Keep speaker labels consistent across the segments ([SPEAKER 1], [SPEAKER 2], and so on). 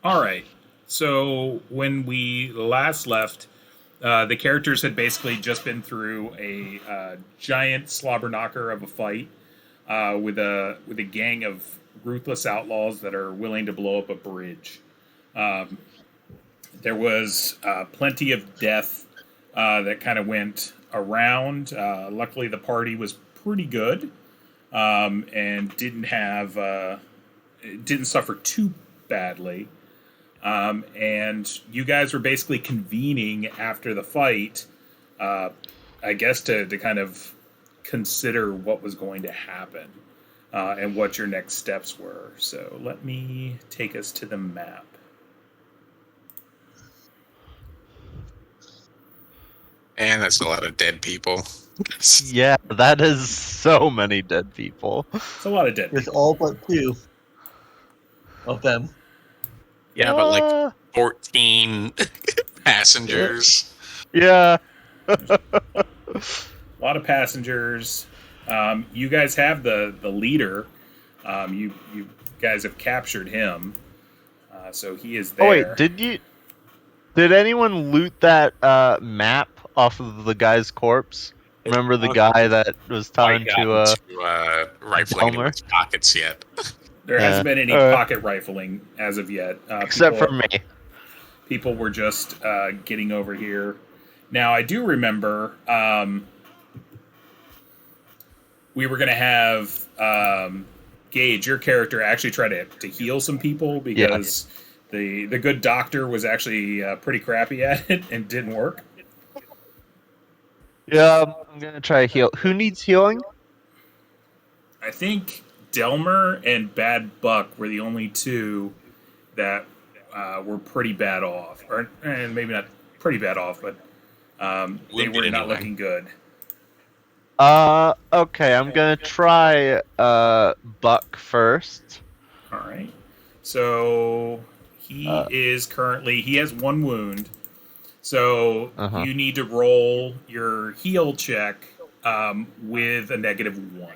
[SPEAKER 1] All right. So when we last left, the characters had basically just been through a giant slobber knocker of a fight with a gang of ruthless outlaws that are willing to blow up a bridge. Um, there was plenty of death that kind of went around. Luckily, the party was pretty good and didn't suffer too badly. And you guys were basically convening after the fight, uh, I guess, to kind of consider what was going to happen and what your next steps were. So let me take us to the map.
[SPEAKER 2] And that's a lot of dead people.
[SPEAKER 3] Yeah, that is so many dead people.
[SPEAKER 1] It's a lot of dead
[SPEAKER 4] There's
[SPEAKER 1] people.
[SPEAKER 4] all but two of them.
[SPEAKER 2] Yeah, but like 14 passengers.
[SPEAKER 3] Yeah.
[SPEAKER 1] A lot of passengers. You guys have the leader. You guys have captured him. So he is there.
[SPEAKER 3] Oh wait, did anyone loot that map off of the guy's corpse? Remember the guy that was tied to
[SPEAKER 2] rifling into
[SPEAKER 3] Delmer?
[SPEAKER 2] his pockets yet.
[SPEAKER 1] There hasn't been any
[SPEAKER 3] Alright.
[SPEAKER 1] pocket rifling as of yet.
[SPEAKER 3] Except for me.
[SPEAKER 1] People were just getting over here. Now, I do remember we were going to have Gage, your character, actually try to heal some people because the good doctor was actually pretty crappy at it and didn't work.
[SPEAKER 3] Yeah, I'm gonna try heal. Who needs healing?
[SPEAKER 1] I think Delmer and Bad Buck were the only two that were pretty bad off. And maybe not pretty bad off, but they were not looking good.
[SPEAKER 3] Okay, I'm gonna try Buck first.
[SPEAKER 1] Alright. So he he has one wound. So you need to roll your heal check with a -1.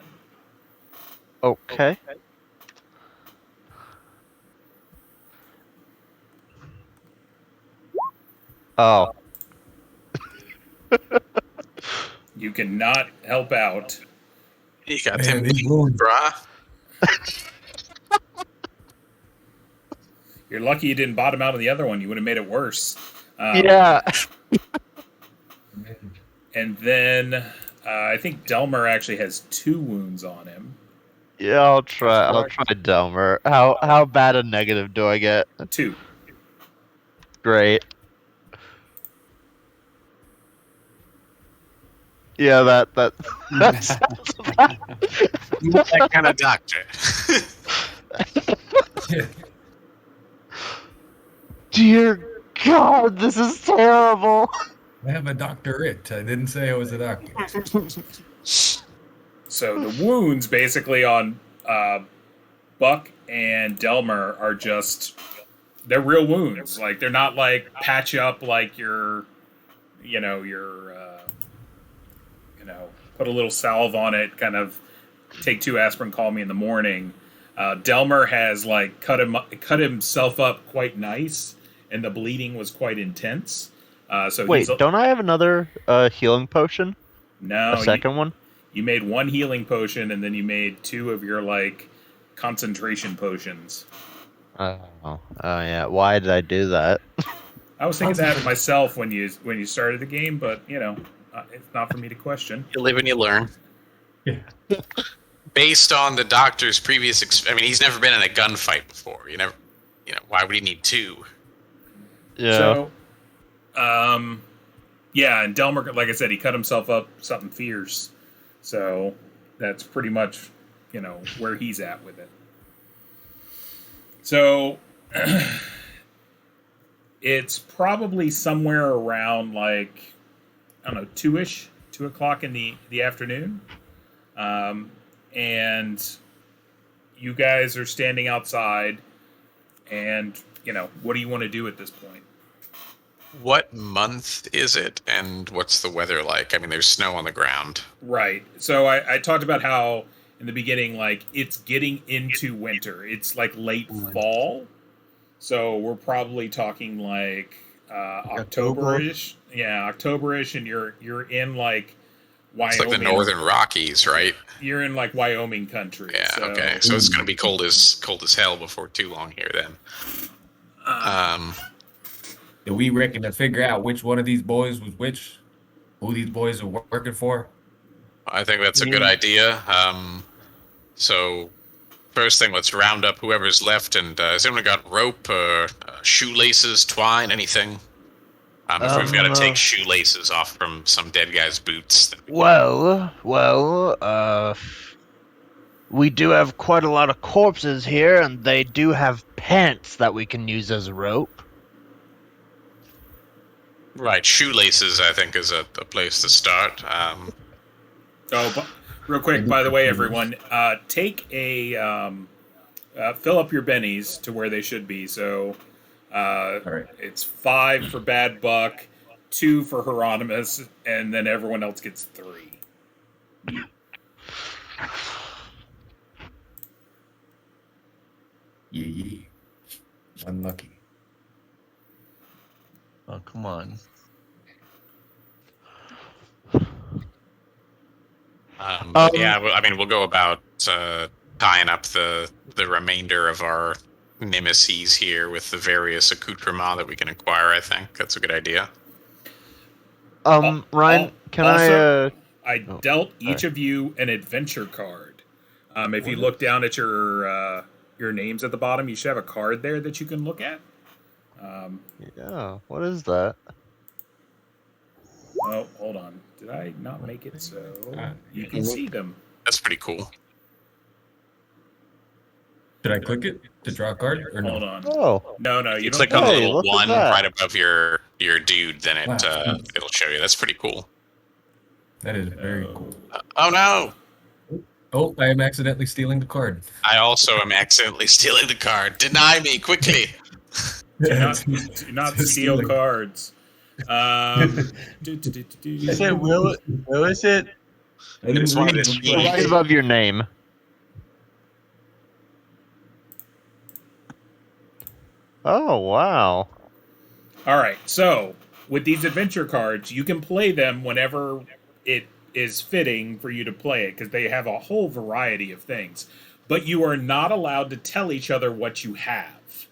[SPEAKER 3] Okay. Oh.
[SPEAKER 1] You cannot help out.
[SPEAKER 2] You got him wound, brah.
[SPEAKER 1] You're lucky you didn't bottom out of the other one. You would have made it worse.
[SPEAKER 3] Yeah.
[SPEAKER 1] And then I think Delmer actually has 2 wounds on him.
[SPEAKER 3] Yeah, I'll try Delmer. How bad a negative do I get?
[SPEAKER 1] 2.
[SPEAKER 3] Great. Yeah, that's
[SPEAKER 2] That kind of doctor.
[SPEAKER 3] Dear God, this is terrible.
[SPEAKER 5] I have a doctorate. I didn't say I was a doctor.
[SPEAKER 1] So the wounds basically on Buck and Delmer are just, they're real wounds. Like, they're not like patch up like your put a little salve on it, kind of take 2 aspirin, call me in the morning. Delmer has like cut himself up quite nice, and the bleeding was quite intense. So
[SPEAKER 3] wait, don't I have another healing potion?
[SPEAKER 1] No,
[SPEAKER 3] a second one.
[SPEAKER 1] You made 1 healing potion, and then you made 2 of your like concentration potions.
[SPEAKER 3] Oh yeah. Why did I do that?
[SPEAKER 1] I was thinking that myself when you started the game, but it's not for me to question.
[SPEAKER 2] You live and you learn.
[SPEAKER 5] Yeah.
[SPEAKER 2] Based on the doctor's previous he's never been in a gunfight before. Why would he need 2?
[SPEAKER 3] Yeah.
[SPEAKER 1] So, yeah, and Delmer, like I said, he cut himself up something fierce. So that's pretty much, where he's at with it. So it's probably somewhere around like, I don't know, 2 o'clock in the afternoon. And you guys are standing outside, and, what do you want to do at this point?
[SPEAKER 2] What month is it, and what's the weather like? There's snow on the ground.
[SPEAKER 1] Right. So I talked about how in the beginning, like, it's getting into winter. It's like late fall. So we're probably talking like
[SPEAKER 4] October?
[SPEAKER 1] October-ish. Yeah, October-ish, and you're in like
[SPEAKER 2] It's like
[SPEAKER 1] Wyoming.
[SPEAKER 2] the Northern Rockies, right?
[SPEAKER 1] You're in like Wyoming country.
[SPEAKER 2] Yeah.
[SPEAKER 1] So,
[SPEAKER 2] Okay. So it's going to be cold as hell before too long here. Then.
[SPEAKER 5] Do we reckon to figure out which one of these boys was which? Who these boys are working for?
[SPEAKER 2] I think that's a good idea. So first thing, let's round up whoever's left. And has anyone got rope, shoelaces, twine, anything? If we've got to take shoelaces off from some dead guy's boots. Then
[SPEAKER 3] We do have quite a lot of corpses here, and they do have pants that we can use as rope.
[SPEAKER 2] right, shoelaces I think is a place to start.
[SPEAKER 1] real quick, by the way, everyone, take a fill up your bennies to where they should be. So
[SPEAKER 5] All right.
[SPEAKER 1] it's 5 for Bad Buck, 2 for Hieronymus, and then everyone else gets 3.
[SPEAKER 5] Yeah. Unlucky.
[SPEAKER 4] Oh, come on.
[SPEAKER 2] Yeah, I mean, we'll go about tying up the remainder of our nemesis here with the various accoutrements that we can acquire. I think that's a good idea.
[SPEAKER 3] Ryan, can
[SPEAKER 1] also,
[SPEAKER 3] I
[SPEAKER 1] dealt each of you an adventure card. If you look down at your names at the bottom, you should have a card there that you can look at.
[SPEAKER 3] Yeah, what is that?
[SPEAKER 1] Oh, hold on. Did I not make it so you can see them?
[SPEAKER 2] That's pretty cool.
[SPEAKER 5] Should I click it to draw a card or no?
[SPEAKER 1] Hold on.
[SPEAKER 3] Oh,
[SPEAKER 1] No, you
[SPEAKER 2] You
[SPEAKER 1] don't.
[SPEAKER 2] click on the
[SPEAKER 3] Hey,
[SPEAKER 2] little
[SPEAKER 3] look at
[SPEAKER 2] one
[SPEAKER 3] that.
[SPEAKER 2] right above your dude, then
[SPEAKER 5] Wow.
[SPEAKER 2] it'll show you. That's pretty cool.
[SPEAKER 5] That is very cool.
[SPEAKER 2] Oh no!
[SPEAKER 5] Oh, I am accidentally stealing the card.
[SPEAKER 2] I also am accidentally stealing the card. Deny me quickly.
[SPEAKER 1] Do not steal cards.
[SPEAKER 4] Is it Will is it?
[SPEAKER 5] I didn't
[SPEAKER 2] It's one of
[SPEAKER 5] read
[SPEAKER 2] his
[SPEAKER 5] the-
[SPEAKER 3] right above your name. Oh, wow.
[SPEAKER 1] All right. So with these adventure cards, you can play them whenever it is fitting for you to play it because they have a whole variety of things. But you are not allowed to tell each other what you have.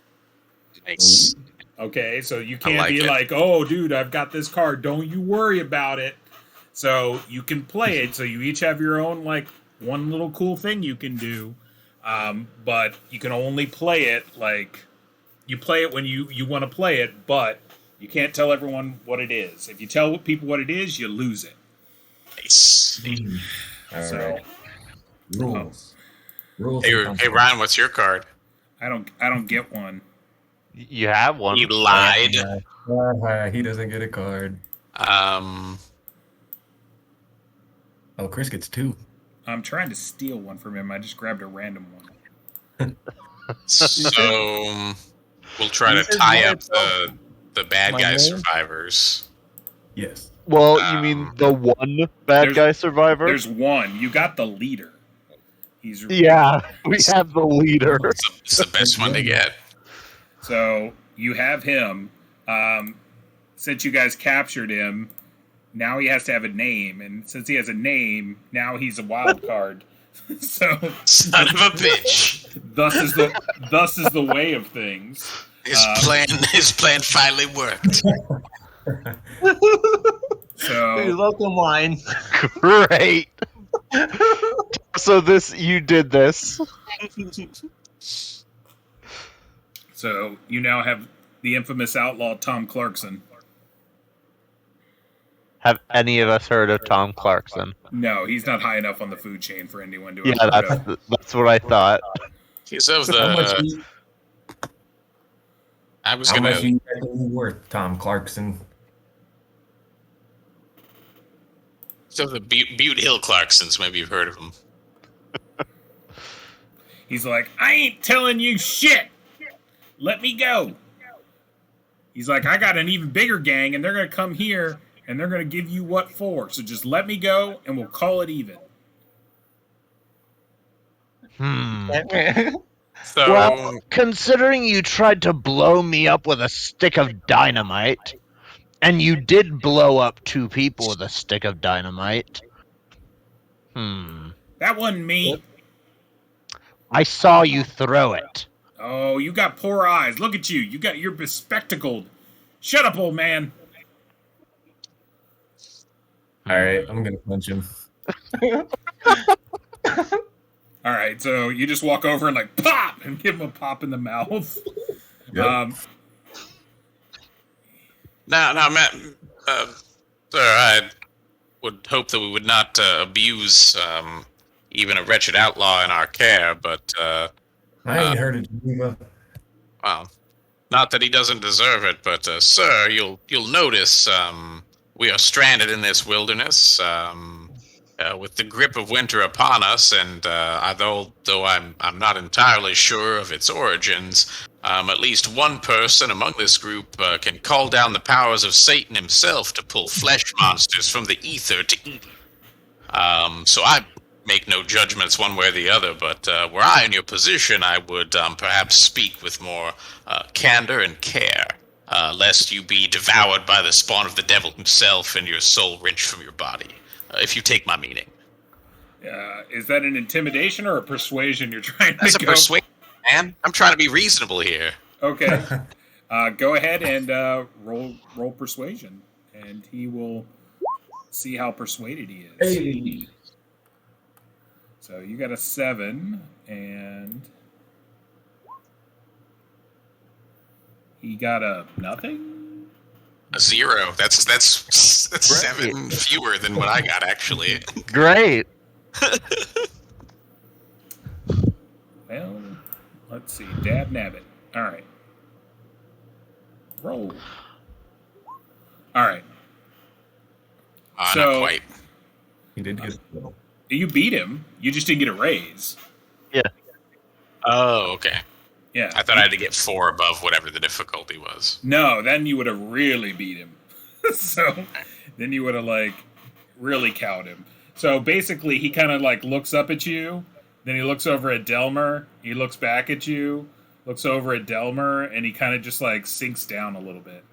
[SPEAKER 2] Nice.
[SPEAKER 1] Okay, so you can't
[SPEAKER 2] like
[SPEAKER 1] be
[SPEAKER 2] it.
[SPEAKER 1] like, "Oh, dude, I've got this card. Don't you worry about it." So you can play it. So you each have your own like one little cool thing you can do, but you can only play it like you play it when you want to play it, but you can't tell everyone what it is. If you tell people what it is, you lose it.
[SPEAKER 2] Nice.
[SPEAKER 5] All
[SPEAKER 1] So
[SPEAKER 5] right. Rules. Rules.
[SPEAKER 2] Hey,
[SPEAKER 5] and
[SPEAKER 2] hey
[SPEAKER 5] consequences.
[SPEAKER 2] Ryan, what's your card?
[SPEAKER 1] I don't get one.
[SPEAKER 3] You have one.
[SPEAKER 2] You lied.
[SPEAKER 5] He doesn't get a card.
[SPEAKER 2] Um,
[SPEAKER 5] Oh, Chris gets 2.
[SPEAKER 1] I'm trying to steal one from him. I just grabbed a random one.
[SPEAKER 2] so we'll try to
[SPEAKER 4] He says
[SPEAKER 2] tie
[SPEAKER 4] what
[SPEAKER 2] up
[SPEAKER 4] it's
[SPEAKER 2] the bad
[SPEAKER 4] My
[SPEAKER 2] guy
[SPEAKER 4] name?
[SPEAKER 2] survivors.
[SPEAKER 5] Yes.
[SPEAKER 3] Well, you mean the one bad
[SPEAKER 1] There's-
[SPEAKER 3] guy survivor?
[SPEAKER 1] There's one. You got the leader. He's
[SPEAKER 3] Yeah, we have the leader.
[SPEAKER 2] It's the best one to get.
[SPEAKER 1] So you have him. Since you guys captured him, now he has to have a name, and since he has a name, now he's a wild card. So
[SPEAKER 2] Son of a bitch.
[SPEAKER 1] thus is the way of things.
[SPEAKER 2] His plan finally worked.
[SPEAKER 4] Hey,
[SPEAKER 1] So
[SPEAKER 4] welcome line.
[SPEAKER 3] Great. So you did this.
[SPEAKER 1] so you now have the infamous outlaw Tom Clarkson.
[SPEAKER 3] Have any of us heard of Tom Clarkson?
[SPEAKER 1] No, he's not high enough on the food chain for anyone to.
[SPEAKER 3] Yeah,
[SPEAKER 1] have heard of.
[SPEAKER 3] that's what I thought.
[SPEAKER 2] He's of
[SPEAKER 5] How much,
[SPEAKER 2] the. I was
[SPEAKER 5] how
[SPEAKER 2] gonna.
[SPEAKER 5] much are you reckon you worth, Tom Clarkson?
[SPEAKER 2] He's of the Butte Hill Clarksons. Maybe you've heard of him.
[SPEAKER 1] He's like, I ain't telling you shit. Let me go. He's like, I got an even bigger gang, and they're gonna come here, and they're gonna give you what for. So just let me go, and we'll call it even.
[SPEAKER 2] So,
[SPEAKER 3] Well, considering you tried to blow me up with a stick of dynamite, and you did blow up 2 people with a stick of dynamite.
[SPEAKER 1] That wasn't me.
[SPEAKER 3] I saw you throw it.
[SPEAKER 1] Oh, you got poor eyes. Look at you. You're bespectacled. Shut up, old man.
[SPEAKER 5] All right, I'm gonna punch him.
[SPEAKER 1] All right, so you just walk over and like pop and give him a pop in the mouth.
[SPEAKER 5] Yep.
[SPEAKER 2] now, Matt, sir, I would hope that we would not abuse even a wretched outlaw in our care, but
[SPEAKER 5] I ain't heard of Geneva.
[SPEAKER 2] well, not that he doesn't deserve it, but sir, you'll notice we are stranded in this wilderness with the grip of winter upon us, and though I'm not entirely sure of its origins, at least one person among this group can call down the powers of Satan himself to pull flesh monsters from the ether to eat. So I make no judgments one way or the other, but were I in your position, I would perhaps speak with more candor and care, lest you be devoured by the spawn of the devil himself and your soul wrenched from your body, if you take my meaning.
[SPEAKER 1] Is that an intimidation or a persuasion you're trying
[SPEAKER 2] That's
[SPEAKER 1] to
[SPEAKER 2] a
[SPEAKER 1] go?
[SPEAKER 2] persuasion, man. I'm trying to be reasonable here.
[SPEAKER 1] Okay. Go ahead and roll persuasion, and he will see how persuaded he is.
[SPEAKER 5] Hey.
[SPEAKER 1] So you got a 7, and he got a nothing.
[SPEAKER 2] A 0. That's 7 fewer than what I got, actually.
[SPEAKER 3] Great.
[SPEAKER 1] Well, let's see. Dab nabbit. All right. Roll. All right. So-
[SPEAKER 2] Not quite.
[SPEAKER 5] He did get.
[SPEAKER 1] You beat him. You just didn't get a raise.
[SPEAKER 2] Oh, okay.
[SPEAKER 1] Yeah.
[SPEAKER 2] I thought I had to get 4 above whatever the difficulty was.
[SPEAKER 1] No, then you would have really beat him. So then you would have like really cowed him. So basically he kind of like looks up at you, then he looks over at Delmer, he looks back at you, looks over at Delmer, and he kind of just like sinks down a little bit.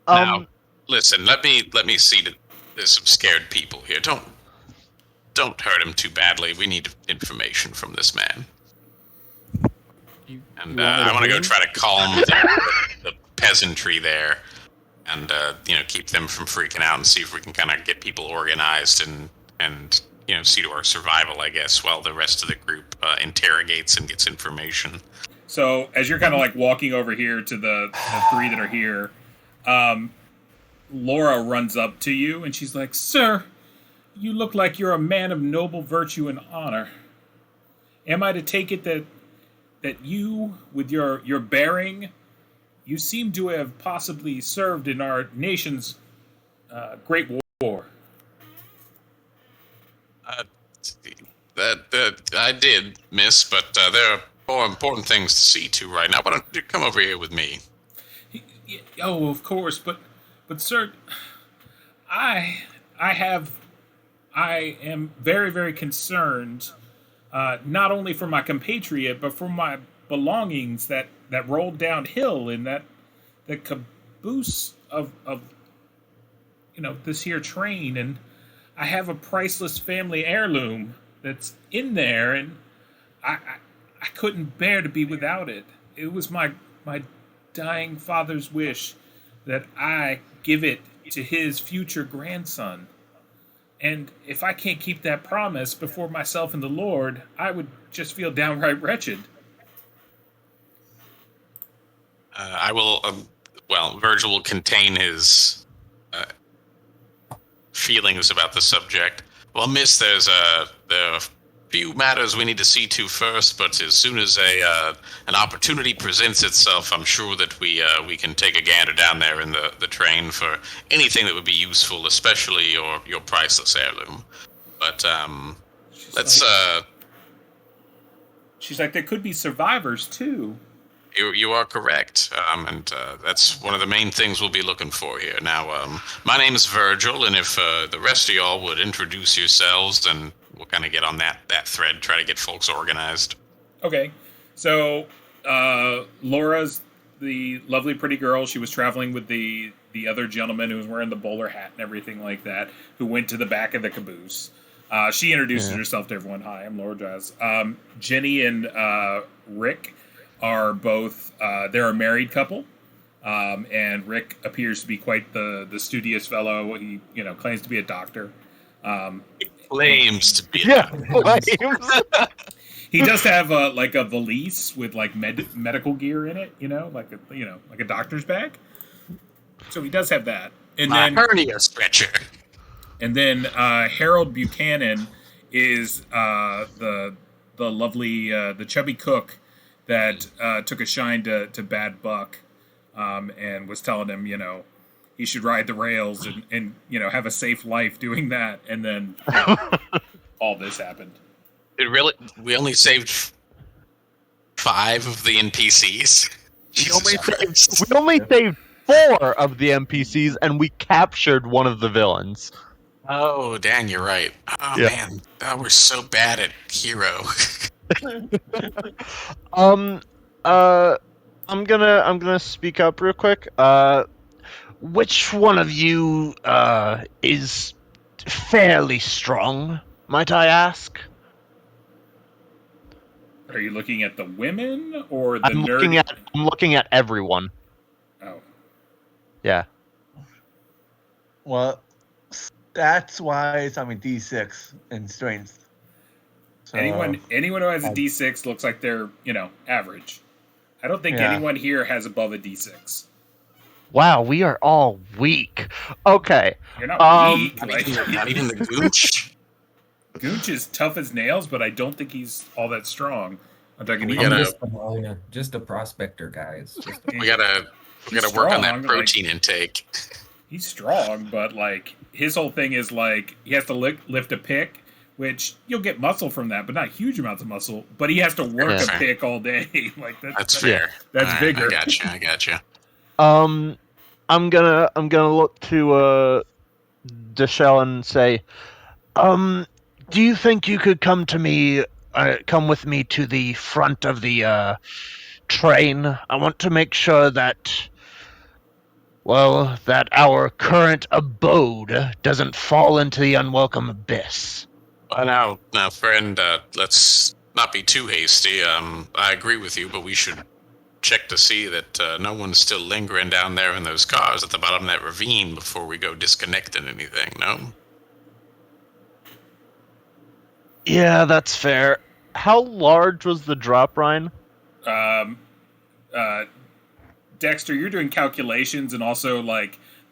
[SPEAKER 2] Now, listen, let me see that there's some scared people here. Don't hurt him too badly. We need information from this man. And I want to go try to calm the peasantry there, and keep them from freaking out, and see if we can kind of get people organized and see to our survival, I guess, while the rest of the group interrogates and gets information.
[SPEAKER 1] So as you're kind of like walking over here to the 3 that are here, Laura runs up to you and she's like, "Sir, you look like you're a man of noble virtue and honor. Am I to take it that you, with your bearing, you seem to have possibly served in our nation's great war?"
[SPEAKER 2] That I did, miss, but there are more important things to see to right now. Why don't you come over here with me?
[SPEAKER 1] Oh, of course, but sir, I am very, very concerned, not only for my compatriot, but for my belongings that rolled downhill in the caboose of this here train, and I have a priceless family heirloom that's in there, and I couldn't bear to be without it. It was my dying father's wish that I give it to his future grandson. And if I can't keep that promise before myself and the Lord, I would just feel downright wretched.
[SPEAKER 2] I will. Virgil will contain his feelings about the subject. Well, miss, there are a few matters we need to see to first, but as soon as an opportunity presents itself, I'm sure that we can take a gander down there in the train for anything that would be useful, especially your priceless heirloom. But
[SPEAKER 1] She's like, there could be survivors too.
[SPEAKER 2] You are correct, and that's one of the main things we'll be looking for here. Now, my name is Virgil, and if the rest of y'all would introduce yourselves and we'll kind of get on that thread, try to get folks organized.
[SPEAKER 1] Okay, so Laura's the lovely pretty girl. She was traveling with the other gentleman who was wearing the bowler hat and everything like that, who went to the back of the caboose. She introduces herself to everyone. Hi, I'm Laura Jazz. Jenny and Rick are both they're a married couple. And Rick appears to be quite the studious fellow. He claims to be a doctor.
[SPEAKER 2] Claims to be.
[SPEAKER 3] Yeah, claims.
[SPEAKER 1] He does have a valise with like medical gear in it, like a doctor's bag. So he does have that. And
[SPEAKER 2] My
[SPEAKER 1] then
[SPEAKER 2] hernia stretcher.
[SPEAKER 1] And then Harold Buchanan is the lovely the chubby cook that took a shine to Bad Buck, and was telling him he should ride the rails and have a safe life doing that. And then all this happened.
[SPEAKER 2] We only saved 5 of the NPCs.
[SPEAKER 3] We only saved 4 of the NPCs, and we captured one of the villains.
[SPEAKER 2] Oh, Dan, you're right. Oh man, we're so bad at hero.
[SPEAKER 3] I'm gonna speak up real quick. Which one of you is fairly strong, might I ask?
[SPEAKER 1] Are you looking at the women or the
[SPEAKER 3] I'm looking at everyone.
[SPEAKER 1] Oh.
[SPEAKER 3] Yeah.
[SPEAKER 4] Well, stats wise, I'm a D6 in strength. So,
[SPEAKER 1] Anyone who has a D6 looks like they're average. I don't think anyone here has above a D6.
[SPEAKER 3] Wow, we are all weak. Okay.
[SPEAKER 1] You're not weak.
[SPEAKER 2] Not even the Gooch.
[SPEAKER 1] Gooch is tough as nails, but I don't think he's all that strong. I'm talking
[SPEAKER 2] We
[SPEAKER 1] to
[SPEAKER 2] gotta-
[SPEAKER 5] just a prospector, guys.
[SPEAKER 2] We gotta work on that protein intake.
[SPEAKER 1] He's strong, but his whole thing is he has to lift a pick, which you'll get muscle from that, but not huge amounts of muscle. But he has to work a pick all day.
[SPEAKER 2] That's fair.
[SPEAKER 1] That's
[SPEAKER 2] All right,
[SPEAKER 1] bigger.
[SPEAKER 2] I gotcha.
[SPEAKER 3] I'm gonna look to Deshelle and say, do you think you could come with me to the front of the train? I want to make sure that our current abode doesn't fall into the unwelcome abyss.
[SPEAKER 2] Now, friend, let's not be too hasty. I agree with you, but we should check to see that no one's still lingering down there in those cars at the bottom of that ravine before we go disconnecting anything, no?
[SPEAKER 3] Yeah, that's fair. How large was the drop, Ryan?
[SPEAKER 1] Dexter, you're doing calculations and also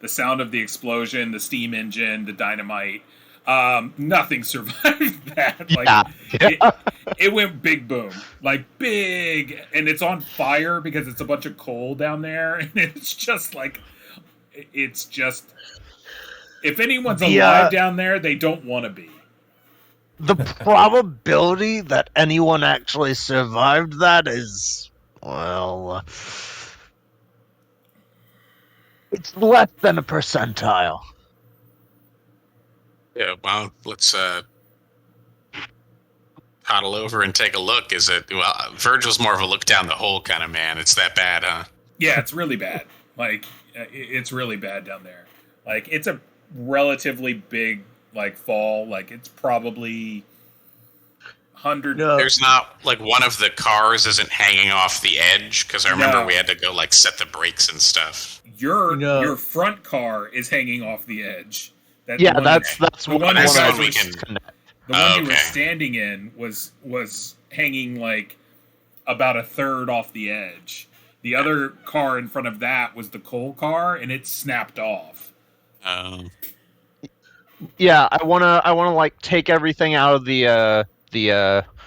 [SPEAKER 1] the sound of the explosion, the steam engine, the dynamite. Nothing survived that. It went big boom, big, and it's on fire because it's a bunch of coal down there, and it's just if anyone's alive down there, they don't want to be.
[SPEAKER 3] The probability that anyone actually survived that is, it's less than a percentile.
[SPEAKER 2] Yeah, well, let's toddle over and take a look. Virgil's more of a look down the hole kind of man. It's that bad, huh?
[SPEAKER 1] Yeah, it's really bad. It's really bad down there. It's a relatively big fall. It's probably 100.
[SPEAKER 3] No.
[SPEAKER 2] There's not one of the cars isn't hanging off the edge because I remember we had to go set the brakes and stuff.
[SPEAKER 1] Your front car is hanging off the edge.
[SPEAKER 3] That's
[SPEAKER 1] the one you
[SPEAKER 2] Okay.
[SPEAKER 1] were standing in was hanging about a third off the edge. The other car in front of that was the coal car, and it snapped off.
[SPEAKER 3] Yeah, I wanna take everything out of the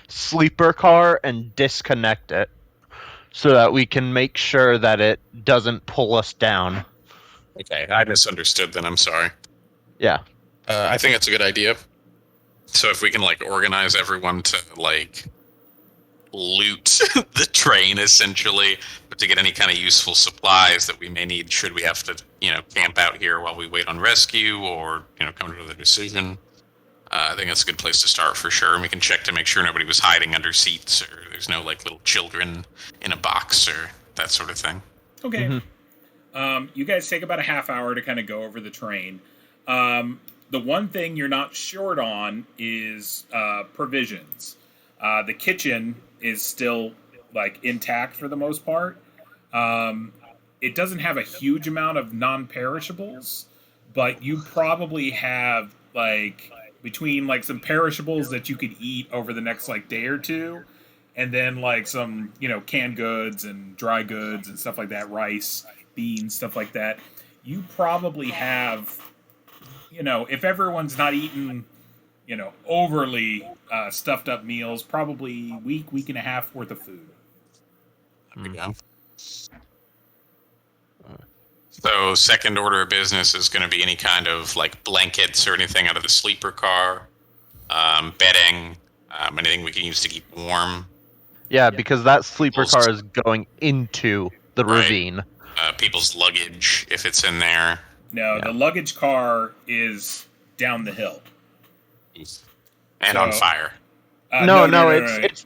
[SPEAKER 3] sleeper car and disconnect it, so that we can make sure that it doesn't pull us down.
[SPEAKER 2] Okay, I misunderstood then. I'm sorry.
[SPEAKER 3] Yeah.
[SPEAKER 2] I think that's a good idea. So if we can organize everyone to loot the train essentially, but to get any kind of useful supplies that we may need should we have to camp out here while we wait on rescue or come to another decision. I think that's a good place to start for sure. And we can check to make sure nobody was hiding under seats or there's no like little children in a box or that sort of thing.
[SPEAKER 1] Okay.
[SPEAKER 3] Mhm.
[SPEAKER 1] You guys take about a half hour to kind of go over the train. The one thing you're not short on is provisions. The kitchen is still like intact for the most part. It doesn't have a huge amount of non-perishables, but you probably have like between like some perishables that you could eat over the next like day or two, and then like some canned goods and dry goods and stuff like that, rice, beans, stuff like that. You probably have, if everyone's not eating, overly stuffed up meals, probably week and a half worth of food.
[SPEAKER 2] Yeah. So second order of business is going to be any kind of like blankets or anything out of the sleeper car, bedding, anything we can use to keep warm.
[SPEAKER 3] Yeah, because that sleeper
[SPEAKER 2] People's-
[SPEAKER 3] car is going into the
[SPEAKER 2] Right.
[SPEAKER 3] ravine.
[SPEAKER 2] People's luggage, if it's in there.
[SPEAKER 1] No,
[SPEAKER 3] Yeah.
[SPEAKER 1] the luggage car is down the hill.
[SPEAKER 2] And on fire.
[SPEAKER 3] No, it's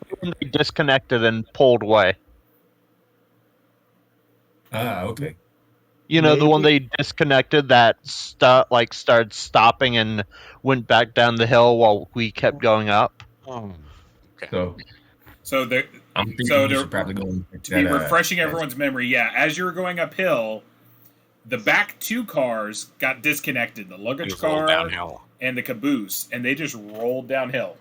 [SPEAKER 3] disconnected and pulled away.
[SPEAKER 5] Ah, okay.
[SPEAKER 3] You know, the one they disconnected that started stopping and went back down the hill while we kept going up.
[SPEAKER 2] Oh. Okay.
[SPEAKER 5] So
[SPEAKER 1] So
[SPEAKER 5] I'm thinking
[SPEAKER 1] So
[SPEAKER 5] we
[SPEAKER 1] to-
[SPEAKER 5] should probably go and
[SPEAKER 1] to be refreshing everyone's memory, yeah, as you were going uphill, the back two cars got disconnected. The luggage
[SPEAKER 2] Just roll
[SPEAKER 1] car
[SPEAKER 2] downhill.
[SPEAKER 1] and the caboose, and they just rolled downhill.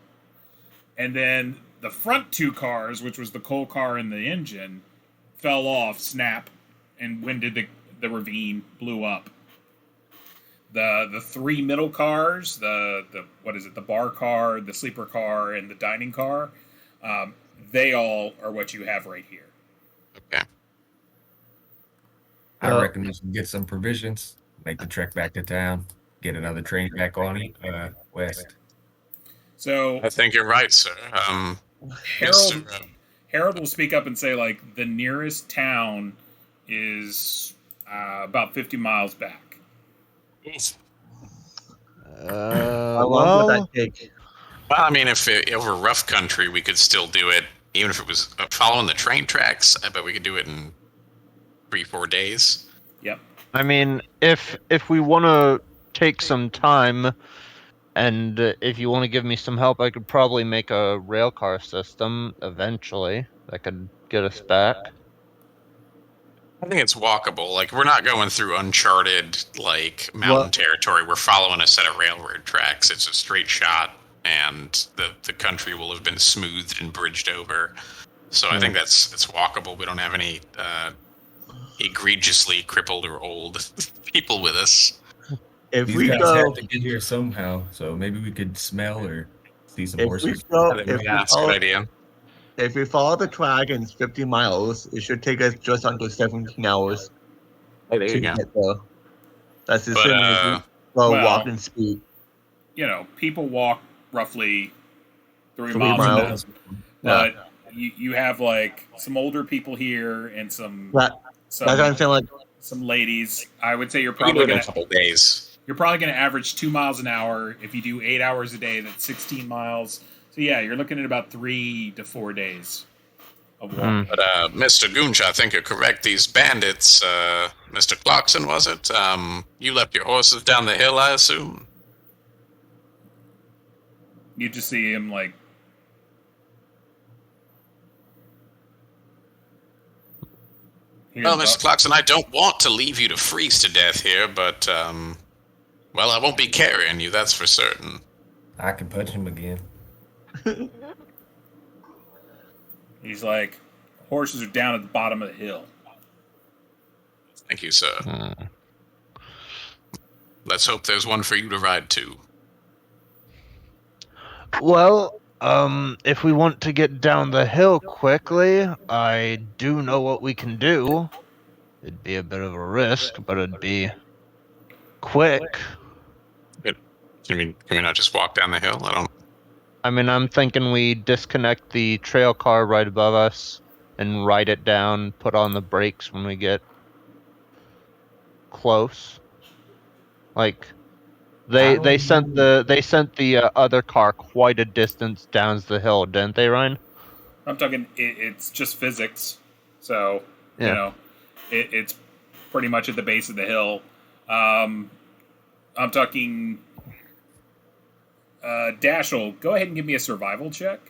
[SPEAKER 1] And then the front two cars, which was the coal car and the engine, fell off, snap, and winded the ravine, blew up. The three middle cars, the bar car, the sleeper car, and the dining car, they all are what you have right here.
[SPEAKER 2] Okay.
[SPEAKER 5] I reckon we should get some provisions, make the trek back to town, get another train back on west.
[SPEAKER 1] So
[SPEAKER 2] I think you're right, sir.
[SPEAKER 1] Harold
[SPEAKER 2] Mr.
[SPEAKER 1] Harold will speak up and say, like, the nearest town is about 50 miles back.
[SPEAKER 4] How long would that take?
[SPEAKER 2] Well, I mean, if over rough country, we could still do it, even if it was following the train tracks. I bet we could do it in 3-4 days.
[SPEAKER 1] Yep.
[SPEAKER 3] I mean, if we want to take some time, and if you want to give me some help, I could probably make a rail car system eventually that could get us back.
[SPEAKER 2] I think it's walkable. Like, we're not going through uncharted, like, mountain territory. We're following a set of railroad tracks. It's a straight shot, and the country will have been smoothed and bridged over. So I think it's walkable. We don't have any egregiously crippled or old people with us.
[SPEAKER 4] If
[SPEAKER 5] These
[SPEAKER 4] we
[SPEAKER 5] guys
[SPEAKER 4] go,
[SPEAKER 5] have to get here somehow, so maybe we could smell or see some
[SPEAKER 4] if we
[SPEAKER 5] horses.
[SPEAKER 4] go,
[SPEAKER 2] I think
[SPEAKER 4] if we
[SPEAKER 2] that's a good
[SPEAKER 4] follow,
[SPEAKER 2] idea.
[SPEAKER 4] if we follow the track in 50 miles, it should take us just under 17 hours
[SPEAKER 2] Hey, there
[SPEAKER 4] to
[SPEAKER 2] you go.
[SPEAKER 4] get there. That's the
[SPEAKER 2] But,
[SPEAKER 4] same as we go
[SPEAKER 1] well,
[SPEAKER 4] walking speed.
[SPEAKER 1] People walk roughly 3
[SPEAKER 4] 3
[SPEAKER 1] miles
[SPEAKER 4] miles.
[SPEAKER 1] an hour. But you have, like, some older people here and some
[SPEAKER 4] That's what I'm saying. Like,
[SPEAKER 1] some ladies. I would say you're
[SPEAKER 2] We can do
[SPEAKER 1] probably
[SPEAKER 2] it in
[SPEAKER 1] gonna
[SPEAKER 2] a couple days.
[SPEAKER 1] you're probably gonna average 2 miles an hour. If you do 8 hours a day, that's 16 miles. So yeah, you're looking at about 3 to 4 days of walking.
[SPEAKER 2] But Mr. Goonch, I think you're correct. These bandits, Mr. Clarkson, was it? You left your horses down the hill, I assume?
[SPEAKER 1] You just see him like.
[SPEAKER 2] Well, Mr. Clarkson, I don't want to leave you to freeze to death here, but, well, I won't be carrying you, that's for certain.
[SPEAKER 5] I can punch him again.
[SPEAKER 1] He's like, horses are down at the bottom of the hill.
[SPEAKER 2] Thank you, sir. Let's hope there's one for you to ride to.
[SPEAKER 3] Well, if we want to get down the hill quickly, I do know what we can do. It'd be a bit of a risk, but it'd be quick.
[SPEAKER 2] Can we not just walk down the hill?
[SPEAKER 3] I mean, I'm thinking we disconnect the trail car right above us and ride it down, put on the brakes when we get close. Like, They sent the other car quite a distance down the hill, didn't they, Ryan?
[SPEAKER 1] I'm talking. It's just physics, so you
[SPEAKER 3] Yeah.
[SPEAKER 1] know, it's pretty much at the base of the hill. I'm talking. Dashel, go ahead and give me a survival check.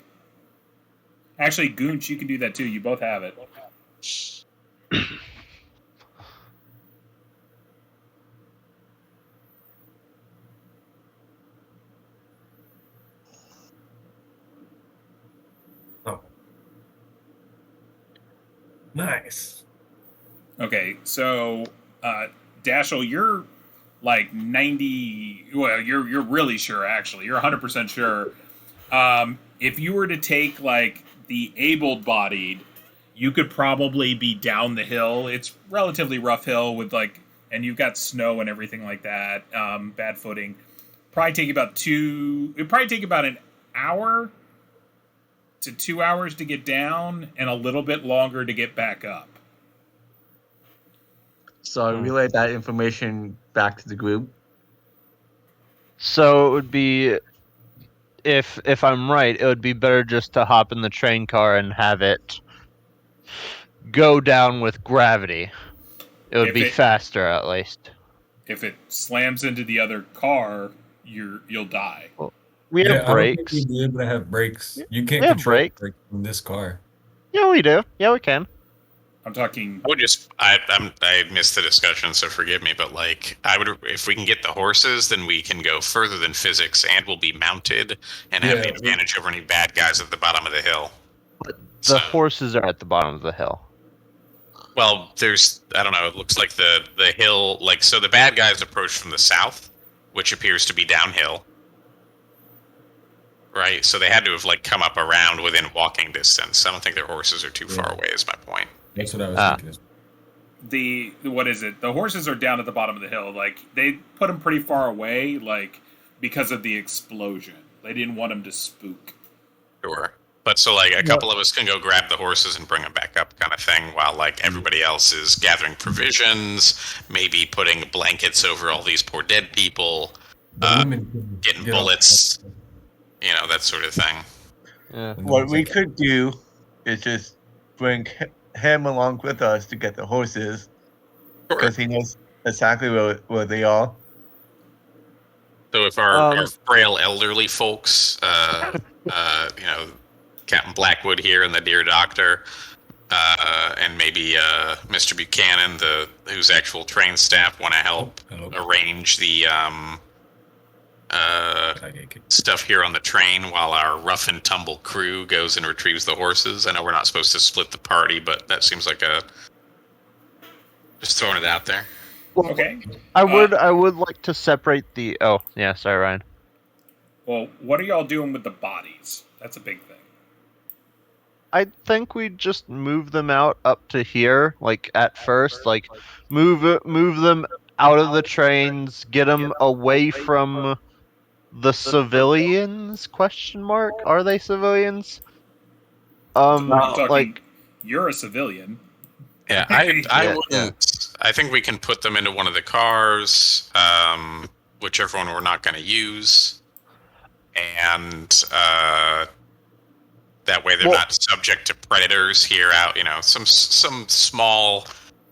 [SPEAKER 1] Actually, Goonch, you can do that too. You both have it.
[SPEAKER 5] Oh. Nice.
[SPEAKER 1] Okay, so Dashel, you're like 90. Well, you're really sure. Actually, you're 100% sure. If you were to take like the able-bodied, you could probably be down the hill. It's relatively rough hill with like, and you've got snow and everything like that. Bad footing. Probably take about It'd probably take about an hour to 2 hours to get down, and a little bit longer to get back up.
[SPEAKER 4] So I relay that information back to the group.
[SPEAKER 3] So it would be, if I'm right, it would be better just to hop in the train car and have it go down with gravity. It would be faster, at least.
[SPEAKER 1] If it slams into the other car, you'll die.
[SPEAKER 3] We have brakes.
[SPEAKER 5] I don't think we'd be able to have brakes. You can't
[SPEAKER 3] We have
[SPEAKER 5] control
[SPEAKER 3] brakes.
[SPEAKER 5] brakes in this car.
[SPEAKER 3] Yeah, we do. Yeah, we can.
[SPEAKER 1] I'm talking.
[SPEAKER 2] I missed the discussion, so forgive me. But like, if we can get the horses, then we can go further than physics, and we'll be mounted and have the advantage over any bad guys at the bottom of the hill.
[SPEAKER 3] The horses are at the bottom of the hill.
[SPEAKER 2] Well, I don't know. It looks like the hill, like, so the bad guys approach from the south, which appears to be downhill, right? So they had to have like come up around within walking distance. I don't think their horses are too far away. Is my point.
[SPEAKER 5] That's what I was thinking.
[SPEAKER 1] What is it? The horses are down at the bottom of the hill. Like, they put them pretty far away, like, because of the explosion. They didn't want them to spook.
[SPEAKER 2] Sure. But so, like, a couple of us can go grab the horses and bring them back up, kind of thing, while, like, everybody else is gathering provisions, maybe putting blankets over all these poor dead people, getting bullets, that sort of thing.
[SPEAKER 3] Yeah.
[SPEAKER 4] What we could do is just bring him along with us to get the horses, because he knows exactly where they are.
[SPEAKER 2] So if our frail elderly folks, Captain Blackwood here and the Dear Doctor, and maybe Mr. Buchanan, whose actual train staff, want to help arrange the stuff here on the train while our rough and tumble crew goes and retrieves the horses. I know we're not supposed to split the party, but that seems like just throwing it out there.
[SPEAKER 3] Well,
[SPEAKER 1] Okay.
[SPEAKER 3] I would like to separate the. Oh, yeah. Sorry, Ryan.
[SPEAKER 1] Well, what are y'all doing with the bodies? That's a big thing.
[SPEAKER 3] I think we just move them out up to here, like at first, like move them out of the trains, get them away from the civilians? Question mark? Are they civilians?
[SPEAKER 1] I'm talking,
[SPEAKER 3] like
[SPEAKER 1] you're a civilian.
[SPEAKER 2] Yeah, I wouldn't. I think we can put them into one of the cars, whichever one we're not going to use, and that way they're not subject to predators here out. Some small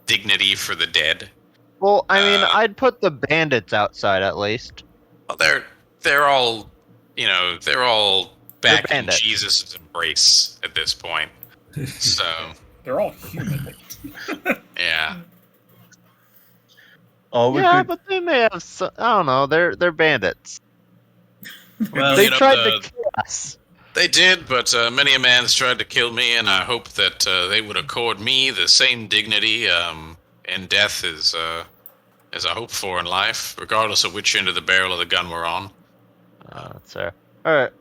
[SPEAKER 2] dignity for the dead.
[SPEAKER 3] Well, I mean, I'd put the bandits outside at least.
[SPEAKER 2] Well, they're all back in
[SPEAKER 3] bandits.
[SPEAKER 2] Jesus' embrace at this point. So
[SPEAKER 1] They're all human.
[SPEAKER 2] yeah.
[SPEAKER 3] But they may have. I don't know. They're bandits.
[SPEAKER 2] Well,
[SPEAKER 3] they tried to kill us.
[SPEAKER 2] They did, but many a man's tried to kill me, and I hope that they would accord me the same dignity in death as I hope for in life, regardless of which end of the barrel of the gun we're on.
[SPEAKER 3] That's fair. All right.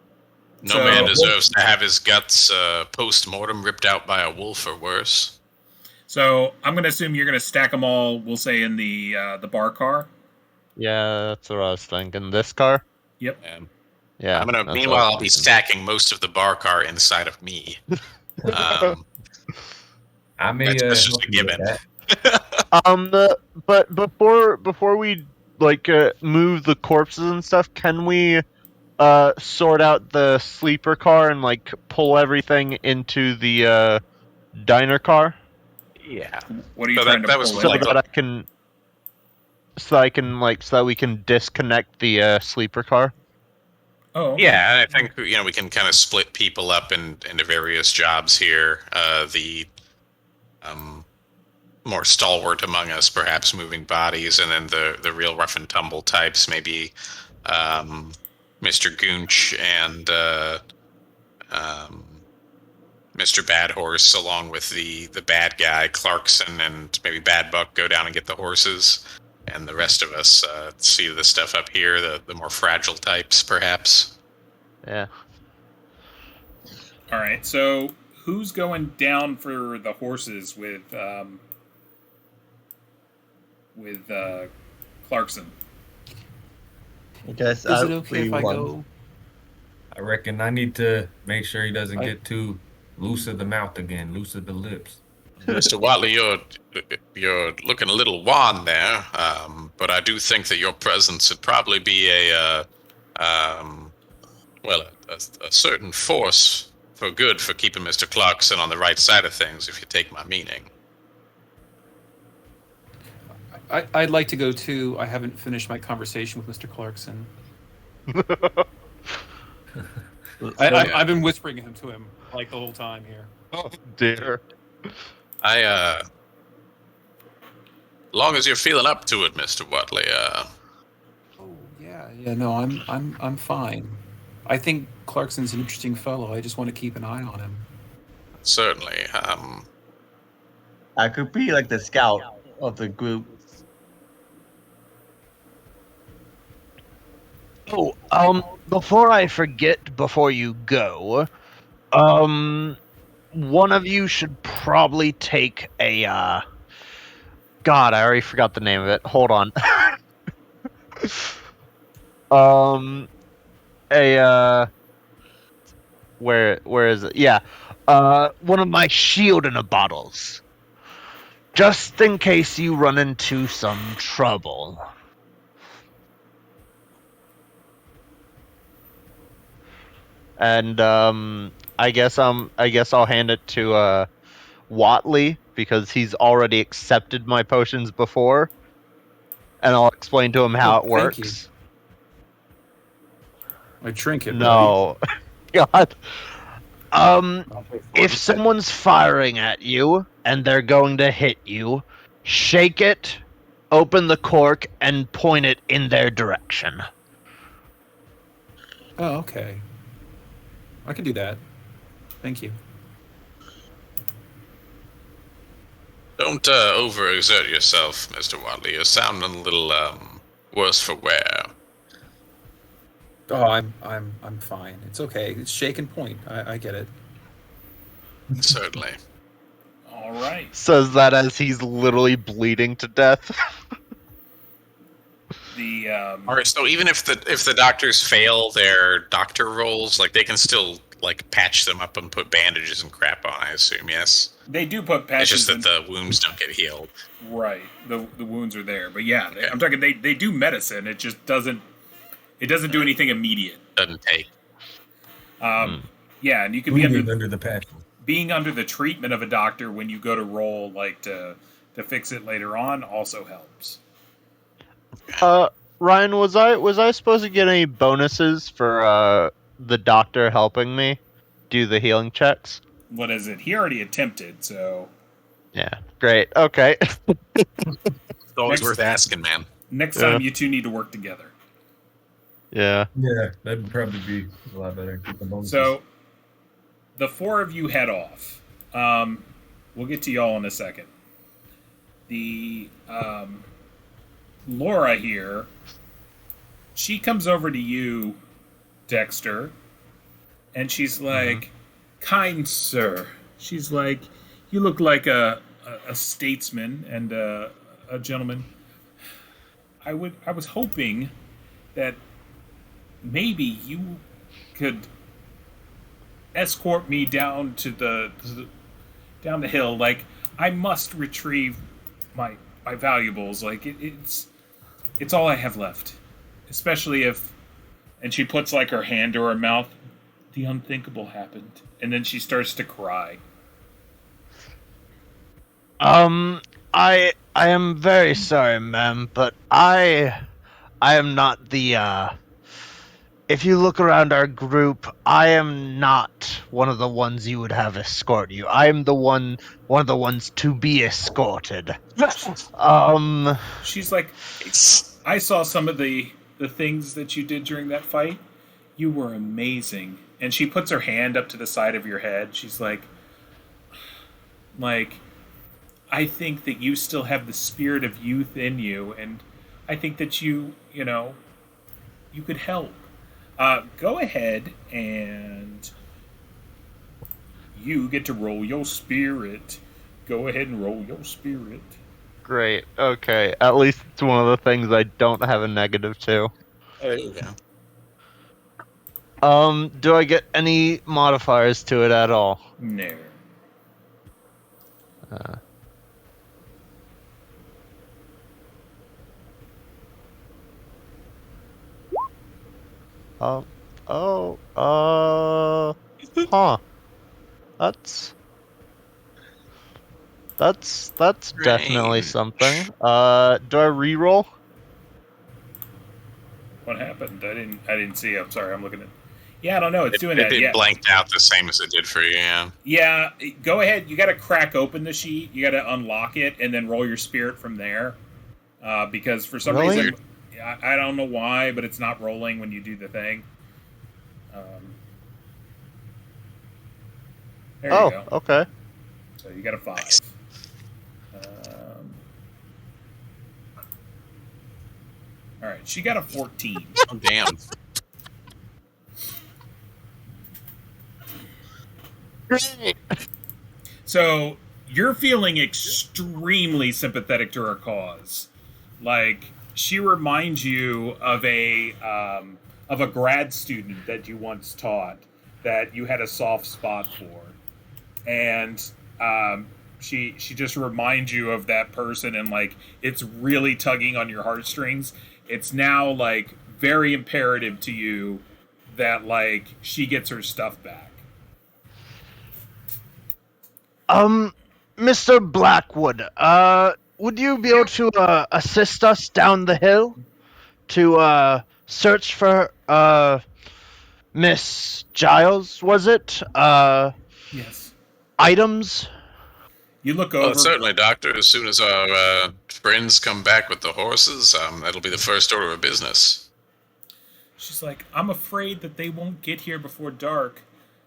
[SPEAKER 2] No man deserves to have his guts post-mortem ripped out by a wolf or worse.
[SPEAKER 1] So I'm going to assume you're going to stack them all, we'll say, in the bar car?
[SPEAKER 3] Yeah, that's what I was thinking. This car?
[SPEAKER 1] Yep.
[SPEAKER 3] Yeah.
[SPEAKER 2] Meanwhile, I'll be stacking most of the bar car inside of me.
[SPEAKER 5] I may
[SPEAKER 2] that's just a given.
[SPEAKER 3] But before we move the corpses and stuff, can we sort out the sleeper car and like pull everything into the diner car
[SPEAKER 2] Yeah.
[SPEAKER 1] What are you
[SPEAKER 2] So
[SPEAKER 1] trying to
[SPEAKER 2] that was
[SPEAKER 1] pull
[SPEAKER 3] so
[SPEAKER 1] in?
[SPEAKER 3] that so that we can disconnect the sleeper car?
[SPEAKER 1] Oh, okay.
[SPEAKER 2] Yeah, I think we can kind of split people up into various jobs here. The more stalwart among us, perhaps moving bodies, and then the real rough and tumble types, maybe Mr. Goonch and Mr. Bad Horse, along with the bad guy Clarkson, and maybe Bad Buck go down and get the horses, and the rest of us see the stuff up here, the more fragile types, perhaps.
[SPEAKER 3] Yeah.
[SPEAKER 1] All right. So who's going down for the horses with Clarkson?
[SPEAKER 4] I guess
[SPEAKER 6] Is it okay if I go?
[SPEAKER 5] I reckon I need to make sure he doesn't get too loose of the mouth again, loose of the lips.
[SPEAKER 2] Mr. Watley, you're looking a little wan there, but I do think that your presence would probably be a certain force for good for keeping Mr. Clarkson on the right side of things, if you take my meaning.
[SPEAKER 6] I'd like to go too. I haven't finished my conversation with Mr. Clarkson. I've been whispering to him like the whole time here.
[SPEAKER 3] Oh dear.
[SPEAKER 2] Long as you're feeling up to it, Mr. Watley.
[SPEAKER 6] Oh yeah. No, I'm fine. I think Clarkson's an interesting fellow. I just want to keep an eye on him.
[SPEAKER 2] Certainly.
[SPEAKER 4] I could be like the scout of the group.
[SPEAKER 3] Oh, before I forget, before you go, one of you should probably take a, God, I already forgot the name of it. Hold on. Where is it? Yeah. One of my shield in a bottles. Just in case you run into some trouble. And I guess I'll hand it to Watley because he's already accepted my potions before, and I'll explain to him how it
[SPEAKER 6] thank
[SPEAKER 3] works.
[SPEAKER 6] My trinket.
[SPEAKER 3] No, God.
[SPEAKER 6] Right?
[SPEAKER 3] If someone's firing at you and they're going to hit you, shake it, open the cork, and point it in their direction.
[SPEAKER 6] Oh, okay. I can do that. Thank you.
[SPEAKER 2] Don't overexert yourself, Mr. Watley. You're sounding a little worse for wear.
[SPEAKER 6] Oh, I'm fine. It's okay. It's shake and point. I get it.
[SPEAKER 2] Certainly.
[SPEAKER 1] All right.
[SPEAKER 3] Says that as he's literally bleeding to death.
[SPEAKER 1] The
[SPEAKER 2] All right. So even if the doctors fail their doctor roles, like they can still like patch them up and put bandages and crap on. I assume, yes.
[SPEAKER 1] they do put patches.
[SPEAKER 2] It's just that
[SPEAKER 1] in,
[SPEAKER 2] the wounds don't get healed.
[SPEAKER 1] right. The wounds are there, but yeah, I'm talking. They do medicine. It just doesn't. It doesn't do anything immediate.
[SPEAKER 2] Doesn't take.
[SPEAKER 1] Yeah, and you can be
[SPEAKER 5] under the patch.
[SPEAKER 1] being under the treatment of a doctor when you go to roll like to fix it later on also helps.
[SPEAKER 3] Ryan, was I supposed to get any bonuses for the doctor helping me do the healing checks?
[SPEAKER 1] What is it? He already attempted, so
[SPEAKER 3] Yeah, great. Okay.
[SPEAKER 2] It's always
[SPEAKER 1] Next-
[SPEAKER 2] worth asking, man.
[SPEAKER 1] next
[SPEAKER 3] Yeah.
[SPEAKER 1] time you two need to work together.
[SPEAKER 3] Yeah.
[SPEAKER 5] Yeah, that'd probably be a lot better. Keep the bonuses.
[SPEAKER 1] So the four of you head off. We'll get to y'all in a second. The Laura here, she comes over to you, Dexter, and she's like, "Kind sir," she's like, "you look like a statesman and a gentleman. I was hoping that maybe you could escort me down to down the hill. Like, I must retrieve my valuables. Like, it's It's all I have left. Especially if... And she puts, like, her hand to her mouth. The unthinkable happened. And then she starts to cry.
[SPEAKER 3] I am very sorry, ma'am, but I am not the, if you look around our group, I am not one of the ones you would have escort you. I am one of the ones to be escorted.
[SPEAKER 1] She's like, I saw some of the things that you did during that fight. You were amazing. And she puts her hand up to the side of your head. She's like, I think that you still have the spirit of youth in you, and I think that you could help. Go ahead and you get to roll your spirit. Go ahead and roll your spirit.
[SPEAKER 3] Great. Okay. At least it's one of the things I don't have a negative to.
[SPEAKER 2] There you go.
[SPEAKER 3] Do I get any modifiers to it at all?
[SPEAKER 1] No.
[SPEAKER 3] Huh. That's definitely something. Do I reroll?
[SPEAKER 1] What happened? I didn't see. I'm sorry. I'm looking at. Yeah, I don't know. It's doing that.
[SPEAKER 2] It
[SPEAKER 1] Yeah.
[SPEAKER 2] blanked out the same as it did for you. Yeah.
[SPEAKER 1] Yeah. Go ahead. You got to crack open the sheet. You got to unlock it and then roll your spirit from there. Because for some
[SPEAKER 3] Really?
[SPEAKER 1] reason, I don't know why, but it's not rolling when you do the thing. There you go.
[SPEAKER 3] Okay.
[SPEAKER 1] So you got a 5.
[SPEAKER 2] Nice.
[SPEAKER 1] All right, she got a 14.
[SPEAKER 2] Oh, damn.
[SPEAKER 1] So you're feeling extremely sympathetic to her cause. Like, she reminds you of a grad student that you once taught that you had a soft spot for, and she just reminds you of that person, and like it's really tugging on your heartstrings. It's now like very imperative to you that like she gets her stuff back.
[SPEAKER 3] Mr. Blackwood, would you be able to assist us down the hill to search for Miss Giles? Was it
[SPEAKER 1] Yes.
[SPEAKER 3] items?
[SPEAKER 1] You look over.
[SPEAKER 2] Well, certainly, Doctor. As soon as our friends come back with the horses, that'll be the first order of business.
[SPEAKER 1] She's like, I'm afraid that they won't get here before dark.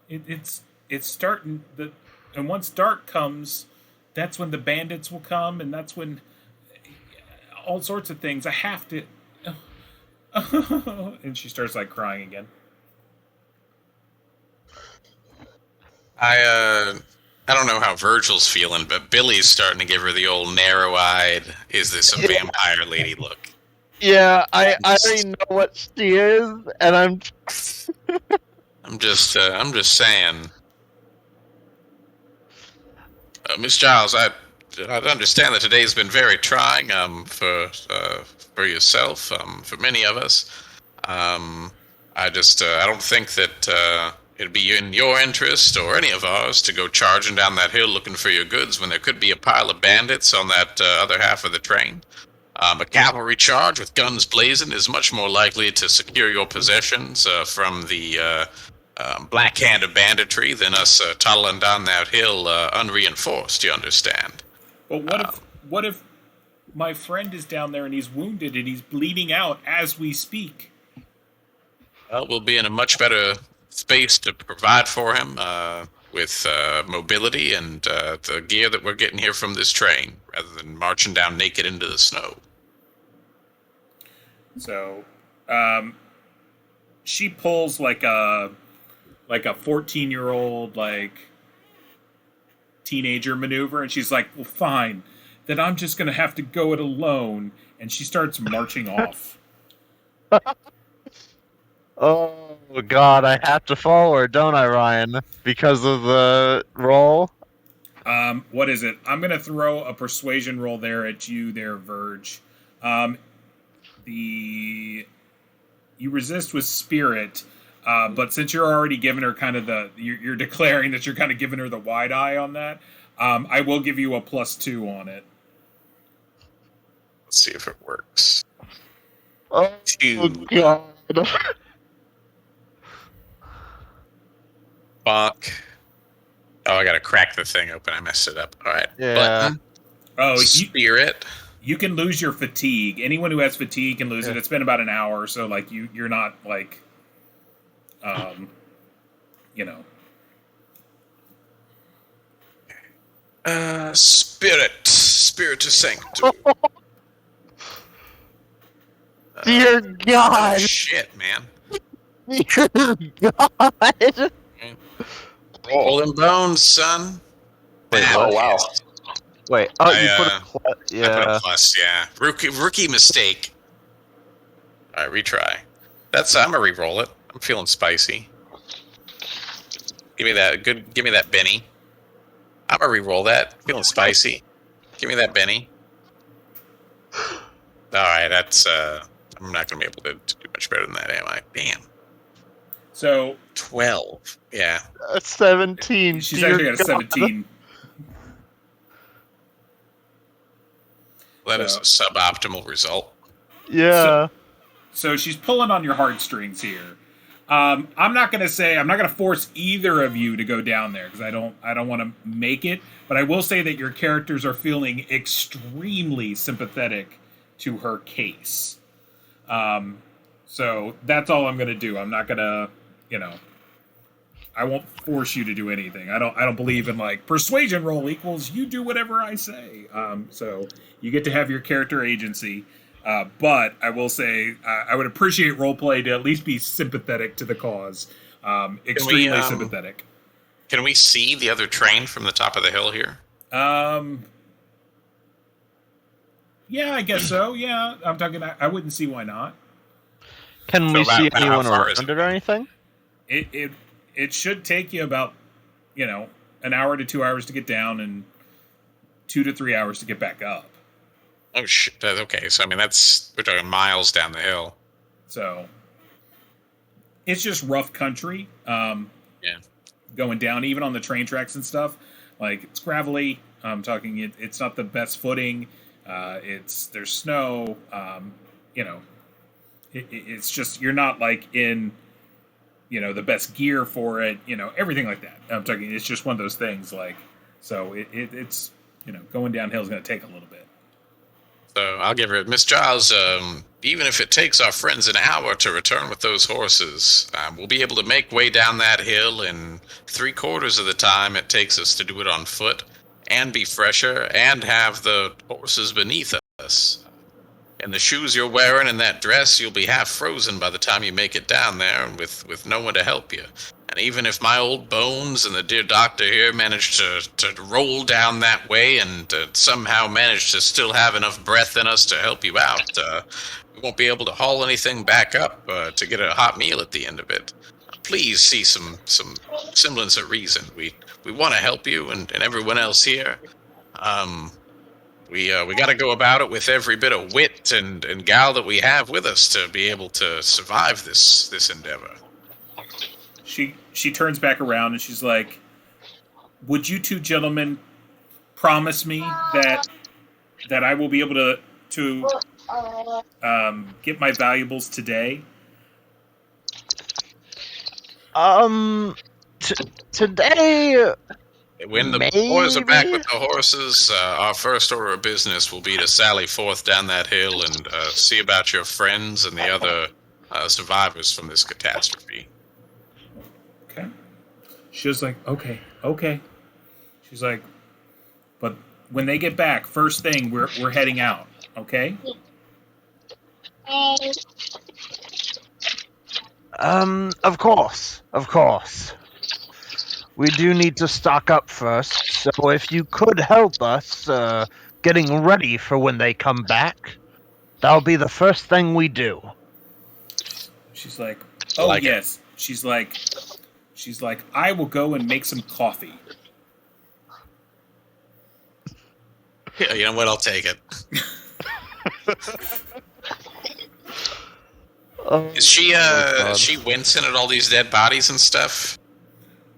[SPEAKER 1] It's starting the, and once dark comes, that's when the bandits will come, and that's when all sorts of things. I have to. And she starts like crying again.
[SPEAKER 2] I don't know how Virgil's feeling, but Billy's starting to give her the old narrow-eyed, is this a vampire lady look.
[SPEAKER 3] Yeah, I already know what she is, and I'm
[SPEAKER 2] just saying. Miss Giles, I understand that today's been very trying for yourself, for many of us. I don't think that it'd be in your interest or any of ours to go charging down that hill looking for your goods when there could be a pile of bandits on that other half of the train. A cavalry charge with guns blazing is much more likely to secure your possessions from the black hand of banditry than us toddling down that hill unreinforced, you understand?
[SPEAKER 1] But what if my friend is down there and he's wounded and he's bleeding out as we speak?
[SPEAKER 2] Well, we'll be in a much better space to provide for him with mobility and the gear that we're getting here from this train, rather than marching down naked into the snow.
[SPEAKER 1] So, she pulls like a 14-year-old like teenager maneuver, and she's like, "Well, fine, then I'm just gonna have to go it alone." And she starts marching off.
[SPEAKER 3] Oh God, I have to follow her, don't I, Ryan? Because of the roll.
[SPEAKER 1] What is it? I'm gonna throw a persuasion roll there at you, there, Verge. The you resist with spirit, but since you're already giving her kind of you're declaring that you're kind of giving her the wide eye on that, I will give you a +2 on it.
[SPEAKER 2] Let's see if it works.
[SPEAKER 3] Oh,
[SPEAKER 2] 2.
[SPEAKER 3] God.
[SPEAKER 2] Fuck. Oh, I gotta crack the thing open. I messed it up. All right.
[SPEAKER 3] Yeah.
[SPEAKER 2] Button.
[SPEAKER 1] Oh,
[SPEAKER 2] Spirit.
[SPEAKER 1] you can lose your fatigue. Anyone who has fatigue can lose it. It's been about an hour, so like you're not like, you know.
[SPEAKER 2] Spirit to sanctum.
[SPEAKER 3] Dear God.
[SPEAKER 2] Shit, man.
[SPEAKER 3] Dear God.
[SPEAKER 2] Roll them bones, son.
[SPEAKER 3] Wait,
[SPEAKER 2] Ah,
[SPEAKER 3] what?
[SPEAKER 7] Oh wow.
[SPEAKER 3] Wait. Oh, you put a
[SPEAKER 2] I put a
[SPEAKER 3] yeah.
[SPEAKER 2] plus, yeah. Rookie mistake. All right, retry. I'm gonna re-roll it. I'm feeling spicy. Give me that good. Give me that Benny. I'm gonna re-roll that. Feeling spicy. Give me that Benny. All right, that's. I'm not gonna be able to do much better than that, am I? Damn.
[SPEAKER 1] So
[SPEAKER 2] 12. Yeah.
[SPEAKER 3] 17.
[SPEAKER 1] she's
[SPEAKER 3] dear
[SPEAKER 1] actually got a
[SPEAKER 3] God.
[SPEAKER 1] 17.
[SPEAKER 2] That is a suboptimal result.
[SPEAKER 3] Yeah.
[SPEAKER 1] So she's pulling on your heartstrings here. I'm not gonna force either of you to go down there because I don't want to make it. But I will say that your characters are feeling extremely sympathetic to her case. So that's all I'm gonna do. I'm not gonna, I won't force you to do anything. I don't believe in like persuasion roll equals you do whatever I say. So you get to have your character agency. But I will say I would appreciate roleplay to at least be sympathetic to the cause. Extremely sympathetic.
[SPEAKER 2] Can we see the other train from the top of the hill here?
[SPEAKER 1] Yeah, I guess so. Yeah, I'm talking. I wouldn't see why not.
[SPEAKER 3] Can
[SPEAKER 2] So
[SPEAKER 3] we
[SPEAKER 2] about
[SPEAKER 3] see
[SPEAKER 2] how
[SPEAKER 3] anyone
[SPEAKER 2] far is
[SPEAKER 3] around
[SPEAKER 2] it?
[SPEAKER 3] it or anything?
[SPEAKER 1] It should take you about an hour to 2 hours to get down and 2 to 3 hours to get back up.
[SPEAKER 2] Oh shit. Okay, so I mean we're talking miles down the hill.
[SPEAKER 1] So it's just rough country.
[SPEAKER 2] Yeah.
[SPEAKER 1] Going down even on the train tracks and stuff. Like it's gravelly. I'm talking. It's not the best footing. There's snow. It's just you're not like in the best gear for it. Everything like that. I'm talking. It's just one of those things. Like so it's going downhill is going to take a little bit.
[SPEAKER 2] So I'll give her Miss Giles. Even if it takes our friends an hour to return with those horses, we'll be able to make way down that hill in 3/4 of the time it takes us to do it on foot, and be fresher, and have the horses beneath us. In the shoes you're wearing and that dress, you'll be half frozen by the time you make it down there, with no one to help you. And even if my old bones and the dear doctor here manage to roll down that way and somehow manage to still have enough breath in us to help you out, we won't be able to haul anything back up to get a hot meal at the end of it. Please see some semblance of reason. We want to help you and everyone else here. We got to go about it with every bit of wit and gal that we have with us to be able to survive this endeavor.
[SPEAKER 1] She turns back around and she's like, "Would you two gentlemen promise me that I will be able to get my valuables today?"
[SPEAKER 3] Today.
[SPEAKER 2] When the boys are back with the horses, our first order of business will be to sally forth down that hill and see about your friends and the other survivors from this catastrophe.
[SPEAKER 1] Okay. She was like, okay. She's like, but when they get back, first thing, we're heading out, okay?
[SPEAKER 3] Of course. We do need to stock up first, so if you could help us getting ready for when they come back, that'll be the first thing we do.
[SPEAKER 1] She's like, oh,
[SPEAKER 2] Like it.
[SPEAKER 1] yes. She's like, I will go and make some coffee.
[SPEAKER 2] Yeah, you know what? I'll take it. Is she
[SPEAKER 3] God.
[SPEAKER 2] is she wincing at all these dead bodies and stuff?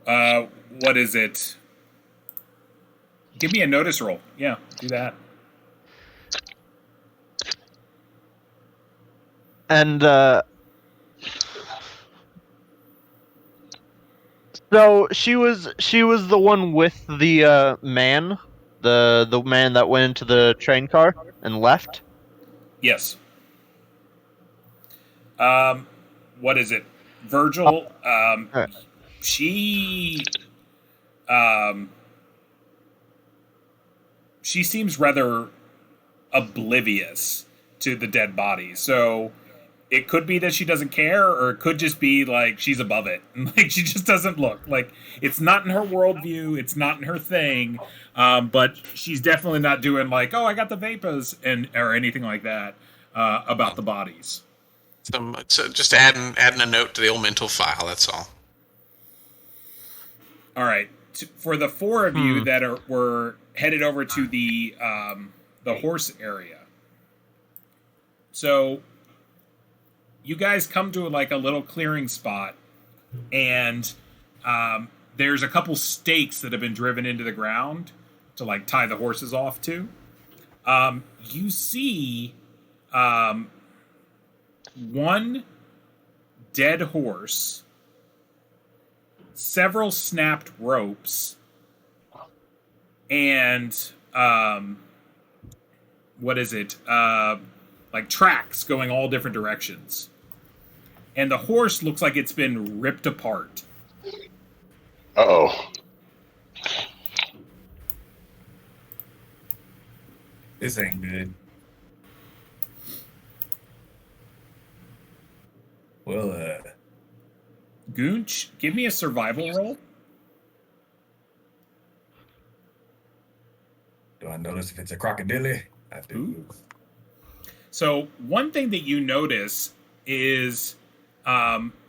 [SPEAKER 1] What is it? Give me a notice roll. Yeah, do that.
[SPEAKER 3] And so she was the one with the man, the man that went into the train car and left.
[SPEAKER 1] Yes. What is it? Virgil,
[SPEAKER 3] Alright.
[SPEAKER 1] she she seems rather oblivious to the dead body. So it could be that she doesn't care, or it could just be like she's above it. Like she just doesn't look. Like it's not in her worldview, it's not in her thing. But she's definitely not doing like, oh, I got the vapors and or anything like that about the bodies.
[SPEAKER 2] So just adding a note to the old mental file. That's all.
[SPEAKER 1] All right. For the four of you that were headed over to the horse area. So you guys come to like a little clearing spot, and there's a couple stakes that have been driven into the ground to like tie the horses off to. You see one dead horse, several snapped ropes, and what is it? Like tracks going all different directions. And the horse looks like it's been ripped apart.
[SPEAKER 7] Uh-oh.
[SPEAKER 5] This ain't good. Well,
[SPEAKER 1] Goonch, give me a survival roll.
[SPEAKER 5] do I notice if it's a crocodile? I do.
[SPEAKER 1] Ooh. So one thing that you notice is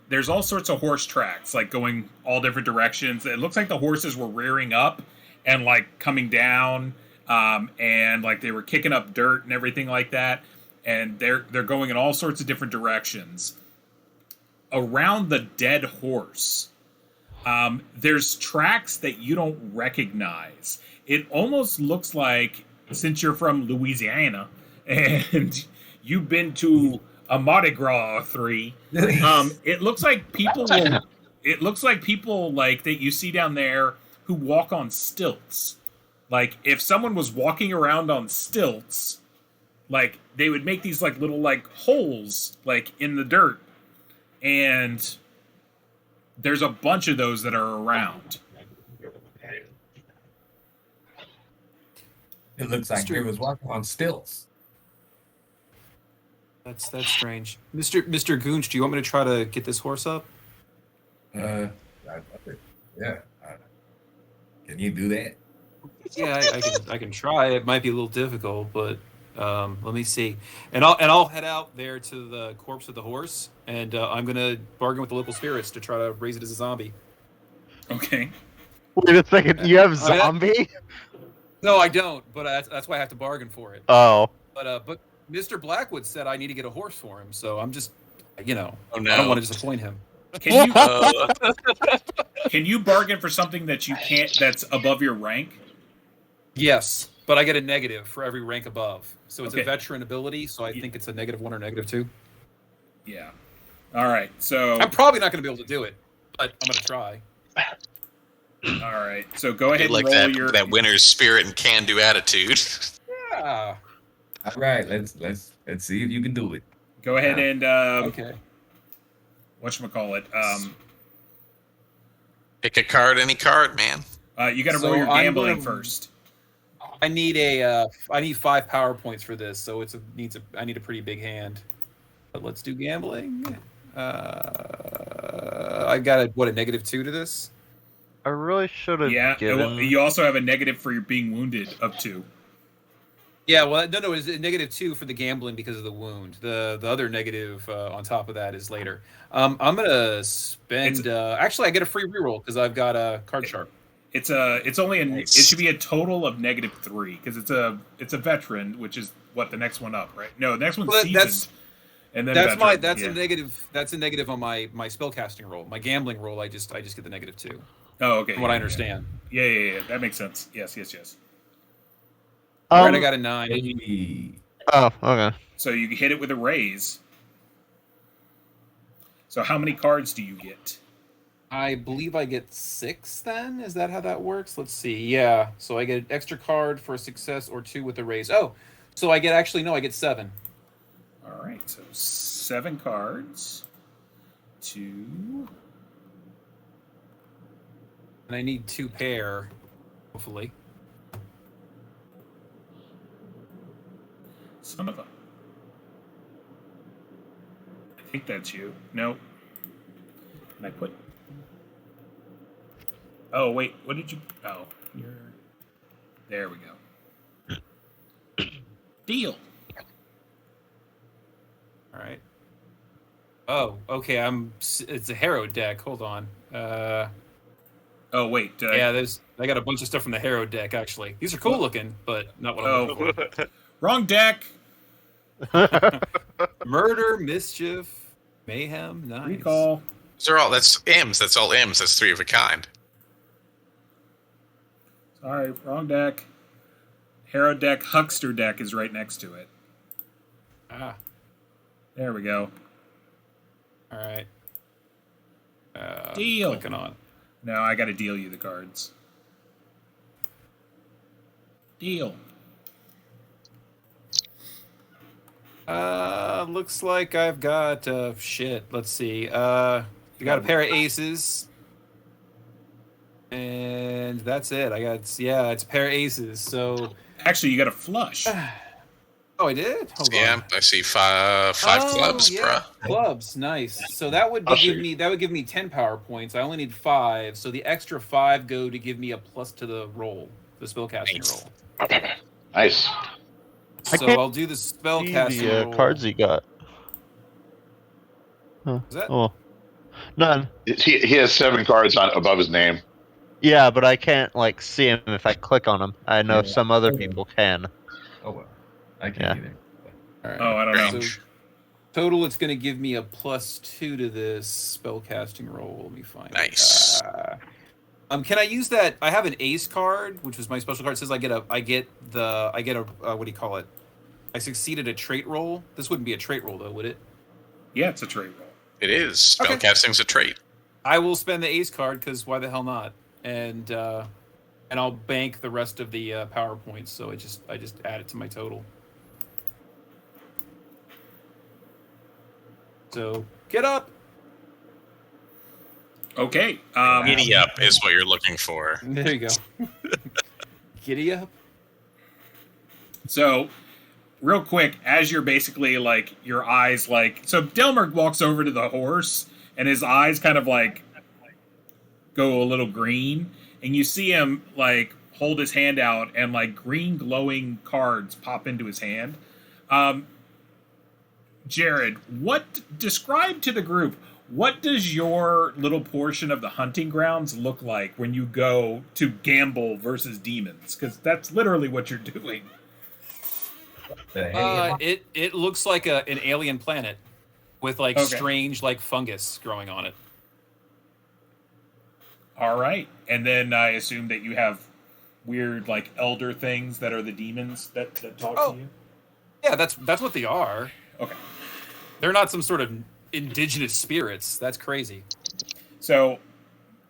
[SPEAKER 1] there's all sorts of horse tracks, like going all different directions. It looks like the horses were rearing up and like coming down, and like they were kicking up dirt and everything like that. And they're going in all sorts of different directions. Around the dead horse, there's tracks that you don't recognize. It almost looks like, since you're from Louisiana and you've been to a Mardi Gras or 3, it looks like people will. It looks like people like that you see down there who walk on stilts. Like if someone was walking around on stilts, like they would make these like little like holes like in the dirt. And there's a bunch of those that are around.
[SPEAKER 5] It looks like they was walking on stilts.
[SPEAKER 6] That's strange. Mr. Goonch, do you want me to try to get this horse up?
[SPEAKER 5] Yeah. Can you do that?
[SPEAKER 6] Yeah, I can try. It might be a little difficult, but let me see. And I'll head out there to the corpse of the horse, and I'm gonna bargain with the local spirits to try to raise it as a zombie.
[SPEAKER 1] Okay.
[SPEAKER 3] Wait a second, you have zombie?
[SPEAKER 6] No, I don't. But that's why I have to bargain for it.
[SPEAKER 3] Oh.
[SPEAKER 6] But Mr. Blackwood said I need to get a horse for him, so I'm just, you know,
[SPEAKER 2] Oh, no.
[SPEAKER 6] I don't want to disappoint him.
[SPEAKER 1] Can you can you bargain for something that you can't that's above your rank?
[SPEAKER 6] Yes, but I get a negative for every rank above. So it's
[SPEAKER 1] Okay.
[SPEAKER 6] a veteran ability, so I think it's a -1 or -2.
[SPEAKER 1] Yeah. All right. So
[SPEAKER 6] I'm probably not going to be able to do it, but I'm going to try.
[SPEAKER 1] all right. So go ahead
[SPEAKER 2] Like
[SPEAKER 1] and roll
[SPEAKER 2] that that winner's spirit and can-do attitude.
[SPEAKER 6] Yeah.
[SPEAKER 5] All right, let's see if you can do it.
[SPEAKER 1] Go ahead and
[SPEAKER 6] Okay.
[SPEAKER 1] whatchamacallit?
[SPEAKER 2] Pick a card, any card, man.
[SPEAKER 1] You got to
[SPEAKER 6] So
[SPEAKER 1] roll your
[SPEAKER 6] I'm
[SPEAKER 1] gambling
[SPEAKER 6] gonna-
[SPEAKER 1] first.
[SPEAKER 6] I need I need 5 power points for this, so I need a pretty big hand. But let's do gambling. I got a -2 to this.
[SPEAKER 3] I really should have
[SPEAKER 1] Yeah.
[SPEAKER 3] given...
[SPEAKER 1] You also have a negative for your being wounded of 2.
[SPEAKER 6] Yeah, well, no, it's a -2 for the gambling because of the wound. The other negative on top of that is later. I'm gonna spend. Actually, I get a free reroll because I've got a card sharp.
[SPEAKER 1] It's only it should be a total of -3 because it's a veteran, which is what the next one up, right? No, the next one's
[SPEAKER 6] Well,
[SPEAKER 1] seasoned. And then
[SPEAKER 6] That's
[SPEAKER 1] veteran,
[SPEAKER 6] that's
[SPEAKER 1] yeah.
[SPEAKER 6] a negative. That's a negative on my spellcasting roll. My gambling roll, I just get the -2.
[SPEAKER 1] Oh, okay.
[SPEAKER 6] From what I understand.
[SPEAKER 1] Yeah. That makes sense. Yes.
[SPEAKER 6] All right, I got a 9.
[SPEAKER 5] Hey.
[SPEAKER 3] Oh, okay.
[SPEAKER 1] So you hit it with a raise. So how many cards do you get?
[SPEAKER 6] I believe I get 6 then? Is that how that works? Let's see. Yeah. So I get an extra card for a success or 2 with a raise. Oh, so I get I get 7.
[SPEAKER 1] All right, so 7 cards. 2.
[SPEAKER 6] And I need 2 pair, hopefully.
[SPEAKER 1] Son of a. I think that's you. No. And I put. Oh, wait. What did you. Oh, you're. There we go. Deal.
[SPEAKER 6] All right. Oh, okay. It's a Harrow deck. Hold on.
[SPEAKER 1] Oh, wait.
[SPEAKER 6] Yeah, I got a bunch of stuff from the Harrow deck, actually. These are cool looking, but not what I'm looking for.
[SPEAKER 1] Wrong deck.
[SPEAKER 6] Murder, mischief, mayhem, nice.
[SPEAKER 1] Recall.
[SPEAKER 2] That's M's. That's all M's. That's 3 of a kind.
[SPEAKER 1] Sorry, wrong deck. Harrow deck, Huckster deck is right next to it.
[SPEAKER 6] Ah,
[SPEAKER 1] There we go.
[SPEAKER 6] all right.
[SPEAKER 1] Deal.
[SPEAKER 6] Clicking on.
[SPEAKER 1] No, I got to deal you the cards. Deal.
[SPEAKER 6] Looks like I've got shit. Let's see. You got a pair of aces, and that's it. It's a pair of aces. So
[SPEAKER 1] Actually, you got a flush.
[SPEAKER 6] oh, I did. Hold
[SPEAKER 2] Yeah,
[SPEAKER 6] on.
[SPEAKER 2] I see five clubs, bruh.
[SPEAKER 6] Clubs, nice. So that would
[SPEAKER 7] I'll
[SPEAKER 6] give
[SPEAKER 7] shoot.
[SPEAKER 6] me 10 power points. I only need 5, so the extra 5 go to give me a plus to the roll, the spellcasting
[SPEAKER 2] Nice.
[SPEAKER 6] roll.
[SPEAKER 7] Nice.
[SPEAKER 3] I
[SPEAKER 6] So
[SPEAKER 3] can't
[SPEAKER 6] I'll do the
[SPEAKER 3] See
[SPEAKER 6] spellcasting
[SPEAKER 3] the
[SPEAKER 6] roll.
[SPEAKER 3] cards he got. Huh.
[SPEAKER 6] Is that?
[SPEAKER 3] Oh, none.
[SPEAKER 7] He has 7 cards on above his name.
[SPEAKER 3] Yeah, but I can't like see him if I click on him. I know
[SPEAKER 5] Yeah.
[SPEAKER 3] some other people can.
[SPEAKER 5] Oh well. I can't
[SPEAKER 3] Yeah.
[SPEAKER 5] either.
[SPEAKER 6] All right.
[SPEAKER 1] Oh, I don't know.
[SPEAKER 2] Range.
[SPEAKER 6] Total, it's going to give me a +2 to this spellcasting roll. Let me find
[SPEAKER 2] Nice.
[SPEAKER 6] it. Can I use that? I have an ace card, which was my special card. It says I get a what do you call it? I succeeded a trait roll. This wouldn't be a trait roll though, would it?
[SPEAKER 1] Yeah, it's a trait roll.
[SPEAKER 2] It is.
[SPEAKER 6] Okay.
[SPEAKER 2] Spellcasting's a trait.
[SPEAKER 6] I will spend the ace card because why the hell not? And I'll bank the rest of the power points. So I just add it to my total. So get up.
[SPEAKER 1] Okay.
[SPEAKER 2] Giddy up is what you're looking for.
[SPEAKER 6] There you go. Giddy up.
[SPEAKER 1] So, real quick, as you're basically like your eyes like so, Delmer walks over to the horse, and his eyes kind of like go a little green, and you see him like hold his hand out, and like green glowing cards pop into his hand. Jared, describe to the group, what does your little portion of the hunting grounds look like when you go to gamble versus demons? Because that's literally what you're doing.
[SPEAKER 6] It looks like an alien planet with like
[SPEAKER 1] Okay.
[SPEAKER 6] strange like fungus growing on it.
[SPEAKER 1] All right. And then I assume that you have weird like elder things that are the demons that talk
[SPEAKER 6] Oh.
[SPEAKER 1] to you.
[SPEAKER 6] Yeah, that's what they are.
[SPEAKER 1] Okay.
[SPEAKER 6] They're not some sort of indigenous spirits. That's crazy.
[SPEAKER 1] So,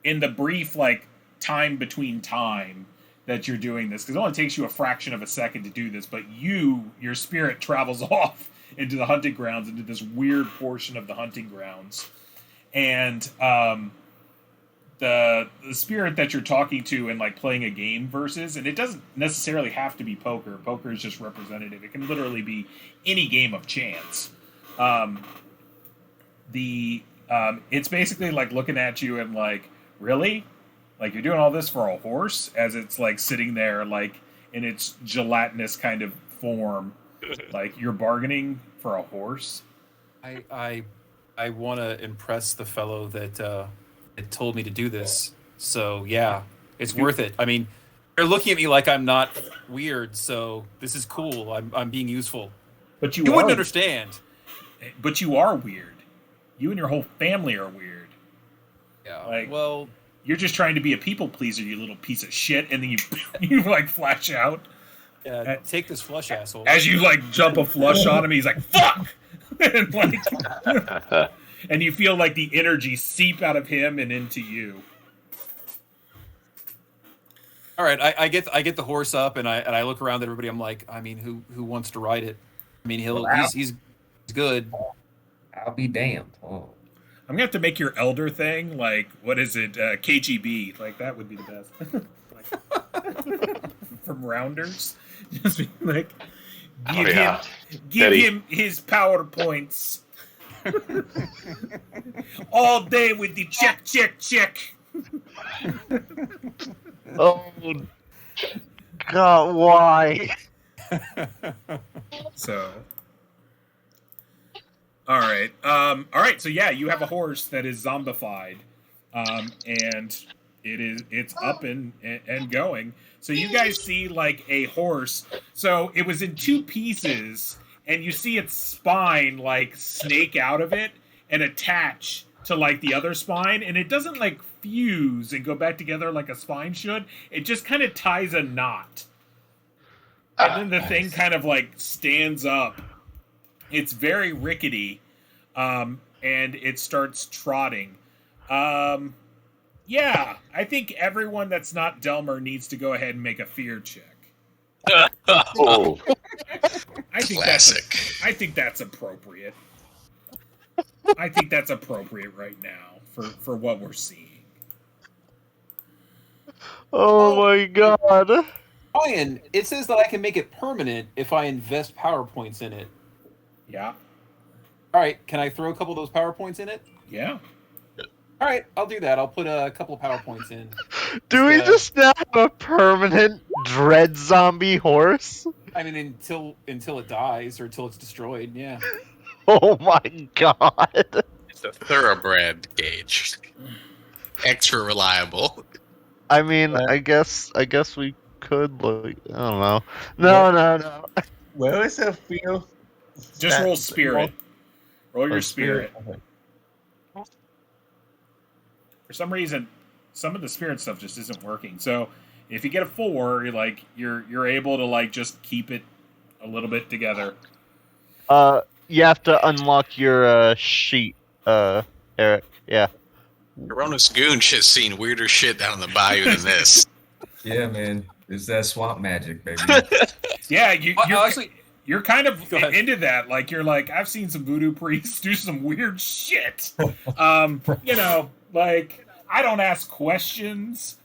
[SPEAKER 1] in the brief like time between time that you're doing this, because it only takes you a fraction of a second to do this, but your spirit travels off into the hunting grounds, into this weird portion of the hunting grounds, and the spirit that you're talking to and like playing a game versus, and it doesn't necessarily have to be poker. Poker is just representative. It can literally be any game of chance. It's basically like looking at you and like, really? Like you're doing all this for a horse, as it's like sitting there like in its gelatinous kind of form. Like you're bargaining for a horse.
[SPEAKER 6] I want to impress the fellow that it told me to do this. So yeah, it's worth it. I mean, they're looking at me like I'm not weird, so this is cool. I'm being useful.
[SPEAKER 1] But
[SPEAKER 6] You wouldn't understand.
[SPEAKER 1] but you are weird. You and your whole family are weird.
[SPEAKER 6] Yeah.
[SPEAKER 1] Like,
[SPEAKER 6] well,
[SPEAKER 1] you're just trying to be a people pleaser, you little piece of shit, and then you like flash out.
[SPEAKER 6] yeah. Take this flush, asshole.
[SPEAKER 1] As you like jump a flush on him, he's like, "Fuck!" and like, and you feel like the energy seep out of him and into you.
[SPEAKER 6] All right, I get the horse up, and I look around at everybody. I'm like, I mean, who wants to ride it? I mean, he's good.
[SPEAKER 5] I'll be damned. Oh.
[SPEAKER 1] I'm gonna have to make your elder thing like, what is it, KGB? Like that would be the best. Like, from Rounders, just be like, give him his power points all day with the check.
[SPEAKER 3] Oh, God, why?
[SPEAKER 1] So, all right. So yeah, you have a horse that is zombified, and it's up and going. So you guys see like a horse. So it was in two pieces, and you see its spine like snake out of it and attach to like the other spine, and it doesn't like fuse and go back together like a spine should. It just kind of ties a knot. And then the thing kind of like stands up. It's very rickety, and it starts trotting. Yeah, I think everyone that's not Delmer needs to go ahead and make a fear check.
[SPEAKER 7] Oh,
[SPEAKER 1] I think
[SPEAKER 2] Classic.
[SPEAKER 1] I think that's appropriate. I think that's appropriate right now for what we're seeing.
[SPEAKER 3] Oh my God.
[SPEAKER 6] Ryan, it says that I can make it permanent if I invest power points in it.
[SPEAKER 1] Yeah.
[SPEAKER 6] All right, can I throw a couple of those power points in it?
[SPEAKER 1] Yeah.
[SPEAKER 6] All right, I'll do that. I'll put a couple of power points in.
[SPEAKER 3] Do we just now have a permanent dread zombie horse?
[SPEAKER 6] I mean, until it dies or until it's destroyed. Yeah.
[SPEAKER 3] Oh my God.
[SPEAKER 2] It's a thoroughbred gauge. Extra reliable.
[SPEAKER 3] I mean, I guess we could look. I don't know. No.
[SPEAKER 4] Where is the field?
[SPEAKER 1] Just roll spirit. Roll your spirit.
[SPEAKER 4] Okay.
[SPEAKER 1] For some reason, some of the spirit stuff just isn't working. So if you get a 4, you're able to like just keep it a little bit together.
[SPEAKER 3] You have to unlock your sheet, Eric. Yeah.
[SPEAKER 2] Corona's Goonch has seen weirder shit down in the bayou than this.
[SPEAKER 5] Yeah, man. It's that swamp magic, baby.
[SPEAKER 1] Yeah, you're kind of
[SPEAKER 6] Go ahead.
[SPEAKER 1] into that. Like you're like, I've seen some voodoo priests do some weird shit. Like I don't ask questions.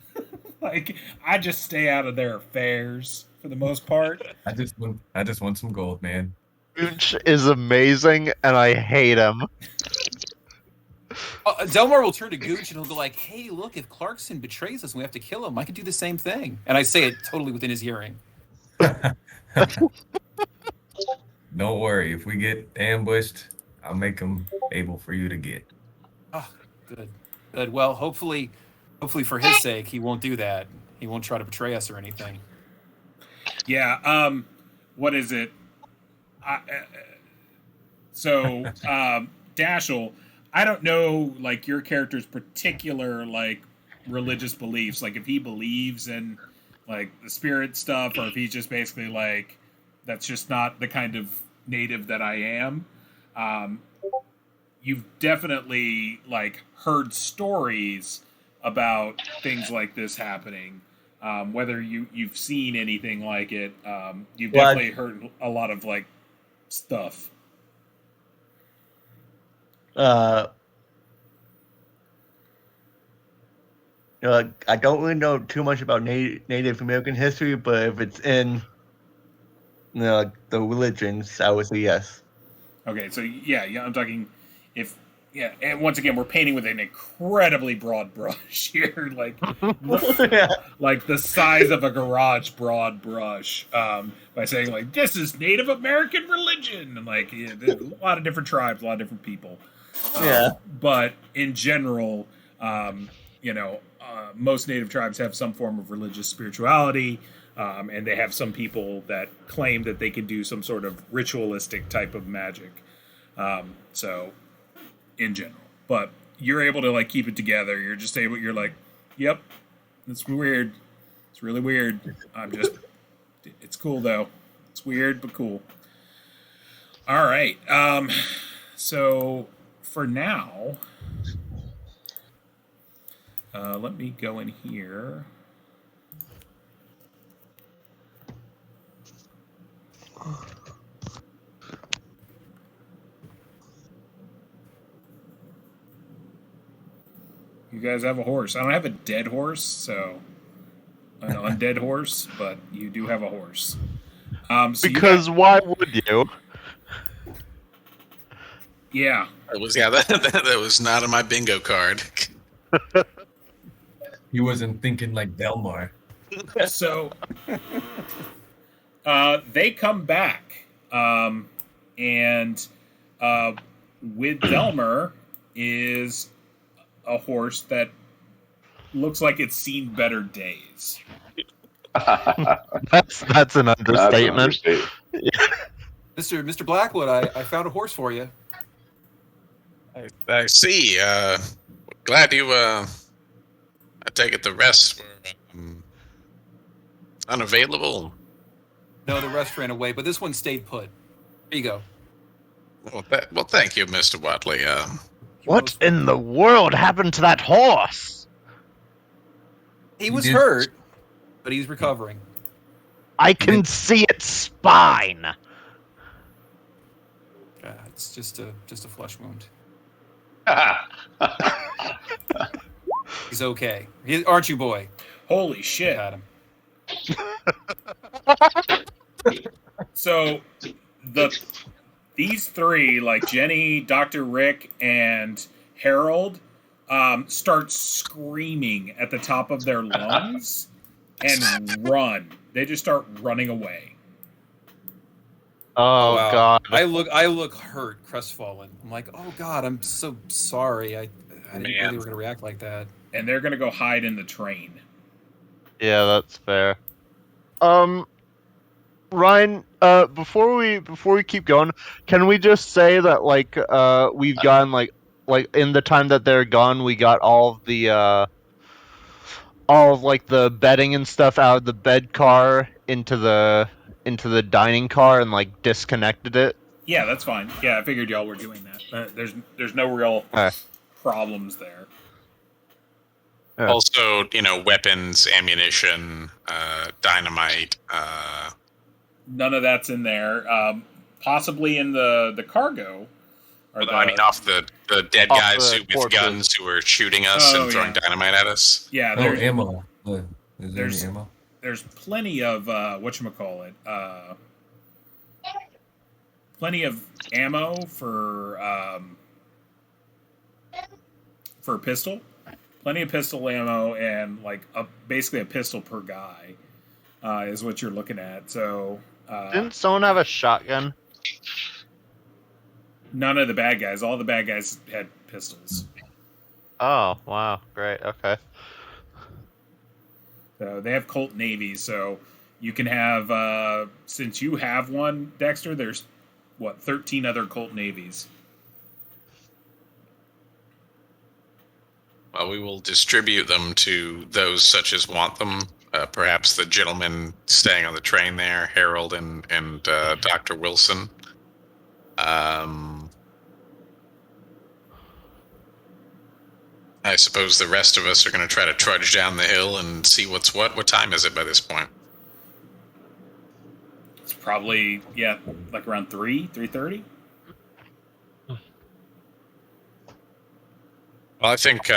[SPEAKER 1] Like I just stay out of their affairs for the most part.
[SPEAKER 5] I just want some gold, man.
[SPEAKER 3] Gooch is amazing, and I hate him.
[SPEAKER 6] Delmar will turn to Gooch and he'll go like, "Hey, look! If Clarkson betrays us and we have to kill him, I could do the same thing." And I say it totally within his hearing.
[SPEAKER 5] Don't worry. If we get ambushed, I'll make them able for you to get.
[SPEAKER 6] Oh, good. Well, hopefully for his sake, he won't do that. He won't try to betray us or anything.
[SPEAKER 1] Yeah. What is it? Dashel, I don't know like your character's particular like religious beliefs. Like if he believes in like the spirit stuff, or if he's just basically like, that's just not the kind of native that I am. You've definitely like heard stories about things like this happening. Whether you've seen anything like it, you've definitely heard a lot of like stuff.
[SPEAKER 4] I don't really know too much about Native American history, but if it's in the religions, I would say yes.
[SPEAKER 1] Okay, so yeah, I'm talking and once again, we're painting with an incredibly broad brush here, like like the size of a garage broad brush, by saying like this is Native American religion, and like there's a lot of different tribes, a lot of different people. But in general, most Native tribes have some form of religious spirituality, and they have some people that claim that they can do some sort of ritualistic type of magic. So, in general, but you're able to like keep it together. You're just able. You're like, yep, it's weird. It's really weird. It's cool though. It's weird but cool. All right. So for now, let me go in here. You guys have a horse. I don't have a dead horse, so an undead horse, but you do have a horse. So
[SPEAKER 3] Because why would you?
[SPEAKER 1] yeah.
[SPEAKER 2] That was not on my bingo card.
[SPEAKER 5] He wasn't thinking like Delmar.
[SPEAKER 1] So they come back, and with Delmer is a horse that looks like it's seen better days.
[SPEAKER 3] That's an understatement.
[SPEAKER 6] Mr. Blackwood, I found a horse for you.
[SPEAKER 2] I see. Glad you. I take it the rest were unavailable.
[SPEAKER 6] No, the rest ran away, but this one stayed put. There you go.
[SPEAKER 2] Well, thank you, Mr. Watley.
[SPEAKER 3] What in the world happened to that horse?
[SPEAKER 6] He was hurt, but he's recovering.
[SPEAKER 3] I can see its spine.
[SPEAKER 6] It's just a flesh wound. He's okay. Aren't you, boy?
[SPEAKER 1] Holy shit.
[SPEAKER 6] Got him.
[SPEAKER 1] So these three, like Jenny, Dr. Rick, and Harold, start screaming at the top of their lungs and run. They just start running away.
[SPEAKER 3] Oh
[SPEAKER 6] wow.
[SPEAKER 3] God!
[SPEAKER 6] I look hurt, crestfallen. I'm like, oh God, I'm so sorry. I didn't know they were gonna react like that.
[SPEAKER 1] And they're gonna go hide in the train.
[SPEAKER 3] Yeah, that's fair. Ryan, before we keep going, can we just say that like we've gotten like in the time that they're gone, we got all of like the bedding and stuff out of the bed car into the dining car and like disconnected it?
[SPEAKER 1] Yeah, that's fine. Yeah, I figured y'all were doing that. There's no real problems there.
[SPEAKER 3] Yeah.
[SPEAKER 2] Also, weapons, ammunition, dynamite.
[SPEAKER 1] None of that's in there. Possibly in the cargo.
[SPEAKER 2] Off the dead guys with guns who were shooting us and throwing dynamite at us.
[SPEAKER 1] Yeah,
[SPEAKER 5] there's ammo. Is there any ammo?
[SPEAKER 1] There's plenty of whatchamacallit. Plenty of ammo for a pistol. Plenty of pistol ammo and like basically a pistol per guy is what you're looking at. So
[SPEAKER 3] didn't someone have a shotgun?
[SPEAKER 1] None of the bad guys. All the bad guys had pistols.
[SPEAKER 3] Oh wow, great. Okay.
[SPEAKER 1] So they have Colt Navies. So you can have since you have one, Dexter. There's 13 other Colt Navies.
[SPEAKER 2] Well, we will distribute them to those such as want them. Perhaps the gentleman staying on the train there, Harold and Dr. Wilson. I suppose the rest of us are going to try to trudge down the hill and see what's what. What time is it by this point?
[SPEAKER 1] It's probably like around 3:30.
[SPEAKER 2] Well, I think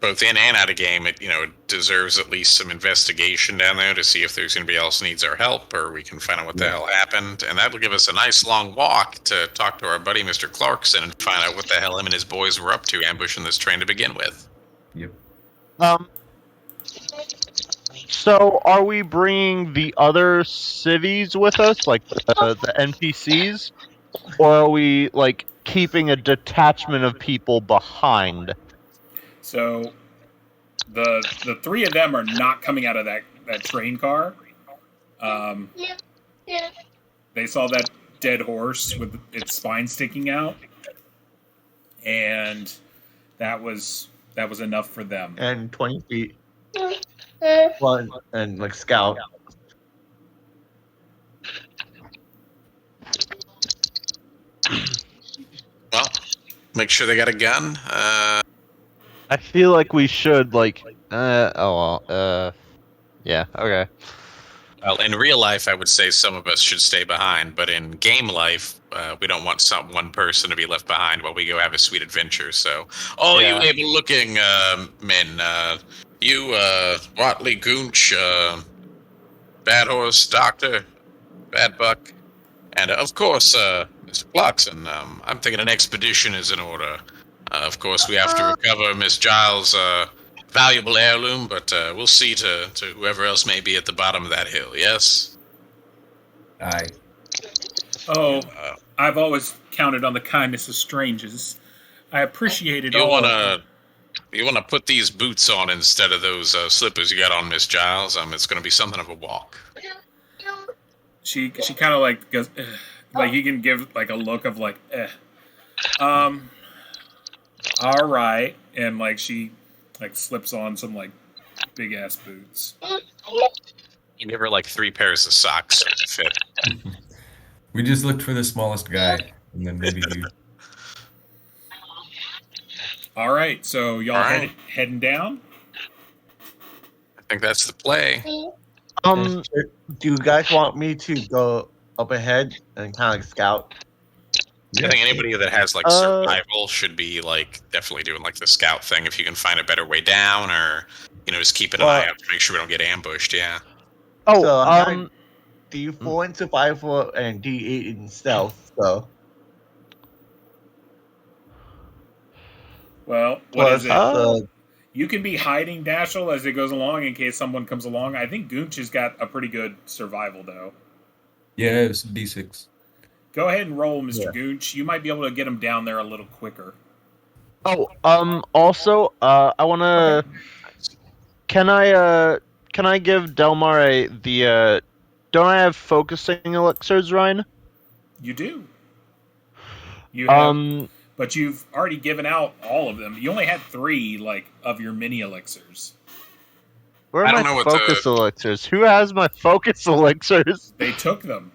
[SPEAKER 2] both in and out of game, it deserves at least some investigation down there to see if there's anybody else needs our help, or we can find out what the hell happened, and that'll give us a nice long walk to talk to our buddy Mr. Clarkson and find out what the hell him and his boys were up to ambushing this train to begin with.
[SPEAKER 5] Yep.
[SPEAKER 3] So are we bringing the other cities with us, like the NPCs, or are we like keeping a detachment of people behind?
[SPEAKER 1] So the three of them are not coming out of that train car. They saw that dead horse with its spine sticking out, and that was enough for them.
[SPEAKER 4] And 20 feet. One and like scout.
[SPEAKER 2] Well, make sure they got a gun.
[SPEAKER 3] I feel like we should yeah, okay.
[SPEAKER 2] Well, in real life, I would say some of us should stay behind, but in game life, we don't want one person to be left behind while we go have a sweet adventure. So, all
[SPEAKER 3] Yeah.
[SPEAKER 2] you able-looking men, you Watley Goonch, Bad Horse Doctor, Bad Buck, and of course, Mr. Clarkson. I'm thinking an expedition is in order. Of course, we have to recover Miss Giles' valuable heirloom, but we'll see to whoever else may be at the bottom of that hill. Yes.
[SPEAKER 5] Aye.
[SPEAKER 1] Oh,
[SPEAKER 2] Uh,
[SPEAKER 1] I've always counted on the kindness of strangers. I appreciate it
[SPEAKER 2] you
[SPEAKER 1] all.
[SPEAKER 2] wanna put these boots on instead of those slippers you got on, Miss Giles. It's gonna be something of a walk.
[SPEAKER 1] She kind of like goes, "Ugh." Like you can give like a look of like, eh. All right, and like she like slips on some like big ass boots.
[SPEAKER 2] You give her like 3 pairs of socks to fit.
[SPEAKER 5] We just looked for the smallest guy, and then maybe you.
[SPEAKER 1] All right, so y'all
[SPEAKER 2] All right.
[SPEAKER 1] heading down.
[SPEAKER 2] I think that's the play.
[SPEAKER 3] Um,
[SPEAKER 4] Do you guys want me to go up ahead and kind of like scout?
[SPEAKER 2] I think anybody that has like
[SPEAKER 3] Uh,
[SPEAKER 2] survival should be like definitely doing like the scout thing if you can find a better way down, or just keeping an
[SPEAKER 4] Well-
[SPEAKER 2] eye out to make sure we don't get ambushed. Yeah.
[SPEAKER 3] oh,
[SPEAKER 4] So I'm not- D4 in survival and D8 in stealth. So
[SPEAKER 1] Well, what
[SPEAKER 4] plus
[SPEAKER 1] is it?
[SPEAKER 4] the
[SPEAKER 1] You can be hiding Dashel as it goes along in case someone comes along. I think Goonch has got a pretty good survival though.
[SPEAKER 5] Yeah, it's D6.
[SPEAKER 1] Go ahead and roll, Mr.
[SPEAKER 4] Yeah.
[SPEAKER 1] Goonch. You might be able to get him down there a little quicker.
[SPEAKER 3] also, I wanna. Can I give Delmar don't I have focusing elixirs, Ryan?
[SPEAKER 1] You do. You have,
[SPEAKER 3] Um,
[SPEAKER 1] but you've already given out all of them. You only had 3 like of your mini elixirs.
[SPEAKER 3] where
[SPEAKER 2] I
[SPEAKER 3] are
[SPEAKER 2] don't
[SPEAKER 3] my
[SPEAKER 2] know what
[SPEAKER 3] focus elixirs? Who has my focus elixirs?
[SPEAKER 1] They took them.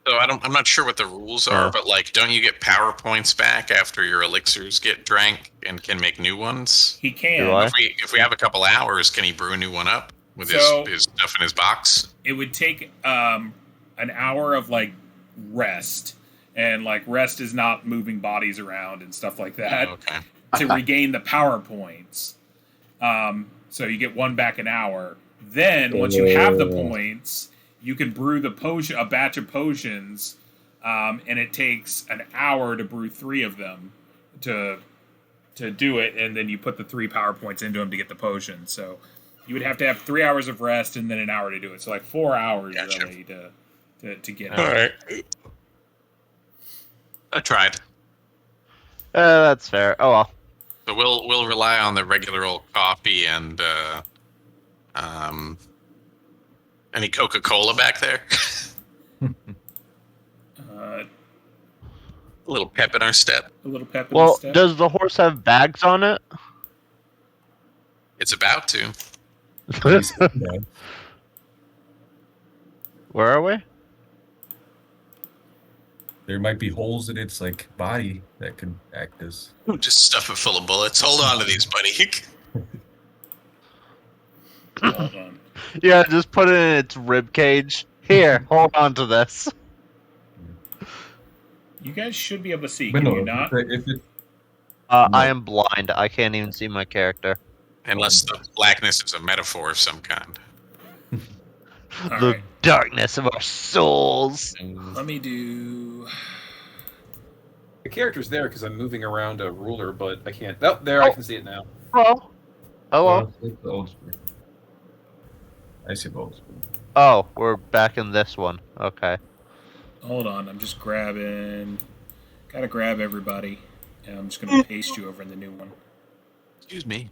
[SPEAKER 2] So I'm not sure what the rules are,
[SPEAKER 3] Oh.
[SPEAKER 2] but like, don't you get power points back after your elixirs get drank and can make new ones?
[SPEAKER 1] He can.
[SPEAKER 3] Do I?
[SPEAKER 2] If we have a couple hours, can he brew a new one up with
[SPEAKER 1] So-
[SPEAKER 2] his stuff in his box?
[SPEAKER 1] It would take an hour of like rest, and like rest is not moving bodies around and stuff like that.
[SPEAKER 2] Oh, okay.
[SPEAKER 1] To regain the power points. So you get 1 back an hour. Then once you have the points, you can brew a batch of potions, and it takes an hour to brew 3 of them to do it, and then you put the 3 power points into them to get the potion. So you would have to have 3 hours of rest and then an hour to do it. So like 4 hours
[SPEAKER 2] Gotcha.
[SPEAKER 1] really to get it.
[SPEAKER 2] All right. I tried.
[SPEAKER 3] That's fair. Oh well.
[SPEAKER 2] So we'll rely on the regular old coffee and any Coca-Cola back there.
[SPEAKER 1] Uh,
[SPEAKER 2] A little pep in our step.
[SPEAKER 1] a little pep in the
[SPEAKER 3] Well,
[SPEAKER 1] step.
[SPEAKER 3] does the horse have bags on it?
[SPEAKER 2] It's about to.
[SPEAKER 5] Yeah.
[SPEAKER 3] Where are we?
[SPEAKER 5] There might be holes in its like body that could act as.
[SPEAKER 2] Just stuff it full of bullets. Hold on to these, buddy.
[SPEAKER 1] Hold on.
[SPEAKER 3] Yeah, just put it in its rib cage. Here, hold on to this.
[SPEAKER 1] You guys should be able to see,
[SPEAKER 5] But
[SPEAKER 1] can
[SPEAKER 5] no,
[SPEAKER 1] you not?
[SPEAKER 5] if it,
[SPEAKER 3] I am blind. I can't even see my character.
[SPEAKER 2] Unless the blackness is a metaphor of some kind.
[SPEAKER 1] All
[SPEAKER 3] The
[SPEAKER 1] right.
[SPEAKER 3] darkness of our souls.
[SPEAKER 1] Let me do.
[SPEAKER 6] The character's there because I'm moving around a ruler, but I can't. Oh, there, I
[SPEAKER 3] Oh.
[SPEAKER 6] can see it now.
[SPEAKER 3] Hello. Hello.
[SPEAKER 5] it's the old school. I see the old school.
[SPEAKER 3] Oh, we're back in this one. Okay.
[SPEAKER 1] Hold on, I'm just grabbing. Gotta grab everybody. And I'm just gonna paste you over in the new one.
[SPEAKER 2] Excuse me.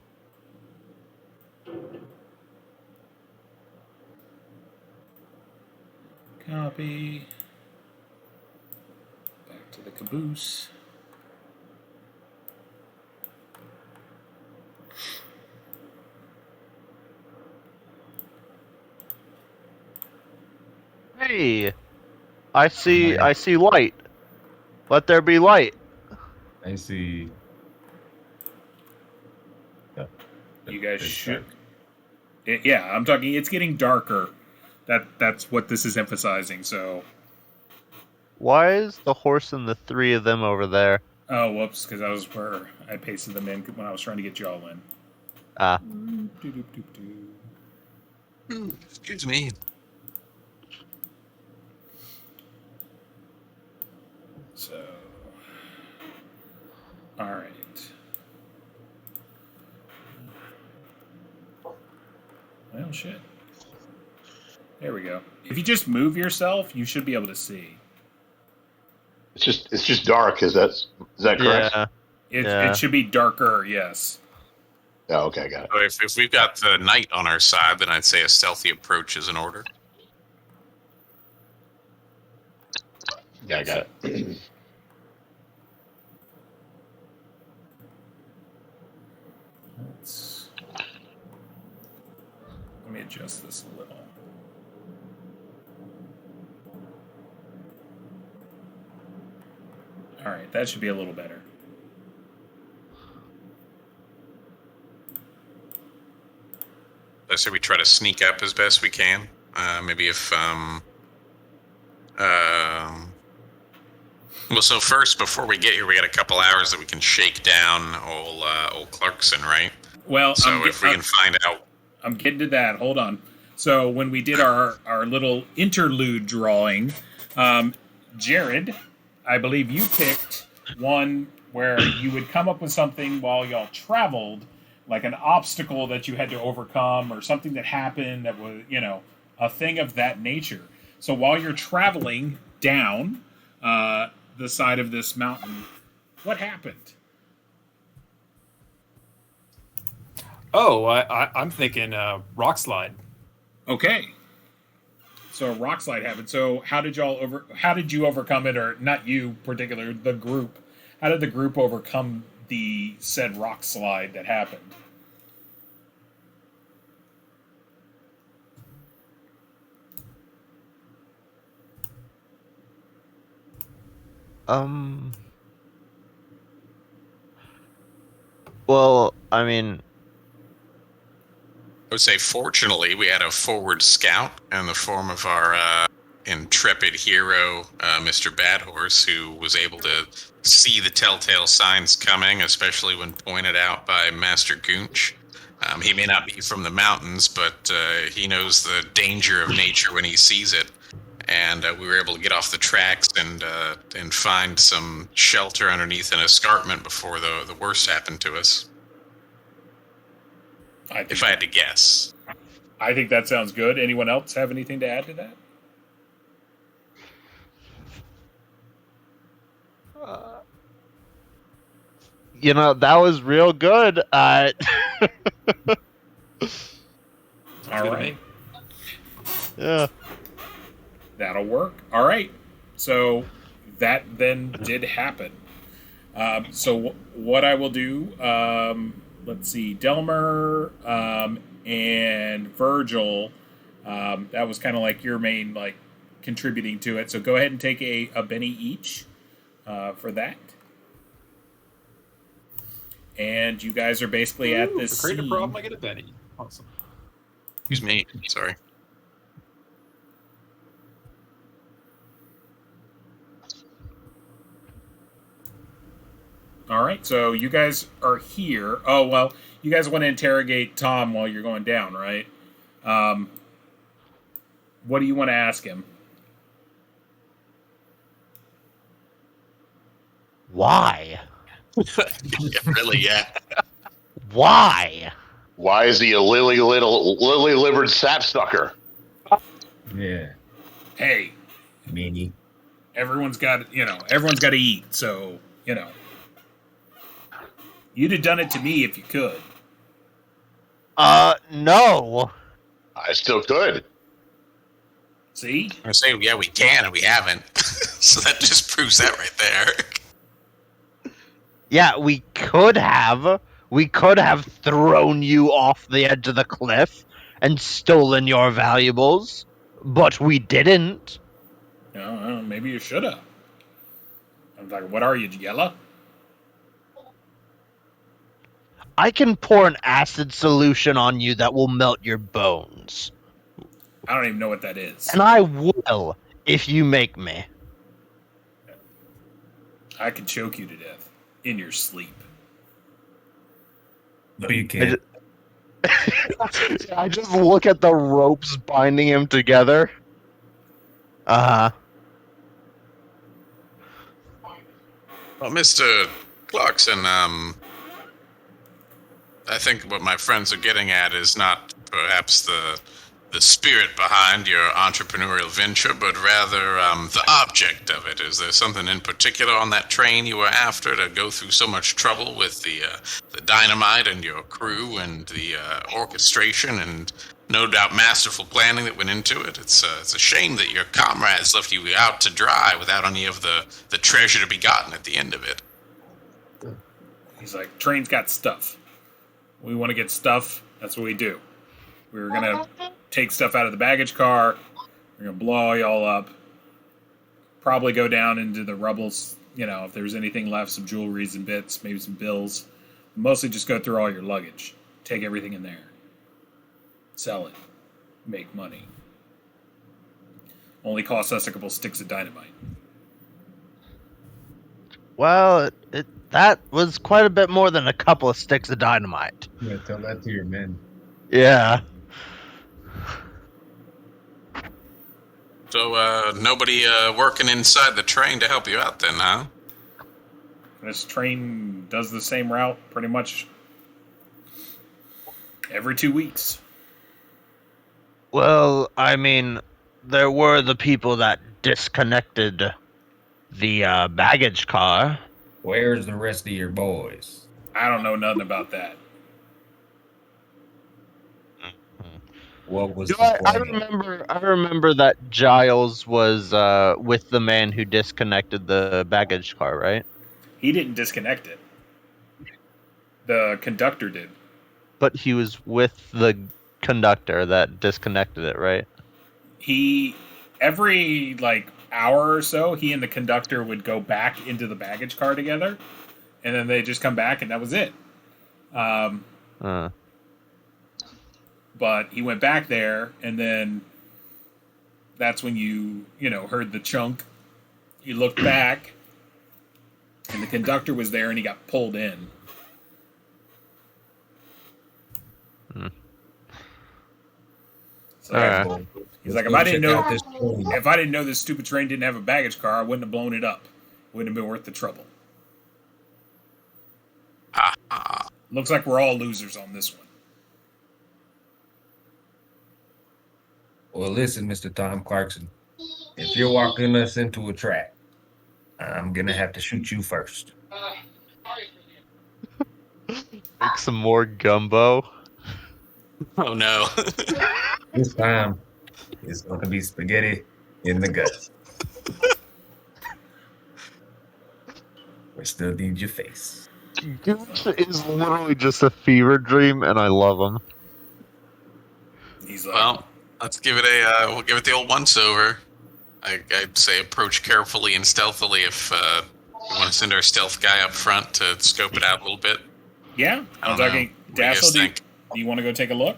[SPEAKER 1] Copy. caboose.
[SPEAKER 3] Hey, I see light. Let there be light.
[SPEAKER 5] I see.
[SPEAKER 1] You guys
[SPEAKER 5] It's
[SPEAKER 1] should.
[SPEAKER 5] dark.
[SPEAKER 1] Yeah, I'm talking. It's getting darker. That's what this is emphasizing. So,
[SPEAKER 3] Why is the horse and the three of them over there?
[SPEAKER 1] oh whoops, because that was where I pasted them in when I was trying to get y'all in.
[SPEAKER 3] Ah,
[SPEAKER 2] Excuse me.
[SPEAKER 1] So, all right. Well, shit. There we go. If you just move yourself, you should be able to see.
[SPEAKER 7] It's just dark. Is that correct?
[SPEAKER 3] yeah.
[SPEAKER 1] It should be darker. Yes.
[SPEAKER 7] Oh, okay, got it.
[SPEAKER 2] So if we've got the knight on our side, then I'd say a stealthy approach is in order.
[SPEAKER 7] Yeah, I got it.
[SPEAKER 1] Let me adjust this a little. All right, that should be a little better.
[SPEAKER 2] I say we try to sneak up as best we can. Maybe if well, so first before we get here, we got a couple hours that we can shake down old Clarkson, right?
[SPEAKER 1] Well,
[SPEAKER 2] So if we can find out.
[SPEAKER 1] I'm getting to that. Hold on. So when we did our little interlude drawing, Jared, I believe you picked one where you would come up with something while y'all traveled, like an obstacle that you had to overcome or something that happened that was, a thing of that nature. So while you're traveling down the side of this mountain, what happened?
[SPEAKER 6] Oh, I'm thinking rock slide.
[SPEAKER 1] Okay. So a rock slide happened. So how did you overcome it, or not you particular, the group? How did the group overcome the said rock slide that happened?
[SPEAKER 3] Well, I mean,
[SPEAKER 2] I would say, fortunately, we had a forward scout in the form of our intrepid hero, Mr. Badhorse, who was able to see the telltale signs coming, especially when pointed out by Master Goonch. He may not be from the mountains, but he knows the danger of nature when he sees it. And we were able to get off the tracks and find some shelter underneath an escarpment before the worst happened to us. If I had to guess.
[SPEAKER 1] I think that sounds good. Anyone else have anything to add to that?
[SPEAKER 3] that was real good.
[SPEAKER 6] Sounds
[SPEAKER 1] All
[SPEAKER 6] good to
[SPEAKER 1] right.
[SPEAKER 6] me.
[SPEAKER 3] Yeah.
[SPEAKER 1] That'll work. All right. So that then did happen. So what I will do, let's see, Delmer and Virgil, that was kind of like your main contributing to it. So go ahead and take a Benny each for that. And you guys are basically at this
[SPEAKER 6] For create a
[SPEAKER 1] scene.
[SPEAKER 6] problem, I get a Benny. Awesome.
[SPEAKER 2] Excuse me. Sorry.
[SPEAKER 1] All right, so you guys are here. Oh, well, you guys want to interrogate Tom while you're going down, right? What do you want to ask him?
[SPEAKER 3] Why?
[SPEAKER 2] Yeah, really, yeah.
[SPEAKER 3] Why?
[SPEAKER 7] Why is he a lily-livered sapsucker?
[SPEAKER 5] Yeah.
[SPEAKER 1] Hey,
[SPEAKER 5] Meanie.
[SPEAKER 1] everyone's got to eat, so, You'd have done it to me if you could.
[SPEAKER 3] No.
[SPEAKER 7] I still could.
[SPEAKER 1] See?
[SPEAKER 2] I say, yeah, we can, and we haven't. So that just proves that right there.
[SPEAKER 3] Yeah, we could have. We could have thrown you off the edge of the cliff and stolen your valuables, but we didn't.
[SPEAKER 1] I don't know, maybe you should have. I'm like, what are you, yellow?
[SPEAKER 3] I can pour an acid solution on you that will melt your bones.
[SPEAKER 1] I don't even know what that is.
[SPEAKER 3] And I will, if you make me.
[SPEAKER 1] I could choke you to death in your sleep.
[SPEAKER 5] No, you can't.
[SPEAKER 3] I just look at the ropes binding him together.
[SPEAKER 2] Well, Mr. Clarkson, I think what my friends are getting at is not perhaps the spirit behind your entrepreneurial venture, but rather the object of it. Is there something in particular on that train you were after to go through so much trouble with the dynamite and your crew and the orchestration and no doubt masterful planning that went into it? It's a shame that your comrades left you out to dry without any of the treasure to be gotten at the end of it.
[SPEAKER 1] He's like, train's got stuff. We want to get stuff. That's what we do. We were going to take stuff out of the baggage car. We're going to blow y'all up. Probably go down into the rubbles. You know, if there's anything left, some jewelries and bits, maybe some bills. Mostly just go through all your luggage. Take everything in there. Sell it. Make money. Only costs us a couple sticks of dynamite.
[SPEAKER 3] Well, that was quite a bit more than a couple of sticks of dynamite.
[SPEAKER 5] Yeah, tell that to your men.
[SPEAKER 3] Yeah.
[SPEAKER 2] So, nobody working inside the train to help you out then, huh?
[SPEAKER 1] This train does the same route pretty much every 2 weeks.
[SPEAKER 3] Well, I mean, there were the people that disconnected the baggage car.
[SPEAKER 5] Where's the rest of your boys?
[SPEAKER 1] I don't know nothing about that.
[SPEAKER 5] What was
[SPEAKER 3] I
[SPEAKER 5] the
[SPEAKER 3] I remember that Giles was with the man who disconnected the baggage car, right?
[SPEAKER 1] He didn't disconnect it. The conductor did.
[SPEAKER 3] But he was with the conductor that disconnected it, right?
[SPEAKER 1] He, every hour or so, he and the conductor would go back into the baggage car together, and then they just come back, and that was it. But he went back there, and then that's when you heard the chunk. You looked back, and the conductor was there, and he got pulled in. So he's like, if I didn't know this stupid train didn't have a baggage car, I wouldn't have blown it up. Wouldn't have been worth the trouble. Looks like we're all losers on this one.
[SPEAKER 5] Well, listen, Mr. Tom Clarkson. If you're walking us into a trap, I'm gonna have to shoot you first.
[SPEAKER 3] Make some more gumbo.
[SPEAKER 2] Oh no.
[SPEAKER 5] This time, it's gonna be spaghetti in the gut. We still need your face.
[SPEAKER 3] Gooch is literally just a fever dream, and I love him.
[SPEAKER 1] He's like,
[SPEAKER 2] Well, let's give it we'll give it the old once over. I'd say approach carefully and stealthily if we want to send our stealth guy up front to scope it out a little bit.
[SPEAKER 1] yeah.
[SPEAKER 2] I
[SPEAKER 1] I'm
[SPEAKER 2] don't know.
[SPEAKER 1] talking.
[SPEAKER 2] What do you guys
[SPEAKER 1] Dassel,
[SPEAKER 2] think?
[SPEAKER 1] do you want to go take a look?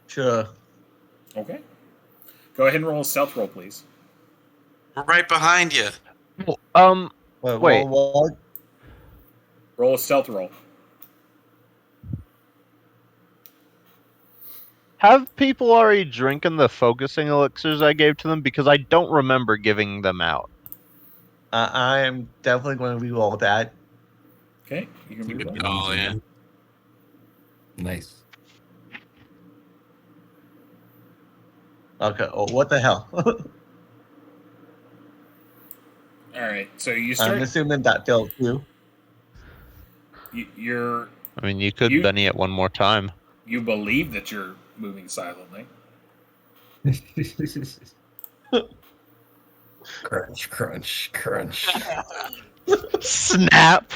[SPEAKER 4] Sure.
[SPEAKER 1] Okay. Go ahead and roll a stealth roll, please.
[SPEAKER 2] We're right behind you.
[SPEAKER 3] Wait.
[SPEAKER 4] What?
[SPEAKER 1] Roll a stealth roll.
[SPEAKER 3] Have people already drinking the focusing elixirs I gave to them? Because I don't remember giving them out.
[SPEAKER 4] I am definitely going to re-roll that.
[SPEAKER 1] Okay. You can
[SPEAKER 2] Good
[SPEAKER 1] reroll.
[SPEAKER 2] call, yeah.
[SPEAKER 5] Nice.
[SPEAKER 4] Okay. Oh, what the hell?
[SPEAKER 1] All right. So you
[SPEAKER 4] I'm
[SPEAKER 1] start.
[SPEAKER 4] assuming that failed too.
[SPEAKER 1] You're.
[SPEAKER 3] I mean, you could
[SPEAKER 1] You-
[SPEAKER 3] Benny it one more time.
[SPEAKER 1] You believe that you're moving silently.
[SPEAKER 5] Crunch, crunch, crunch.
[SPEAKER 3] Snap.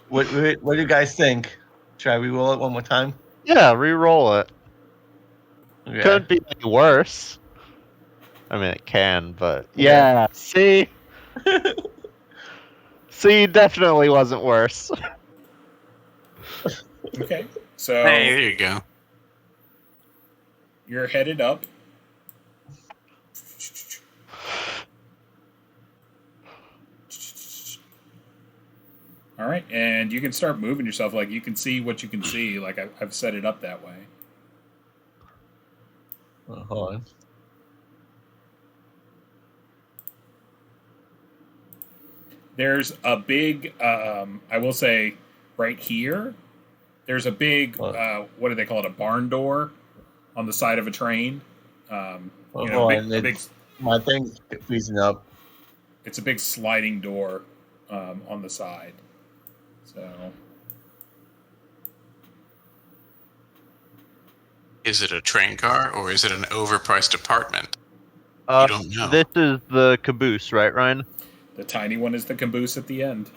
[SPEAKER 4] What do you guys think? Should I re-roll it one more time?
[SPEAKER 3] Yeah, re-roll it.
[SPEAKER 4] Okay.
[SPEAKER 3] Couldn't be any worse. I mean, it can, but yeah. See, definitely wasn't worse.
[SPEAKER 1] Okay. So
[SPEAKER 2] Hey, there you go.
[SPEAKER 1] you're headed up. All right, and you can start moving yourself. Like you can see what you can see. Like I've set it up that way.
[SPEAKER 4] Hold on.
[SPEAKER 1] There's a big. I will say, right here. There's a big. What do they call it? A barn door on the side of a train.
[SPEAKER 4] Hold on.
[SPEAKER 1] A big.
[SPEAKER 4] My thing's freezing up.
[SPEAKER 1] It's a big sliding door on the side. So.
[SPEAKER 2] Is it a train car or is it an overpriced apartment? You don't know.
[SPEAKER 3] This is the caboose, right, Ryan?
[SPEAKER 1] The tiny one is the caboose at the end.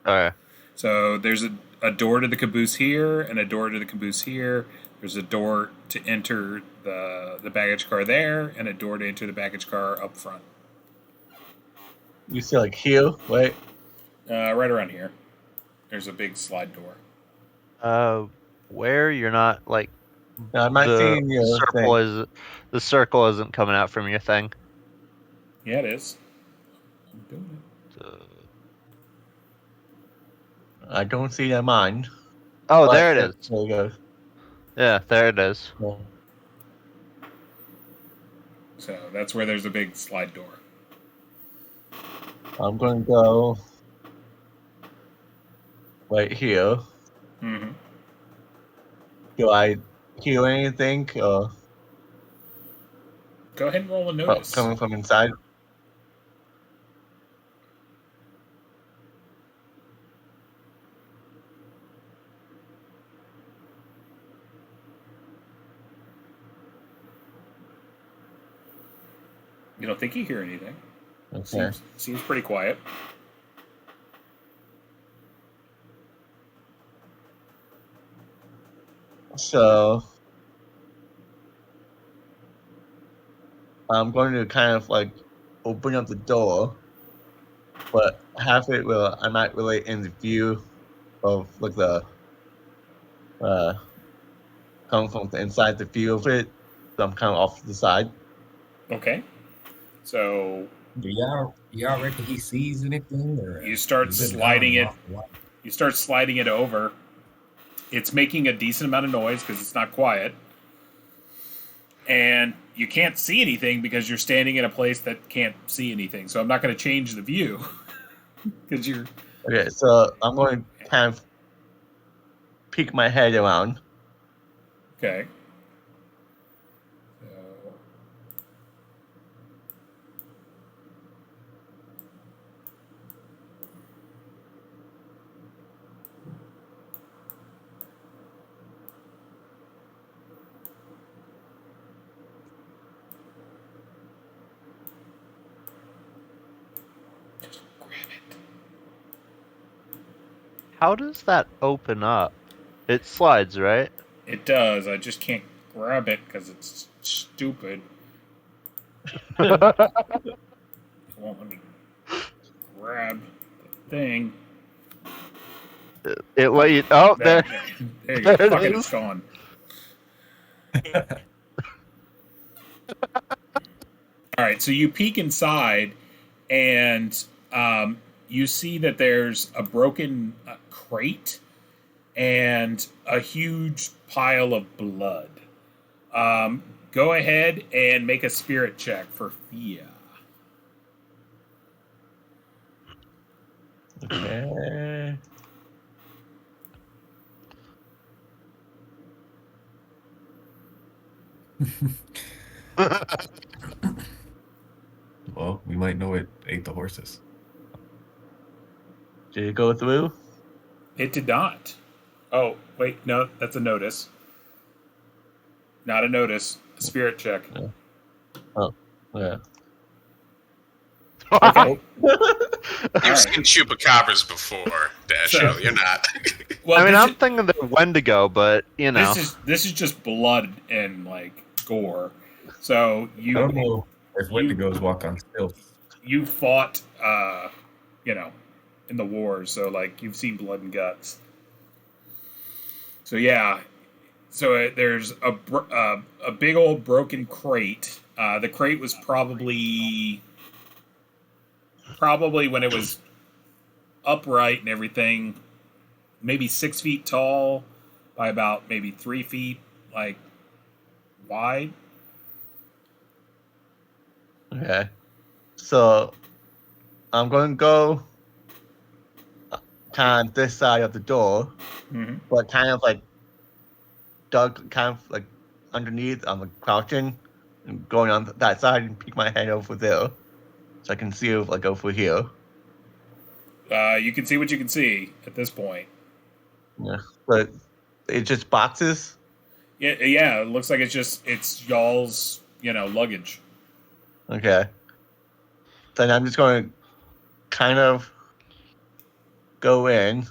[SPEAKER 3] Okay.
[SPEAKER 1] So there's a door to the caboose here and a door to the caboose here. There's a door to enter the baggage car there and a door to enter the baggage car up front.
[SPEAKER 4] You see, like here, right?
[SPEAKER 1] Right around here. There's a big slide door.
[SPEAKER 3] Where you're not like
[SPEAKER 4] Now, I'm not seeing your
[SPEAKER 3] circle the circle isn't coming out from your thing.
[SPEAKER 1] Yeah, it is. I'm doing it.
[SPEAKER 4] I don't see that mine.
[SPEAKER 3] Oh, there it is.
[SPEAKER 4] There you go.
[SPEAKER 3] Yeah, there it is.
[SPEAKER 4] Yeah.
[SPEAKER 1] So that's where there's a big slide door.
[SPEAKER 4] I'm going to go right here.
[SPEAKER 1] Mm-hmm.
[SPEAKER 4] Do I hear anything? Or
[SPEAKER 1] Go ahead and roll a notice.
[SPEAKER 4] coming from inside?
[SPEAKER 1] You don't think you hear anything.
[SPEAKER 4] Okay.
[SPEAKER 1] Seems pretty quiet.
[SPEAKER 4] So I'm going to kind of like open up the door, but half it will I'm not really in the view of like the coming from the inside the view of it. So I'm kind of off to the side.
[SPEAKER 1] Okay. So
[SPEAKER 5] Do y'all reckon he sees anything? Or
[SPEAKER 1] you start
[SPEAKER 5] is
[SPEAKER 1] sliding it.
[SPEAKER 5] gone off the wall?
[SPEAKER 1] You start sliding it over. It's making a decent amount of noise because it's not quiet. And you can't see anything because you're standing in a place that can't see anything. So I'm not going to change the view because you're.
[SPEAKER 4] Okay, so I'm going to kind of peek my head around.
[SPEAKER 1] Okay. So, just grab it.
[SPEAKER 3] How does that open up? It slides, right?
[SPEAKER 1] It does. I just can't grab it because it's stupid. It won't let me grab the thing.
[SPEAKER 3] It let you. Oh, there.
[SPEAKER 1] There you go.
[SPEAKER 3] There it
[SPEAKER 1] Fucking
[SPEAKER 3] is.
[SPEAKER 1] it's gone. All right, so you peek inside, and you see that there's a broken crate and a huge pile of blood. Go ahead and make a spirit check for fear.
[SPEAKER 4] Okay.
[SPEAKER 5] Well, we might know it ate the horses.
[SPEAKER 4] Did it go through?
[SPEAKER 1] It did not. Oh, wait, no, that's a notice. Not a notice. A spirit check.
[SPEAKER 4] Yeah.
[SPEAKER 1] Okay.
[SPEAKER 2] You've seen chupacabras before, Dashiell.
[SPEAKER 1] So-
[SPEAKER 2] You're not.
[SPEAKER 1] Well,
[SPEAKER 3] I mean,
[SPEAKER 1] this
[SPEAKER 3] I'm
[SPEAKER 1] is-
[SPEAKER 3] thinking the Wendigo, but you know.
[SPEAKER 1] this is just blood and like gore. So
[SPEAKER 5] I don't know if
[SPEAKER 1] you-
[SPEAKER 5] Wendigos walk on stilts.
[SPEAKER 1] you fought, in the wars, so like you've seen blood and guts. So yeah, so there's a big old broken crate. The crate was probably when it was upright and everything, maybe 6 feet tall by about maybe 3 feet like wide.
[SPEAKER 4] Okay. So I'm going to go kind of this side of the door,
[SPEAKER 1] Mm-hmm.
[SPEAKER 4] but kind of like dug kind of like underneath. I'm like crouching and going on that side and peek my head over there so I can see like over here.
[SPEAKER 1] You can see what you can see at this point.
[SPEAKER 4] Yeah. But it's just boxes.
[SPEAKER 1] Yeah, it looks like it's y'all's, luggage.
[SPEAKER 4] Okay. Then I'm just going to kind of go in.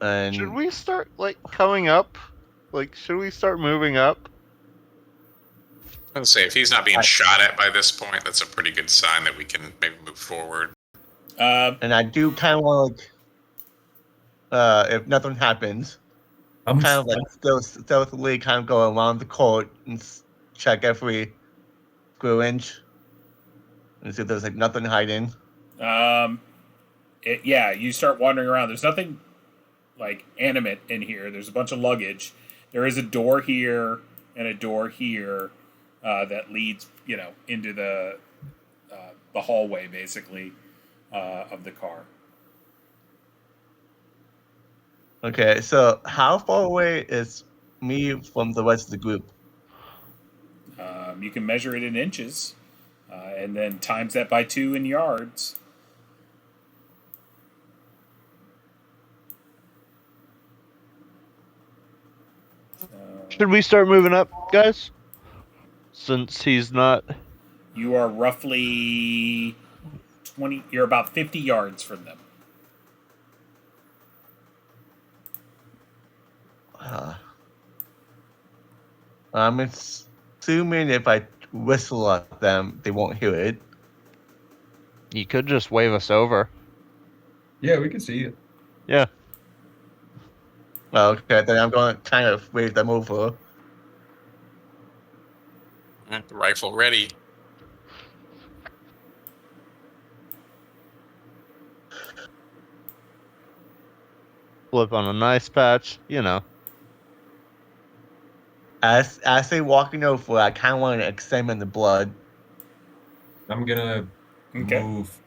[SPEAKER 4] And
[SPEAKER 3] Should we start like coming up? Like, should we start moving up?
[SPEAKER 2] I would say if he's not being shot at by this point, that's a pretty good sign that we can maybe move forward.
[SPEAKER 4] and I do kind of want to like, if nothing happens,
[SPEAKER 5] I'm
[SPEAKER 4] kind of like stealthily kind of go around the court and check every square inch and see if there's like nothing hiding.
[SPEAKER 1] You start wandering around. There's nothing like animate in here. There's a bunch of luggage. There is a door here and a door here that leads, into the hallway, basically, of the car.
[SPEAKER 4] Okay, so how far away is me from the rest of the group?
[SPEAKER 1] You can measure it in inches, and then times that by 2 in yards.
[SPEAKER 3] Should we start moving up, guys? Since he's not.
[SPEAKER 1] You are roughly 20. You're about 50 yards from them.
[SPEAKER 4] I'm assuming if I whistle at them, they won't hear it.
[SPEAKER 3] You could just wave us over.
[SPEAKER 5] Yeah, we can see it.
[SPEAKER 3] Yeah.
[SPEAKER 4] Okay, then I'm going to kind of wave them over.
[SPEAKER 2] Rifle ready.
[SPEAKER 3] Flip on a nice patch,
[SPEAKER 4] As they walking over, I kind of want to examine the blood.
[SPEAKER 5] I'm gonna
[SPEAKER 1] Okay.
[SPEAKER 5] move.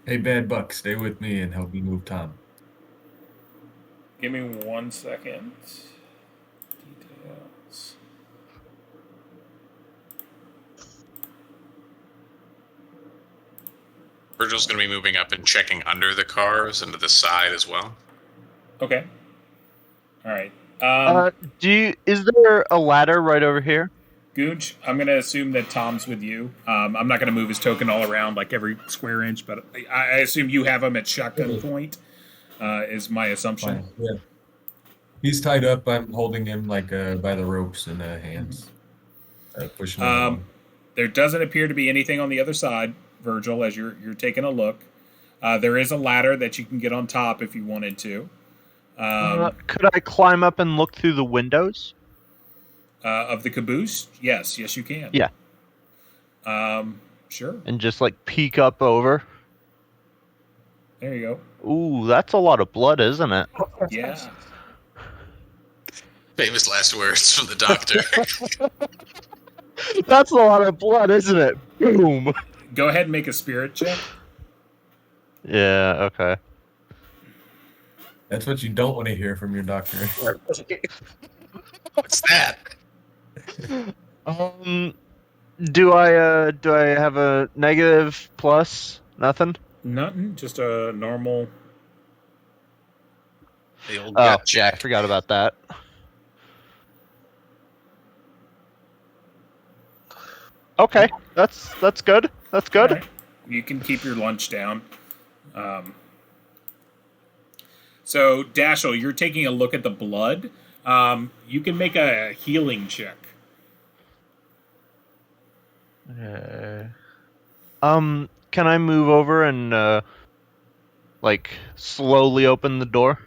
[SPEAKER 5] Hey, Bad Buck, stay with me and help me move Tom.
[SPEAKER 1] Give me 1 second. Details.
[SPEAKER 2] Virgil's going to be moving up and checking under the cars and to the side as well.
[SPEAKER 1] Okay. All right.
[SPEAKER 3] Is there a ladder right over here?
[SPEAKER 1] Gooch, I'm going to assume that Tom's with you. I'm not going to move his token all around like every square inch, but I assume you have him at shotgun point, is my assumption.
[SPEAKER 5] Fine. Yeah. He's tied up. I'm holding him like by the ropes in hands. Pushing him along.
[SPEAKER 1] There doesn't appear to be anything on the other side, Virgil, as you're taking a look. There is a ladder that you can get on top if you wanted to.
[SPEAKER 3] Could I climb up and look through the windows?
[SPEAKER 1] Of the caboose? Yes, you can.
[SPEAKER 3] Yeah.
[SPEAKER 1] Sure.
[SPEAKER 3] And just like peek up over?
[SPEAKER 1] There you go.
[SPEAKER 3] Ooh, that's a lot of blood, isn't it?
[SPEAKER 1] Yeah.
[SPEAKER 2] Famous last words from the doctor.
[SPEAKER 3] That's a lot of blood, isn't it? Boom.
[SPEAKER 1] Go ahead and make a spirit check.
[SPEAKER 3] Yeah, okay.
[SPEAKER 5] That's what you don't want to hear from your doctor.
[SPEAKER 2] What's that?
[SPEAKER 3] Do I have a negative plus? Nothing?
[SPEAKER 1] Nothing. Just a normal.
[SPEAKER 2] The old
[SPEAKER 3] Oh,
[SPEAKER 2] gut
[SPEAKER 3] yeah, I
[SPEAKER 2] check.
[SPEAKER 3] forgot about that. Okay, that's good. That's good.
[SPEAKER 1] All right. You can keep your lunch down. So, Dashel, you're taking a look at the blood. You can make a healing check.
[SPEAKER 3] Can I move over and like slowly open the door?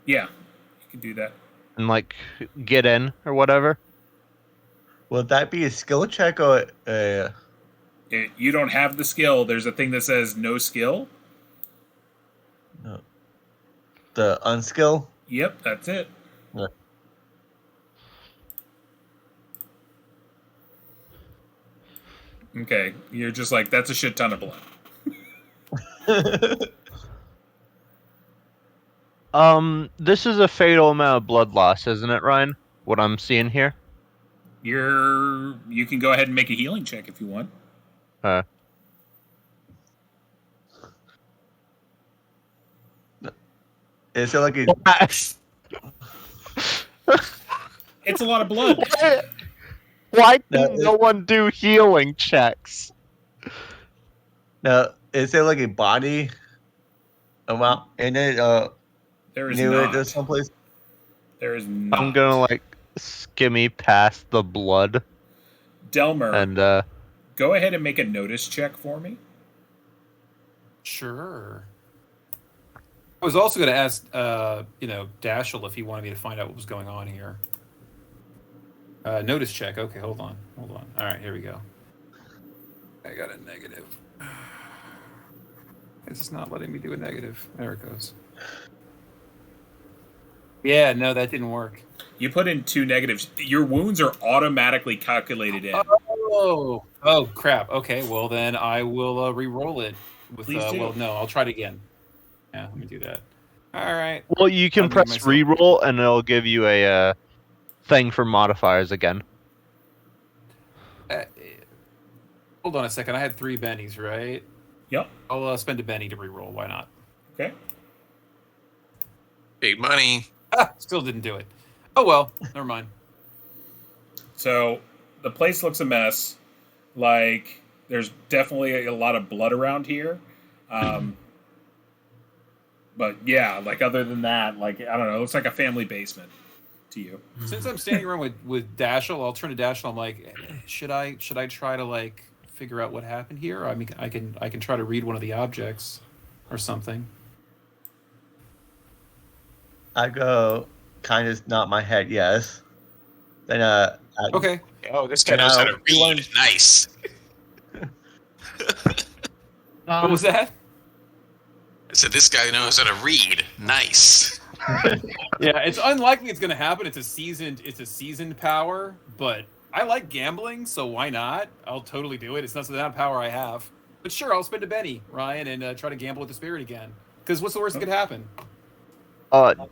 [SPEAKER 1] Yeah, you can do that.
[SPEAKER 3] And like get in or whatever?
[SPEAKER 4] Will that be a skill check or
[SPEAKER 1] You don't have the skill. There's a thing that says no skill.
[SPEAKER 4] no, the unskill?
[SPEAKER 1] Yep, that's it.
[SPEAKER 4] Yeah.
[SPEAKER 1] Okay, you're just like, that's a shit ton of blood.
[SPEAKER 3] This is a fatal amount of blood loss, isn't it, Ryan? What I'm seeing here?
[SPEAKER 1] You can go ahead and make a healing check if you want.
[SPEAKER 4] Is there like a
[SPEAKER 1] It's a lot of blood.
[SPEAKER 3] Why
[SPEAKER 4] No,
[SPEAKER 3] did no one do healing checks?
[SPEAKER 4] now? Is there like a body amount in it?
[SPEAKER 1] There is
[SPEAKER 4] Near it
[SPEAKER 1] not.
[SPEAKER 4] or someplace?
[SPEAKER 1] There is not.
[SPEAKER 3] I'm gonna like skimmy past the blood
[SPEAKER 1] Delmer,
[SPEAKER 3] and
[SPEAKER 1] go ahead and make a notice check for me.
[SPEAKER 6] Sure. I was also going to ask, Dashel if he wanted me to find out what was going on here. Notice check. Okay, hold on. All right, here we go. I got a negative. It's not letting me do a negative. There it goes. Yeah, no, that didn't work.
[SPEAKER 1] You put in 2 negatives. Your wounds are automatically calculated in.
[SPEAKER 6] Oh, crap. Okay, well then I will re-roll it.
[SPEAKER 1] Please do.
[SPEAKER 6] Well, no, I'll try it again. Yeah, let me do that. All right.
[SPEAKER 3] well, you can
[SPEAKER 6] I'll make
[SPEAKER 3] press
[SPEAKER 6] myself-
[SPEAKER 3] reroll and it'll give you a thing for modifiers again.
[SPEAKER 6] Hold on a second. I had 3 bennies, right?
[SPEAKER 1] Yep.
[SPEAKER 6] I'll spend a benny to re-roll. Why not?
[SPEAKER 1] Okay.
[SPEAKER 2] Big money.
[SPEAKER 6] Still didn't do it. Oh well, never mind.
[SPEAKER 1] So the place looks a mess. Like there's definitely a lot of blood around here. But yeah, like other than that, like I don't know, it looks like a family basement to you.
[SPEAKER 6] Since I'm standing around with Dashel, I'll turn to Dashel. I'm like, should I try to like figure out what happened here? I mean, I can try to read one of the objects or something.
[SPEAKER 4] I go kind of nod my head yes. Then
[SPEAKER 6] Okay.
[SPEAKER 2] Oh, this guy knows how to read. Nice.
[SPEAKER 6] What was that?
[SPEAKER 2] I said this guy knows how to read. Nice.
[SPEAKER 6] Yeah, it's unlikely it's going to happen. It's a seasoned power, but I like gambling, so why not? I'll totally do it. It's not the power I have. But sure, I'll spend a Benny, Ryan, and try to gamble with the spirit again. Because what's the worst that could happen?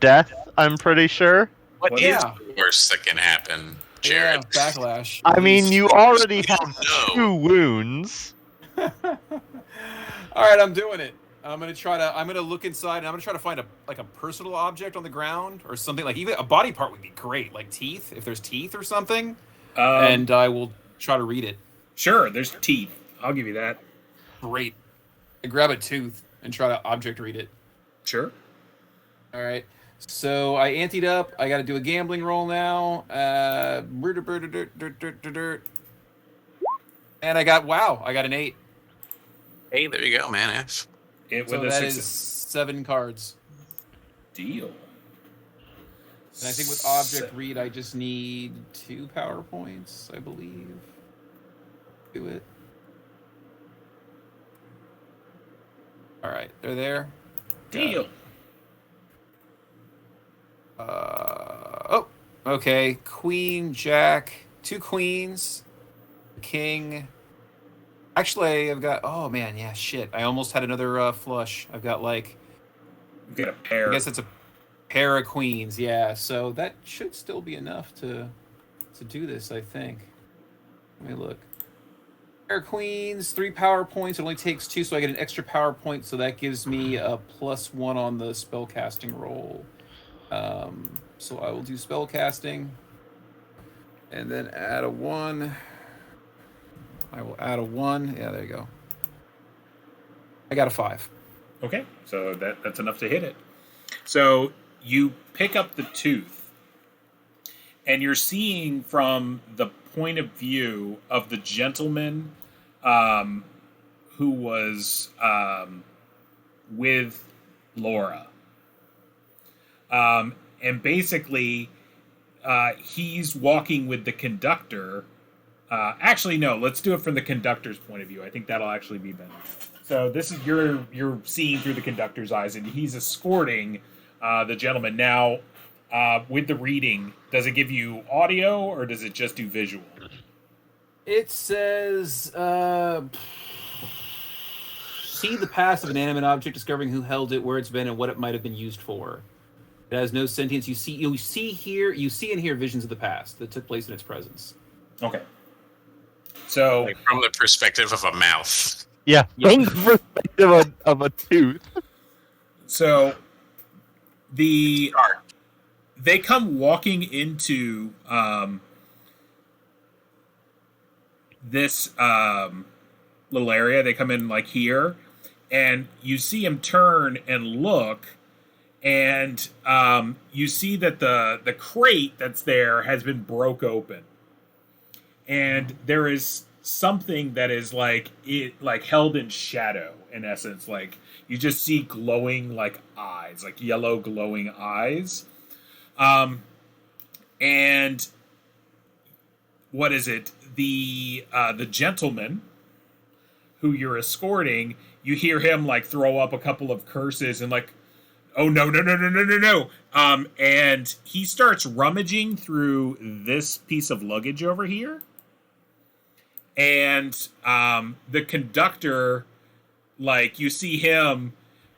[SPEAKER 3] Death, I'm pretty sure.
[SPEAKER 2] What is
[SPEAKER 6] Yeah.
[SPEAKER 2] the worst that can happen, Jared?
[SPEAKER 6] Yeah, backlash.
[SPEAKER 3] I mean, you already have
[SPEAKER 2] No.
[SPEAKER 3] 2 wounds.
[SPEAKER 6] All right, I'm doing it. I'm gonna look inside and I'm gonna try to find a personal object on the ground or something, like even a body part would be great, like teeth, if there's teeth or something. And I will try to read it.
[SPEAKER 1] Sure, there's teeth. I'll give you that.
[SPEAKER 6] Great. I grab a tooth and try to object read it.
[SPEAKER 1] Sure.
[SPEAKER 6] All right. So I anteed up. I got to do a gambling roll now. And I got an 8.
[SPEAKER 2] Hey, there you go, man.
[SPEAKER 1] It
[SPEAKER 6] So
[SPEAKER 1] with a
[SPEAKER 6] that
[SPEAKER 1] 6
[SPEAKER 6] is 7 cards.
[SPEAKER 1] deal.
[SPEAKER 6] And I think with object read, I just need 2 power points, I believe. Do it. All right, they're there.
[SPEAKER 1] Deal.
[SPEAKER 6] Okay. Queen, Jack, 2 queens, king. Actually, I've got. Oh man, yeah, shit. I almost had another flush. I've got like.
[SPEAKER 1] You get a pair.
[SPEAKER 6] I guess it's a pair of queens. Yeah, so that should still be enough to do this. I think. Let me look. Pair of queens, 3 power points. It only takes 2, so I get an extra power point. So that gives me a +1 on the spell casting roll. So I will do spell casting. And then add a 1. I will add a 1. Yeah, there you go. I got a 5.
[SPEAKER 1] Okay, so that's enough to hit it. So you pick up the tooth, and you're seeing from the point of view of the gentleman who was with Laura. And basically, he's walking with the conductor. Actually, no. Let's do it from the conductor's point of view. I think that'll actually be better. So this is you're seeing through the conductor's eyes, and he's escorting the gentleman. Now, with the reading, does it give you audio or does it just do visual?
[SPEAKER 6] It says, see the past of an animate object, discovering who held it, where it's been, and what it might have been used for. It has no sentience. You see and hear visions of the past that took place in its presence.
[SPEAKER 1] Okay. So
[SPEAKER 2] Like from the perspective of a mouth.
[SPEAKER 3] Yeah, from the perspective of a tooth.
[SPEAKER 1] So they come walking into this little area. They come in like here, and you see him turn and look, and you see that the crate that's there has been broke open, and there is something that is like held in shadow, in essence. Like you just see glowing like eyes, like yellow glowing eyes. And what is it? The gentleman who you're escorting, you hear him like throw up a couple of curses and like, oh no. And he starts rummaging through this piece of luggage over here. And the conductor, like you see him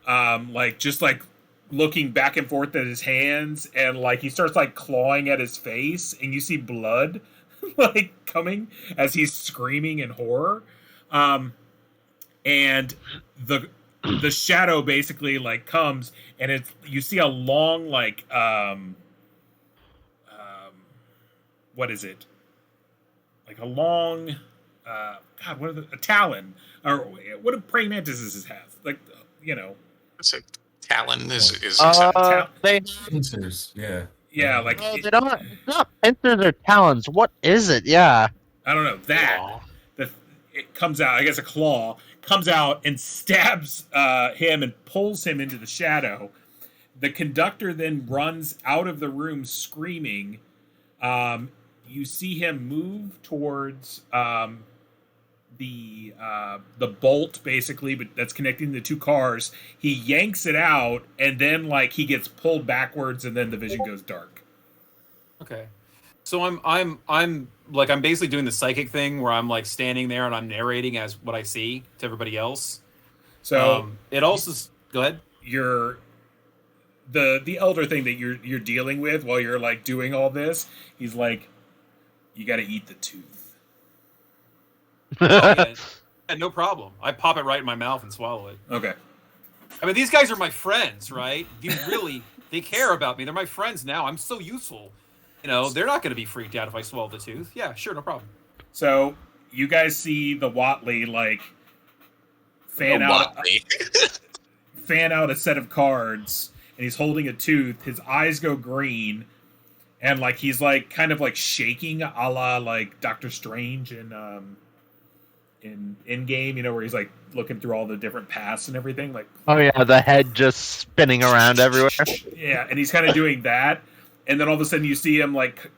[SPEAKER 1] like just like looking back and forth at his hands, and like he starts like clawing at his face, and you see blood like coming as he's screaming in horror. And the shadow basically like comes, and it's you see a long like what is it? Like a long God, what are a talon, or what do praying mantises have? Like
[SPEAKER 2] It's a talon is
[SPEAKER 3] They
[SPEAKER 5] Pincers, yeah.
[SPEAKER 1] yeah, like
[SPEAKER 3] they don't. It's not pincers or talons. What is it? Yeah.
[SPEAKER 1] I don't know that. It comes out. I guess a claw comes out and stabs him and pulls him into the shadow. The conductor then runs out of the room screaming. You see him move towards the bolt basically, but that's connecting the two cars. He yanks it out, and then like he gets pulled backwards, and then the vision goes dark.
[SPEAKER 6] Okay. So I'm basically doing the psychic thing where I'm like standing there and I'm narrating as what I see to everybody else.
[SPEAKER 1] So
[SPEAKER 6] it also go ahead.
[SPEAKER 1] You're the elder thing that you're dealing with while you're like doing all this. He's like, you got to eat the tooth.
[SPEAKER 6] Oh, yeah, no problem. I pop it right in my mouth and swallow it.
[SPEAKER 1] Okay.
[SPEAKER 6] I mean, these guys are my friends, right? They care about me. They're my friends now. I'm so useful. They're not going to be freaked out if I swallow the tooth. Yeah, sure, no problem.
[SPEAKER 1] So you guys see the Watley like fan out a set of cards, and he's holding a tooth. His eyes go green, and like he's like kind of like shaking, a la like Doctor Strange in Endgame, where he's like looking through all the different paths and everything. Like,
[SPEAKER 3] Oh yeah, the head just spinning around everywhere.
[SPEAKER 1] yeah, and he's kind of doing that, and then all of a sudden you see him like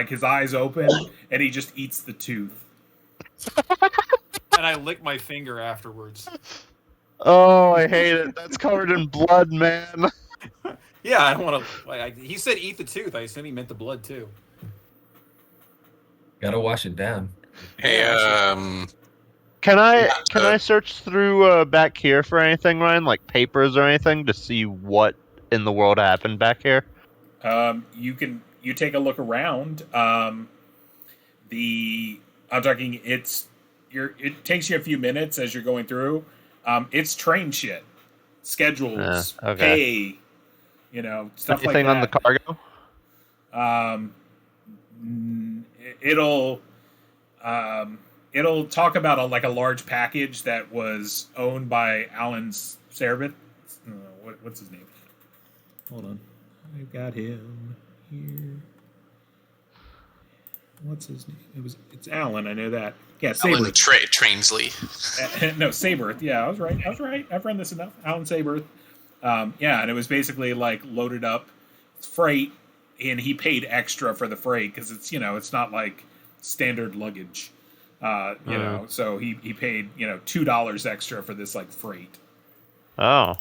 [SPEAKER 1] his eyes open, and he just eats the tooth.
[SPEAKER 6] And I lick my finger afterwards.
[SPEAKER 3] Oh, I hate it. That's covered in blood, man.
[SPEAKER 6] Yeah, I don't want to. He said eat the tooth. I assume he meant the blood too.
[SPEAKER 5] Gotta wash it down.
[SPEAKER 2] Hey,
[SPEAKER 3] Can I search through back here for anything, Ryan? Like papers or anything to see what in the world happened back here?
[SPEAKER 1] You take a look around. It takes you a few minutes as you're going through. It's train shit, schedules,
[SPEAKER 3] okay.
[SPEAKER 1] pay, stuff
[SPEAKER 3] Anything
[SPEAKER 1] like
[SPEAKER 3] on the
[SPEAKER 1] that.
[SPEAKER 3] cargo?
[SPEAKER 1] it'll talk about a large package that was owned by Alan Servith. What's his name? Hold on, I've got him here. What's his name? It's Alan. I know that. Yeah,
[SPEAKER 2] Alan
[SPEAKER 1] Saberth.
[SPEAKER 2] Trainsley.
[SPEAKER 1] No, Saberth. Yeah, I was right. I've run this enough. Alan Saberth. Yeah, and it was basically like loaded up freight, and he paid extra for the freight because it's not like standard luggage. So he paid $2 extra for this like freight.
[SPEAKER 3] Oh,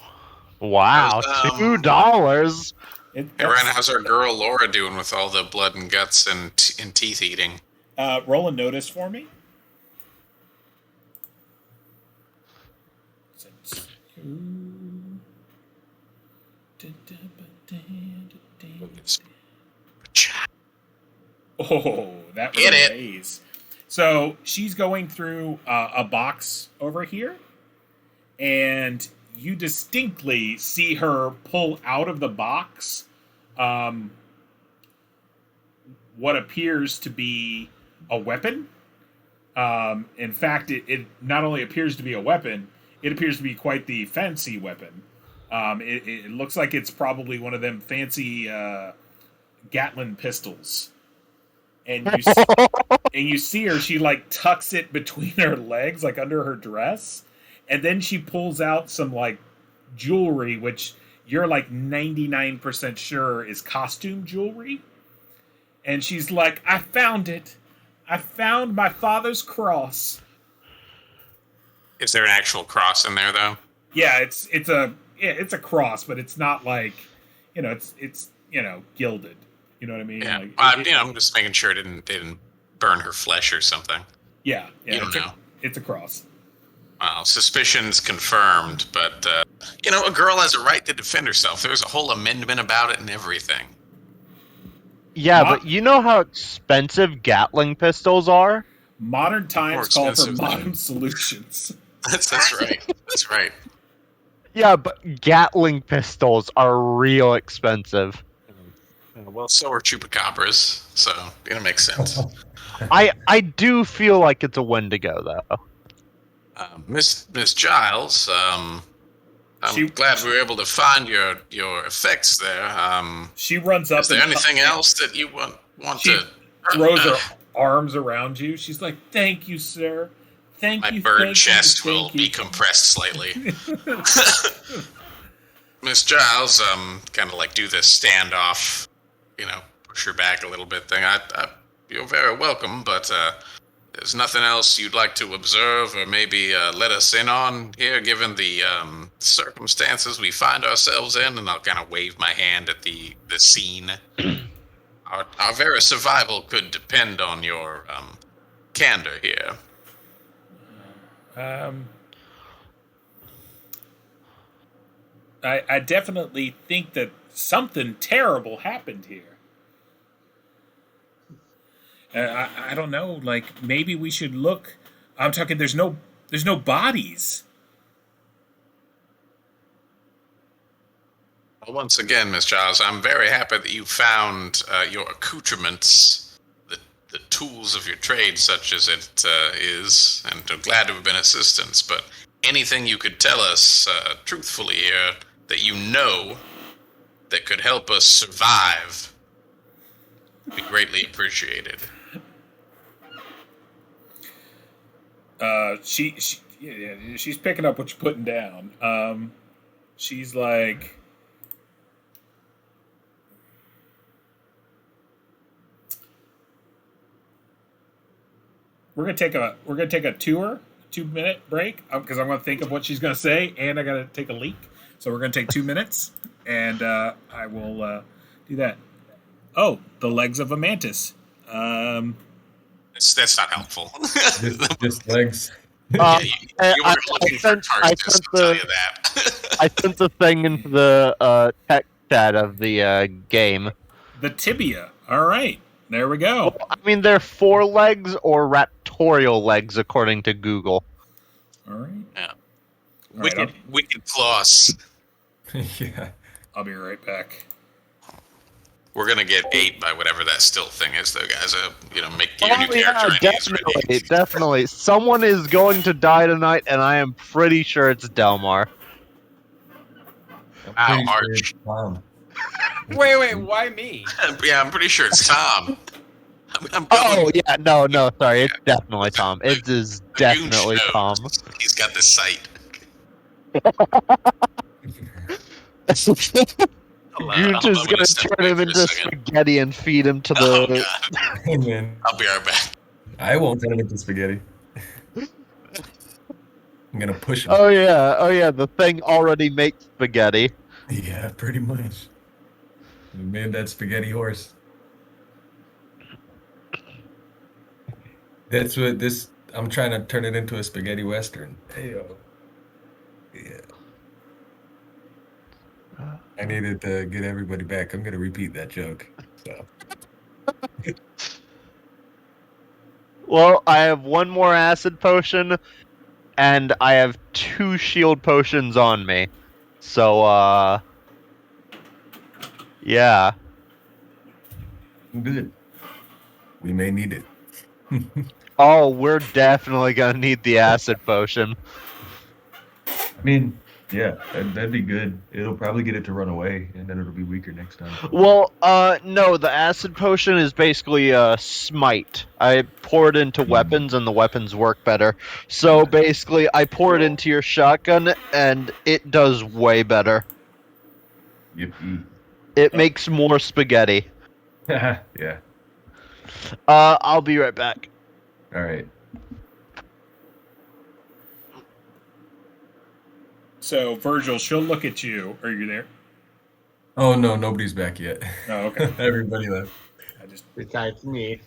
[SPEAKER 3] wow, $2.
[SPEAKER 2] Hey, Ryan, how's our girl Laura doing with all the blood and guts and teeth eating?
[SPEAKER 1] Roll a notice for me. Oh, that was a raise. So she's going through a box over here, and you distinctly see her pull out of the box what appears to be a weapon. In fact, it not only appears to be a weapon, it appears to be quite the fancy weapon. It looks like it's probably one of them fancy Gatlin pistols. And you see her, she like tucks it between her legs, like under her dress. And then she pulls out some like jewelry, which you're like 99% sure is costume jewelry. And she's like, I found it. I found my father's cross.
[SPEAKER 2] Is there an actual cross in there though?
[SPEAKER 1] Yeah, it's a cross, but it's not like, it's gilded. You know what I mean?
[SPEAKER 2] Yeah,
[SPEAKER 1] like,
[SPEAKER 2] I'm just making sure it didn't burn her flesh or something.
[SPEAKER 1] Yeah,
[SPEAKER 2] you don't know.
[SPEAKER 1] It's a cross.
[SPEAKER 2] Well, suspicions confirmed, but a girl has a right to defend herself. There's a whole amendment about it and everything.
[SPEAKER 3] Yeah, but you know how expensive Gatling pistols are?
[SPEAKER 1] Modern times call for modern solutions.
[SPEAKER 2] That's right. That's right.
[SPEAKER 3] Yeah, but Gatling pistols are real expensive.
[SPEAKER 2] Well, so are chupacabras, so it makes sense.
[SPEAKER 3] I do feel like it's a Wendigo, though.
[SPEAKER 2] Miss Giles, I'm glad we were able to find your effects there.
[SPEAKER 1] She runs up.
[SPEAKER 2] Is there anything else that you want to?
[SPEAKER 1] Throws her arms around you. She's like, "Thank you, sir. Thank you."
[SPEAKER 2] My bird chest will be compressed slightly. Miss Giles, kind of like do this standoff, push her back a little bit thing. You're very welcome, but there's nothing else you'd like to observe or maybe let us in on here, given the circumstances we find ourselves in. And I'll kind of wave my hand at the scene. Our very survival could depend on your candor here.
[SPEAKER 1] I definitely think that something terrible happened here. I don't know. Like, maybe we should look. I'm talking. There's no bodies.
[SPEAKER 2] Well, once again, Miss Giles, I'm very happy that you found your accoutrements, the tools of your trade, such as it is, and I'm glad to have been assistance. But anything you could tell us truthfully here that that could help us survive would be greatly appreciated.
[SPEAKER 1] She's picking up what you're putting down. She's like, we're gonna take a 2-minute break because I'm gonna think of what she's gonna say, and I gotta take a leak. So we're gonna take 2 minutes, and I will do that. Oh, the legs of a mantis.
[SPEAKER 2] That's not helpful.
[SPEAKER 5] Just legs.
[SPEAKER 2] You weren't looking for targets, I'll tell you that.
[SPEAKER 3] I sent the thing into the tech chat of the game.
[SPEAKER 1] The tibia. All right, there we go.
[SPEAKER 3] Well, I mean, they're 4 legs or raptorial legs, according to Google.
[SPEAKER 1] All right.
[SPEAKER 2] Yeah.
[SPEAKER 1] Wicked
[SPEAKER 2] floss.
[SPEAKER 5] Yeah.
[SPEAKER 1] I'll be right back.
[SPEAKER 2] We're gonna get ate by whatever that still thing is, though, guys. Make your new character
[SPEAKER 3] yeah,
[SPEAKER 2] ideas ready.
[SPEAKER 3] definitely. Someone is going to die tonight, and I am pretty sure it's Delmar.
[SPEAKER 5] I'm
[SPEAKER 2] Wow,
[SPEAKER 5] pretty sure
[SPEAKER 2] Arch.
[SPEAKER 5] it's Tom.
[SPEAKER 6] Wait, why me?
[SPEAKER 2] Yeah, I'm pretty sure it's Tom. I'm going.
[SPEAKER 3] Oh yeah, no, sorry, it's definitely Tom. It is
[SPEAKER 2] The goon
[SPEAKER 3] definitely
[SPEAKER 2] knows.
[SPEAKER 3] Tom.
[SPEAKER 2] He's got the sight.
[SPEAKER 3] Gooch is gonna turn him into spaghetti and feed him to
[SPEAKER 2] Oh,
[SPEAKER 3] the.
[SPEAKER 2] God.
[SPEAKER 5] Hey, man,
[SPEAKER 2] I'll be right back.
[SPEAKER 5] I won't turn him into spaghetti. I'm gonna push him.
[SPEAKER 3] Oh yeah, the thing already makes spaghetti.
[SPEAKER 5] Yeah, pretty much. We made that spaghetti horse. That's what this. I'm trying to turn it into a spaghetti western. Heyo. Yeah. I needed to get everybody back. I'm gonna repeat that joke. So.
[SPEAKER 3] Well, I have one more acid potion, and I have 2 shield potions on me. So, yeah.
[SPEAKER 5] Good. We may need it.
[SPEAKER 3] Oh, we're definitely gonna need the acid potion.
[SPEAKER 5] I mean, yeah, that'd be good. It'll probably get it to run away, and then it'll be weaker next time.
[SPEAKER 3] Well, no, the acid potion is basically a smite. I pour it into weapons, and the weapons work better. So basically, I pour it into your shotgun, and it does way better.
[SPEAKER 5] Yippee.
[SPEAKER 3] It makes more spaghetti.
[SPEAKER 5] Yeah.
[SPEAKER 3] I'll be right back.
[SPEAKER 5] All right.
[SPEAKER 1] So, Virgil, she'll look at you. Are you there?
[SPEAKER 5] Oh no, nobody's back yet.
[SPEAKER 1] Oh, okay.
[SPEAKER 5] Everybody left.
[SPEAKER 1] I just.
[SPEAKER 4] Besides me.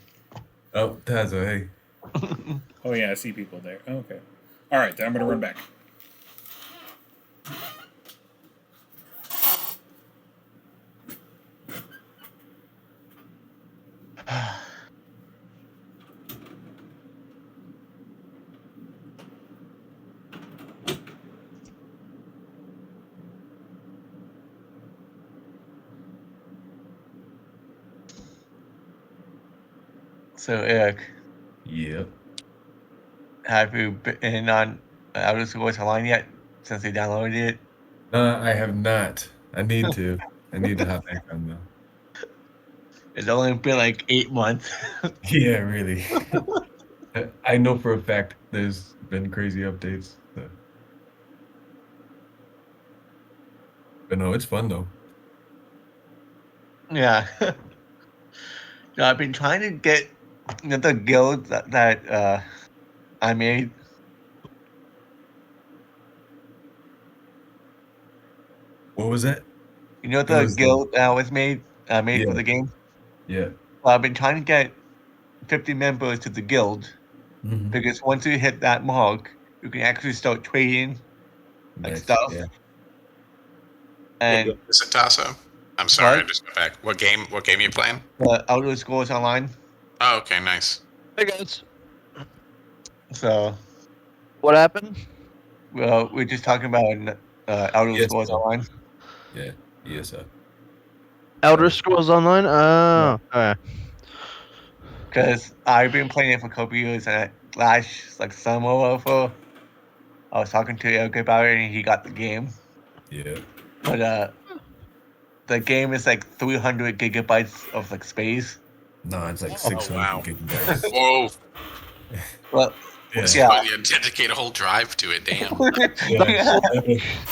[SPEAKER 5] Oh, Tazo, hey.
[SPEAKER 1] Oh yeah, I see people there. Oh, okay. All right, then I'm gonna run back.
[SPEAKER 4] So, Eric,
[SPEAKER 5] Yep.
[SPEAKER 4] have you been on Outer Scrolls Online yet since you downloaded it?
[SPEAKER 5] I have not. I need to. I need to hop back on though.
[SPEAKER 4] It's only been like 8 months.
[SPEAKER 5] Yeah, really. I know for a fact there's been crazy updates. So. But no, it's fun though.
[SPEAKER 4] Yeah. No, I've been trying to get the guild that I made.
[SPEAKER 5] What was that?
[SPEAKER 4] You know
[SPEAKER 5] What
[SPEAKER 4] the
[SPEAKER 5] was
[SPEAKER 4] guild that was made for
[SPEAKER 5] Yeah.
[SPEAKER 4] the game?
[SPEAKER 5] Yeah.
[SPEAKER 4] Well, I've been trying to get 50 members to the guild
[SPEAKER 5] Mhm.
[SPEAKER 4] because once you hit that mark, you can actually start trading like
[SPEAKER 5] Nice,
[SPEAKER 4] stuff.
[SPEAKER 5] Yeah.
[SPEAKER 4] And
[SPEAKER 2] Is it Tasso? I'm sorry,
[SPEAKER 4] What?
[SPEAKER 2] I just got back. What game are you playing?
[SPEAKER 4] the Outer Scrolls Online.
[SPEAKER 2] Oh, okay, nice.
[SPEAKER 3] Hey guys.
[SPEAKER 4] So,
[SPEAKER 3] What happened?
[SPEAKER 4] well, we're just talking about Outer
[SPEAKER 5] Yes,
[SPEAKER 4] Scrolls
[SPEAKER 5] sir.
[SPEAKER 4] Online.
[SPEAKER 5] Yeah. Yes, sir.
[SPEAKER 3] Elder Scrolls Online? Oh, okay.
[SPEAKER 4] Because I've been playing it for a couple years, and last summer or so, I was talking to Eric about it, and he got the game.
[SPEAKER 5] Yeah.
[SPEAKER 4] But the game is like 300 gigabytes of space.
[SPEAKER 5] No, it's like
[SPEAKER 2] Oh,
[SPEAKER 5] 600
[SPEAKER 2] wow.
[SPEAKER 5] gigabytes.
[SPEAKER 2] Whoa.
[SPEAKER 4] Well,
[SPEAKER 5] Yeah.
[SPEAKER 4] yeah.
[SPEAKER 2] Well, you dedicate a whole drive to it, damn.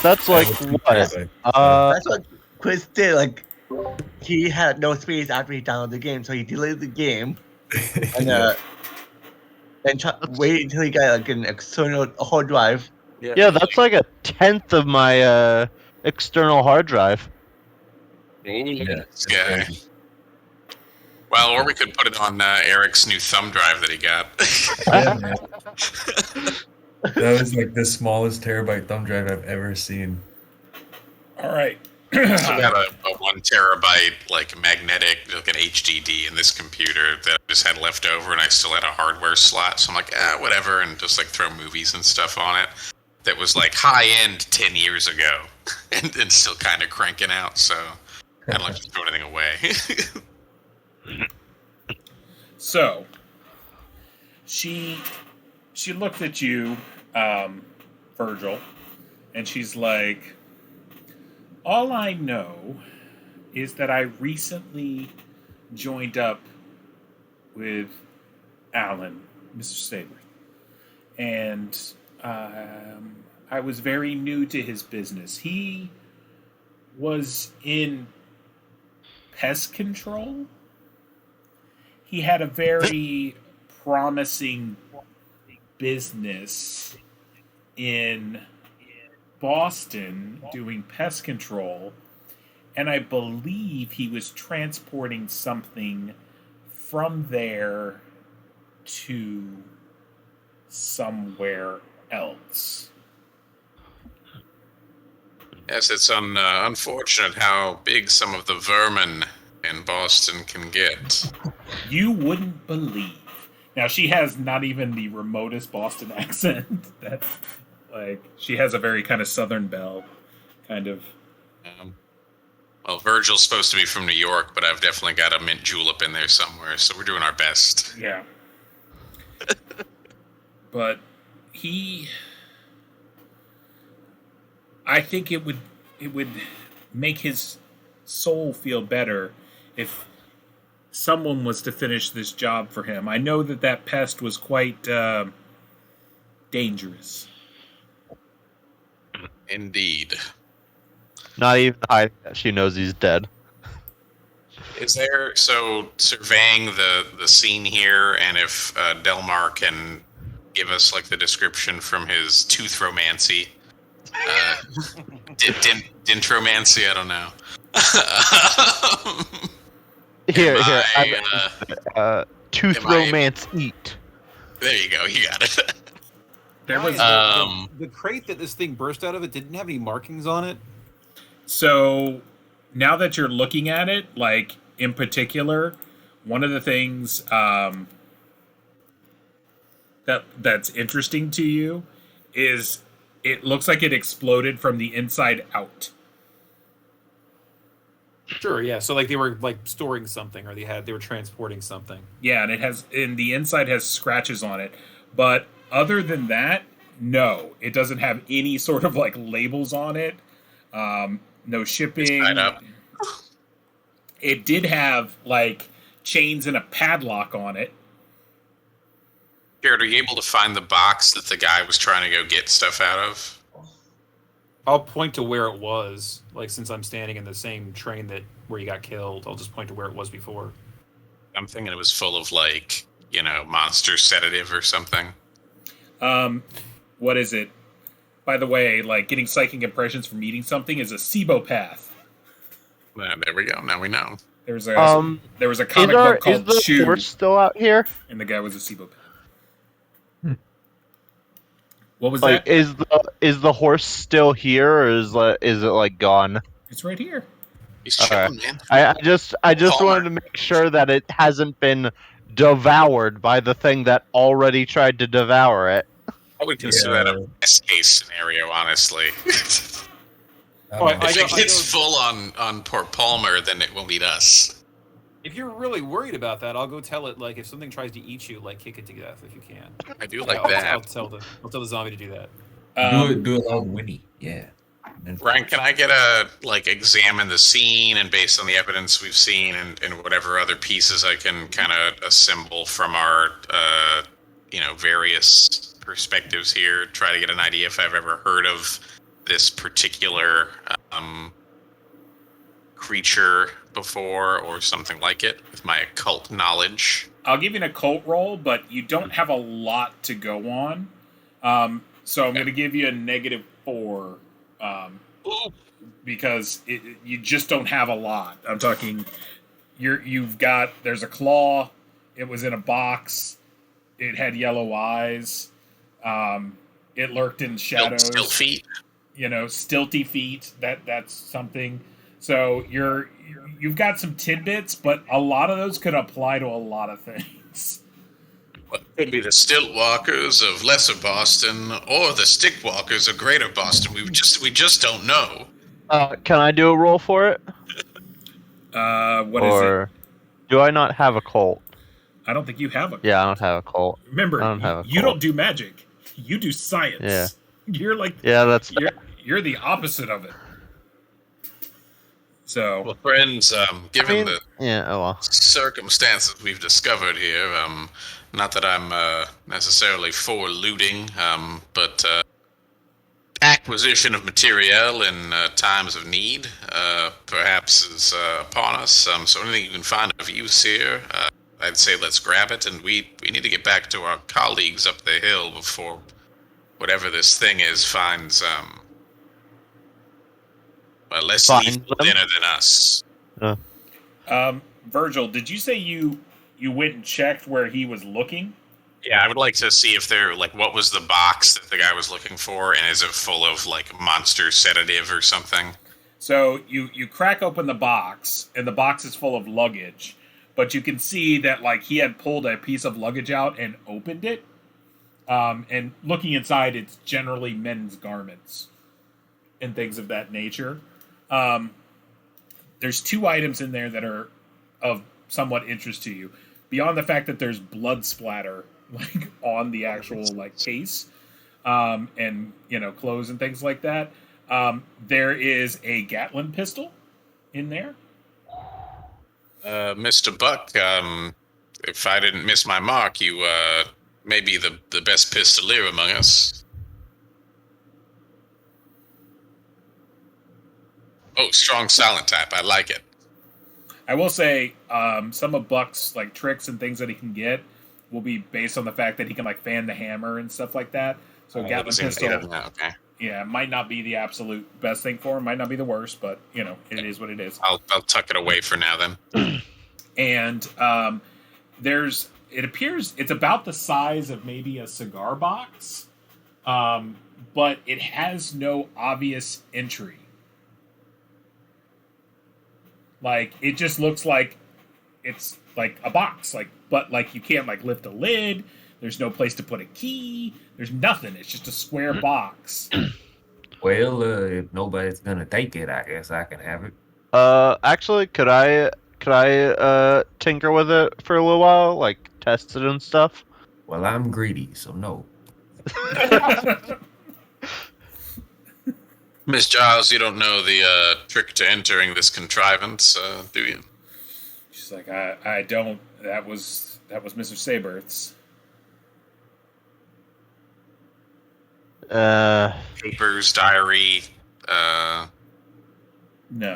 [SPEAKER 3] That's like
[SPEAKER 5] That was
[SPEAKER 3] what?
[SPEAKER 5] crazy.
[SPEAKER 4] That's what Chris did. He had no space after he downloaded the game, so he deleted the game and
[SPEAKER 5] Yeah.
[SPEAKER 4] waited until he got an external hard drive.
[SPEAKER 3] Yeah, that's like a tenth of my external hard drive.
[SPEAKER 5] Yeah. it's
[SPEAKER 2] Yeah.
[SPEAKER 5] crazy.
[SPEAKER 2] Well, or we could put it on Eric's new thumb drive that he got.
[SPEAKER 5] Yeah, man. That was like the smallest terabyte thumb drive I've ever seen.
[SPEAKER 1] All right.
[SPEAKER 2] I got a 1 terabyte magnetic an HDD in this computer that I just had left over, and I still had a hardware slot. So I'm like, whatever, and just throw movies and stuff on it. That was high end 10 years ago, and still kind of cranking out. So I don't like to throw anything away.
[SPEAKER 1] So she looked at you, Virgil, and she's like, all I know is that I recently joined up with Alan, Mr. Saber, and I was very new to his business. He was in pest control. He had a very promising business in Boston doing pest control, and I believe he was transporting something from there to somewhere else.
[SPEAKER 2] Yes, it's unfortunate how big some of the vermin in Boston can get.
[SPEAKER 1] You wouldn't believe. Now, she has not even the remotest Boston accent. That, like, she has a very kind of Southern belle, kind of.
[SPEAKER 2] Well, Virgil's supposed to be from New York, but I've definitely got a mint julep in there somewhere, so we're doing our best.
[SPEAKER 1] Yeah. But I think it would make his soul feel better if someone was to finish this job for him. I know that pest was quite dangerous.
[SPEAKER 2] Indeed.
[SPEAKER 3] Not even hiding that she knows he's dead.
[SPEAKER 2] Is there, so surveying the scene here, and if Delmar can give us like the description from his toothromancy, dintromancy, I don't know.
[SPEAKER 3] Here, tooth
[SPEAKER 2] am I-
[SPEAKER 3] romance eat.
[SPEAKER 2] There you go, you got it.
[SPEAKER 1] There was
[SPEAKER 6] the crate that this thing burst out of, it didn't have any markings on it.
[SPEAKER 1] So now that you're looking at it, like in particular, one of the things that's interesting to you is it looks like it exploded from the inside out.
[SPEAKER 6] Sure, yeah. So like they were like storing something, or they were transporting something.
[SPEAKER 1] Yeah, and the inside has scratches on it. But other than that, no, it doesn't have any sort of like labels on it. No shipping.
[SPEAKER 2] Tied up.
[SPEAKER 1] It did have like chains and a padlock on it.
[SPEAKER 2] Jared, are you able to find the box that the guy was trying to go get stuff out of?
[SPEAKER 6] I'll point to where it was. Like, since I'm standing in the same train where you got killed, I'll just point to where it was before.
[SPEAKER 2] I'm thinking it was full of like, monster sedative or something.
[SPEAKER 1] What is it? By the way, like getting psychic impressions from eating something is a SIBOpath.
[SPEAKER 2] There we go. Now we know.
[SPEAKER 1] There was a comic book called
[SPEAKER 3] is the
[SPEAKER 1] Chew,
[SPEAKER 3] horse still out here?
[SPEAKER 1] and the guy was a SIBOpath. What was
[SPEAKER 3] Like,
[SPEAKER 1] that?
[SPEAKER 3] is the horse still here, or is it like gone?
[SPEAKER 1] It's right here.
[SPEAKER 2] He's chilling,
[SPEAKER 3] Okay.
[SPEAKER 2] man.
[SPEAKER 3] I just
[SPEAKER 2] Palmer.
[SPEAKER 3] wanted to make sure that it hasn't been devoured by the thing that already tried to devour it.
[SPEAKER 2] I would consider that a best case scenario, honestly.
[SPEAKER 6] Oh, I
[SPEAKER 2] If it
[SPEAKER 6] go-
[SPEAKER 2] gets full on Port Palmer, then it will eat us.
[SPEAKER 6] If you're really worried about that, I'll go tell it. Like, if something tries to eat you, like, kick it to death if you can.
[SPEAKER 2] I do
[SPEAKER 6] Yeah,
[SPEAKER 2] like
[SPEAKER 6] I'll
[SPEAKER 2] that.
[SPEAKER 6] tell the zombie to do that.
[SPEAKER 5] Do it like Winnie. Yeah. And
[SPEAKER 2] Ryan, can I get examine the scene, and based on the evidence we've seen and whatever other pieces I can kind of assemble from our, various perspectives here, try to get an idea if I've ever heard of this particular creature before or something like it with my occult knowledge.
[SPEAKER 1] I'll give you an occult roll, but you don't have a lot to go on. So I'm going to give you a -4 because you just don't have a lot. I'm talking, there's a claw. It was in a box. It had yellow eyes. It lurked in shadows.
[SPEAKER 2] Still feet.
[SPEAKER 1] Stilty feet. That's something. So you've got some tidbits, but a lot of those could apply to a lot of things.
[SPEAKER 2] What could be the stilt walkers of Lesser Boston or the stick walkers of Greater Boston? We just don't know.
[SPEAKER 3] Can I do a roll for it?
[SPEAKER 1] What is it?
[SPEAKER 3] Or do I not have a Colt?
[SPEAKER 1] I don't think you have a.
[SPEAKER 3] Yeah, I don't have a Colt.
[SPEAKER 1] Remember,
[SPEAKER 3] I don't have a
[SPEAKER 1] you
[SPEAKER 3] Colt.
[SPEAKER 1] don't do magic. You do science.
[SPEAKER 3] Yeah.
[SPEAKER 1] You're like
[SPEAKER 3] Yeah, that's
[SPEAKER 1] you're the opposite of it. So
[SPEAKER 2] Well, friends, given the
[SPEAKER 3] oh well.
[SPEAKER 2] circumstances we've discovered here, not that I'm necessarily for looting, but acquisition of material in times of need perhaps is upon us. So anything you can find of use here, I'd say let's grab it, and we need to get back to our colleagues up the hill before whatever this thing is finds a less
[SPEAKER 3] Finds
[SPEAKER 2] lethal
[SPEAKER 3] them?
[SPEAKER 2] dinner than us.
[SPEAKER 1] Virgil, did you say you went and checked where he was looking?
[SPEAKER 2] Yeah, I would like to see if there, like, what was the box that the guy was looking for, and is it full of, like, monster sedative or something?
[SPEAKER 1] So you crack open the box, and the box is full of luggage, but you can see that like he had pulled a piece of luggage out and opened it. And looking inside, it's generally men's garments and things of that nature. There's 2 items in there that are of somewhat interest to you, beyond the fact that there's blood splatter like on the actual like case, and clothes and things like that. There is a Gatlin pistol in there.
[SPEAKER 2] Mr. Buck, if I didn't miss my mark, you may be the best pistolier among us. Oh, strong silent type. I like it.
[SPEAKER 1] I will say, some of Buck's like tricks and things that he can get will be based on the fact that he can like fan the hammer and stuff like that. So Gatlin pistol,
[SPEAKER 2] okay.
[SPEAKER 1] yeah, might not be the absolute best thing for him. Might not be the worst, but it is what it is.
[SPEAKER 2] I'll tuck it away for now then.
[SPEAKER 1] And it appears it's about the size of maybe a cigar box, but it has no obvious entry. Like it just looks like it's like a box, but you can't like lift a lid. There's no place to put a key. There's nothing. It's just a square box.
[SPEAKER 5] Well, if nobody's gonna take it, I guess I can have it.
[SPEAKER 3] Actually, could I tinker with it for a little while, like test it and stuff?
[SPEAKER 5] Well, I'm greedy, so no.
[SPEAKER 2] Miss Giles, you don't know the trick to entering this contrivance, do you?
[SPEAKER 1] She's like, I don't. That was Mr. Saberth's.
[SPEAKER 2] Papers, diary.
[SPEAKER 1] No,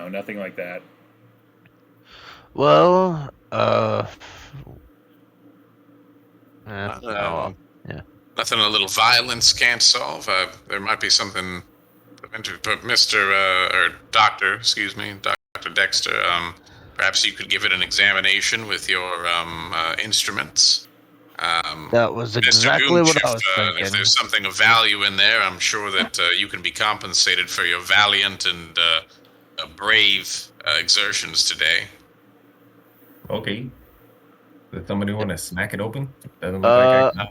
[SPEAKER 1] nothing like that.
[SPEAKER 3] Well,
[SPEAKER 2] Nothing a little violence can't solve. There might be something. But Mr. Or Doctor, excuse me, Dr. Dexter, perhaps you could give it an examination with your instruments.
[SPEAKER 3] that was exactly
[SPEAKER 2] Mr. Gooch,
[SPEAKER 3] what I was thinking.
[SPEAKER 2] if there's something of value in there, I'm sure that you can be compensated for your valiant and brave exertions today.
[SPEAKER 5] Okay. Does somebody want to smack it open? Doesn't look like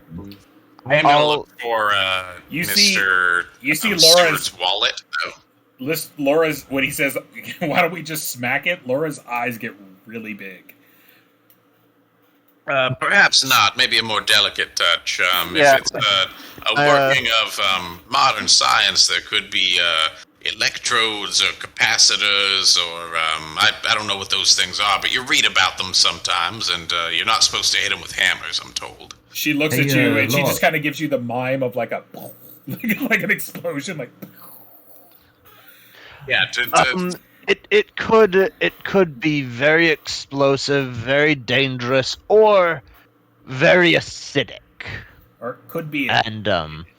[SPEAKER 2] I am going to look for
[SPEAKER 1] You
[SPEAKER 2] Mr.
[SPEAKER 1] see Laura's
[SPEAKER 2] Stewart's wallet. Oh.
[SPEAKER 1] Laura's when he says, "Why don't we just smack it?" Laura's eyes get really big.
[SPEAKER 2] Perhaps not. Maybe a more delicate touch.
[SPEAKER 3] Yeah.
[SPEAKER 2] If it's a working of modern science, there could be electrodes or capacitors, or I don't know what those things are, but you read about them sometimes, and you're not supposed to hit them with hammers, I'm told.
[SPEAKER 1] She looks at you and she
[SPEAKER 5] Laura.
[SPEAKER 1] just kind of gives you the mime of like a like an explosion, like.
[SPEAKER 2] Yeah.
[SPEAKER 3] It could be very explosive, very dangerous, or very acidic.
[SPEAKER 1] Or it could be.
[SPEAKER 3] And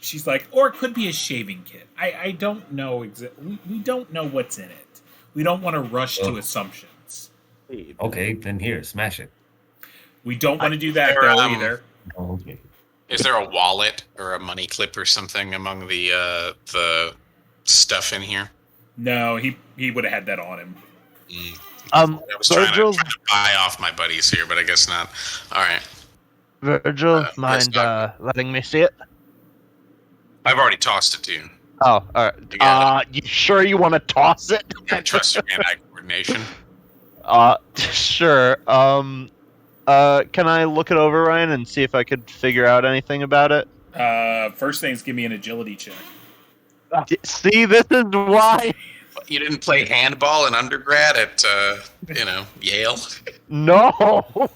[SPEAKER 1] She's like, or it could be a shaving kit. I don't know exactly. We don't know what's in it. We don't want to rush to assumptions.
[SPEAKER 5] Okay, then here, smash it.
[SPEAKER 1] We don't want to do that
[SPEAKER 2] There,
[SPEAKER 1] though
[SPEAKER 2] um,
[SPEAKER 1] either.
[SPEAKER 5] Okay.
[SPEAKER 2] Is there a wallet or a money clip or something among the stuff in here?
[SPEAKER 1] No, he would have had that on him.
[SPEAKER 2] I was trying
[SPEAKER 3] Virgil,
[SPEAKER 2] to buy off my buddies here, but I guess not. All right.
[SPEAKER 3] Virgil,
[SPEAKER 2] yes,
[SPEAKER 3] mind letting me see it?
[SPEAKER 2] I've already tossed it to you.
[SPEAKER 3] Oh, all
[SPEAKER 2] You got
[SPEAKER 3] right. You sure you want to toss it?
[SPEAKER 2] I trust your hand-eye coordination.
[SPEAKER 3] Sure. Can I look it over, Ryan, and see if I could figure out anything about it?
[SPEAKER 1] First things, give me an agility check.
[SPEAKER 3] See, this is why.
[SPEAKER 2] You didn't play handball in undergrad at, Yale?
[SPEAKER 3] No.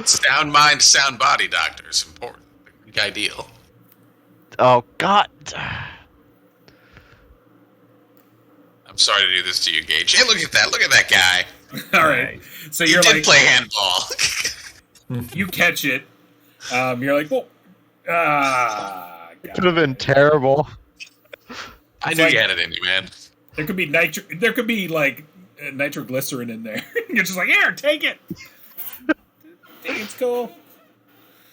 [SPEAKER 2] Sound mind, sound body, doctor, is important. Ideal.
[SPEAKER 3] Oh God.
[SPEAKER 2] I'm sorry to do this to you, Gage. Hey, look at that! Look at that guy.
[SPEAKER 1] All right. So
[SPEAKER 2] You
[SPEAKER 1] you're
[SPEAKER 2] did
[SPEAKER 1] like,
[SPEAKER 2] play handball.
[SPEAKER 1] you catch it. You're like, well,
[SPEAKER 3] It could have been terrible.
[SPEAKER 2] I
[SPEAKER 1] It's
[SPEAKER 2] knew
[SPEAKER 1] like-
[SPEAKER 2] you had it in you, man.
[SPEAKER 1] there could be nitroglycerin in there. You're just like, here, take it. Think it's cool.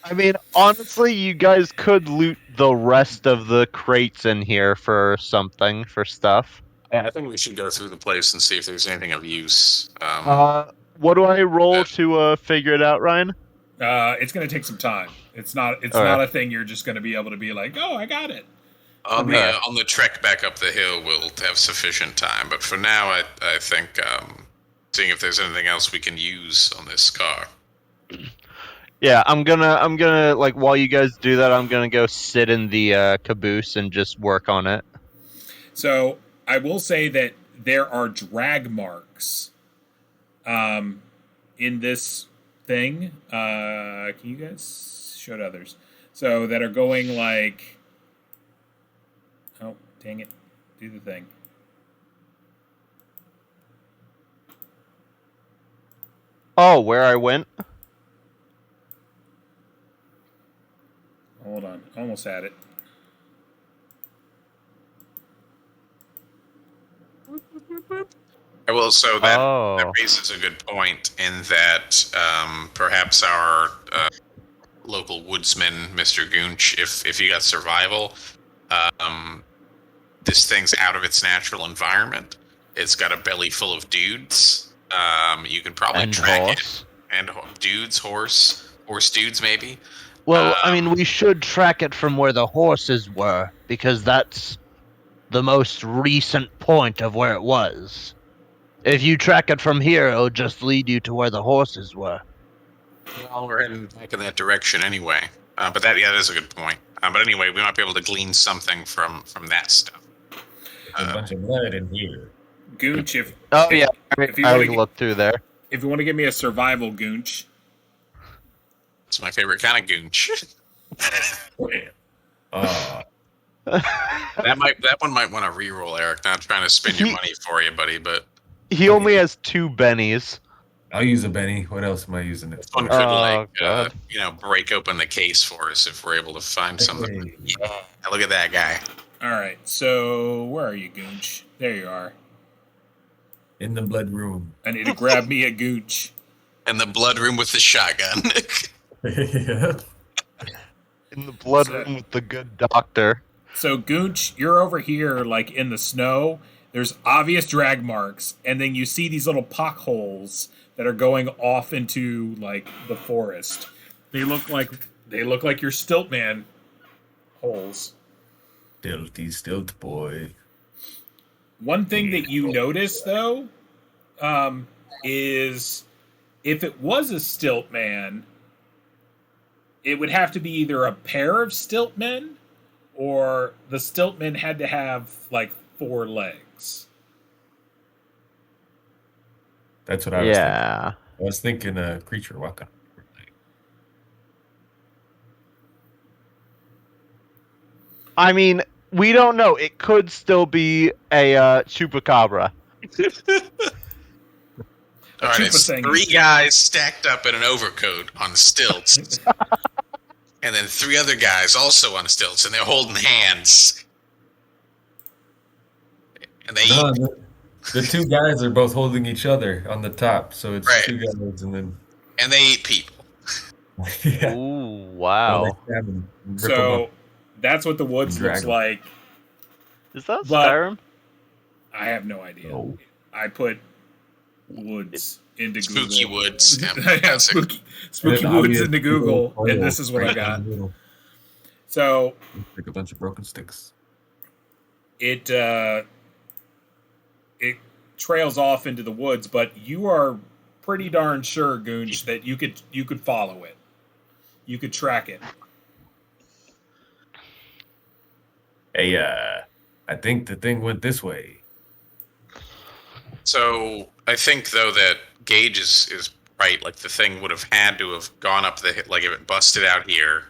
[SPEAKER 3] I mean, honestly, you guys could loot the rest of the crates in here for something, for stuff.
[SPEAKER 2] Yeah, I think we should go through the place and see if there's anything of use.
[SPEAKER 3] What do I roll to figure it out, Ryan?
[SPEAKER 1] It's gonna take some time. It's not
[SPEAKER 3] All
[SPEAKER 1] not
[SPEAKER 3] right.
[SPEAKER 1] a thing you're just gonna be able to be like, oh, I got it.
[SPEAKER 2] On
[SPEAKER 3] Okay.
[SPEAKER 2] the trek back up the hill, we'll have sufficient time. But for now, I think seeing if there's anything else we can use on this car.
[SPEAKER 3] Yeah, I'm gonna like while you guys do that, I'm gonna go sit in the caboose and just work on it.
[SPEAKER 1] So I will say that there are drag marks in this thing. Can you guys show to others? So that are going like, oh, dang it. Do the thing.
[SPEAKER 3] Oh, where I went?
[SPEAKER 1] Hold on. Almost had it.
[SPEAKER 2] Well, so that
[SPEAKER 3] Oh.
[SPEAKER 2] raises a good point in that perhaps our local woodsman, Mr. Goonch, if you got survival, this thing's out of its natural environment. It's got a belly full of dudes. You can probably
[SPEAKER 3] And
[SPEAKER 2] track
[SPEAKER 3] horse.
[SPEAKER 2] it. And dudes, horse dudes, maybe.
[SPEAKER 3] Well, I mean, we should track it from where the horses were, because that's the most recent point of where it was. If you track it from here, it'll just lead you to where the horses were.
[SPEAKER 2] Well, we're heading back in that direction anyway. But that is a good point. But anyway, we might be able to glean something from that stuff.
[SPEAKER 5] A bunch of blood in here.
[SPEAKER 1] Goonch, if
[SPEAKER 3] Oh, yeah.
[SPEAKER 1] if you
[SPEAKER 3] I
[SPEAKER 1] wanna
[SPEAKER 3] already
[SPEAKER 1] get-
[SPEAKER 3] looked through there.
[SPEAKER 1] if you want to give me a survival Goonch,
[SPEAKER 2] It's my favorite kind of goonch. That one might want to reroll, Eric. Not trying to spend your money for you, buddy, but
[SPEAKER 3] He only has 2 bennies.
[SPEAKER 5] I'll use a Benny. What else am I using it
[SPEAKER 2] this one
[SPEAKER 5] for?
[SPEAKER 2] could
[SPEAKER 3] God.
[SPEAKER 2] break open the case for us if we're able to find something. Yeah, look at that guy.
[SPEAKER 1] all right. So where are you, Goonch? There you are.
[SPEAKER 5] In the blood room.
[SPEAKER 1] I need to grab me a Goonch.
[SPEAKER 2] In the blood room with the shotgun.
[SPEAKER 5] Yeah.
[SPEAKER 3] In the blood
[SPEAKER 1] So-
[SPEAKER 3] room with the good doctor.
[SPEAKER 1] So Goonch, you're over here, like in the snow. There's obvious drag marks, and then you see these little pock holes that are going off into like the forest. They look like your Stiltman holes.
[SPEAKER 5] Stilt boy.
[SPEAKER 1] One thing that you notice though, is if it was a Stiltman, it would have to be either a pair of Stiltmen, or the Stiltman had to have like 4 legs.
[SPEAKER 5] That's what I was thinking.
[SPEAKER 3] Yeah.
[SPEAKER 5] I was thinking a creature walking.
[SPEAKER 3] I mean, we don't know. It could still be a chupacabra.
[SPEAKER 2] All right, it's
[SPEAKER 1] Chupa thing.
[SPEAKER 2] 3 guys stacked up in an overcoat on stilts. And then 3 other guys also on stilts, and they're holding hands. And they
[SPEAKER 5] No,
[SPEAKER 2] eat,
[SPEAKER 5] the 2 guys are both holding each other on the top, so it's
[SPEAKER 2] Right.
[SPEAKER 5] 2 guys and then
[SPEAKER 2] and they eat people.
[SPEAKER 5] yeah.
[SPEAKER 3] Ooh,
[SPEAKER 5] Well,
[SPEAKER 3] wow.
[SPEAKER 5] they stab 'em and rip 'em
[SPEAKER 1] So
[SPEAKER 5] up.
[SPEAKER 1] that's what the woods
[SPEAKER 5] Drag
[SPEAKER 1] looks
[SPEAKER 5] 'em.
[SPEAKER 1] like.
[SPEAKER 3] Is that
[SPEAKER 1] But-
[SPEAKER 3] Skyrim?
[SPEAKER 1] I have no idea.
[SPEAKER 5] Oh.
[SPEAKER 1] I put woods into
[SPEAKER 2] Spooky
[SPEAKER 1] Google.
[SPEAKER 2] woods. Yeah,
[SPEAKER 1] Yeah,
[SPEAKER 2] classic.
[SPEAKER 1] spooky
[SPEAKER 5] And
[SPEAKER 1] woods
[SPEAKER 5] obvious
[SPEAKER 1] into Google,
[SPEAKER 5] little
[SPEAKER 1] and this is what I
[SPEAKER 5] right
[SPEAKER 1] got.
[SPEAKER 5] in the middle.
[SPEAKER 1] So
[SPEAKER 5] Like a bunch of broken sticks.
[SPEAKER 1] it trails off into the woods, but you are pretty darn sure, Goonch, that you could follow it. You could track it.
[SPEAKER 5] Hey, I think the thing went this way.
[SPEAKER 2] So I think though that Gage is right. Like the thing would have had to have gone up the like if it busted out here.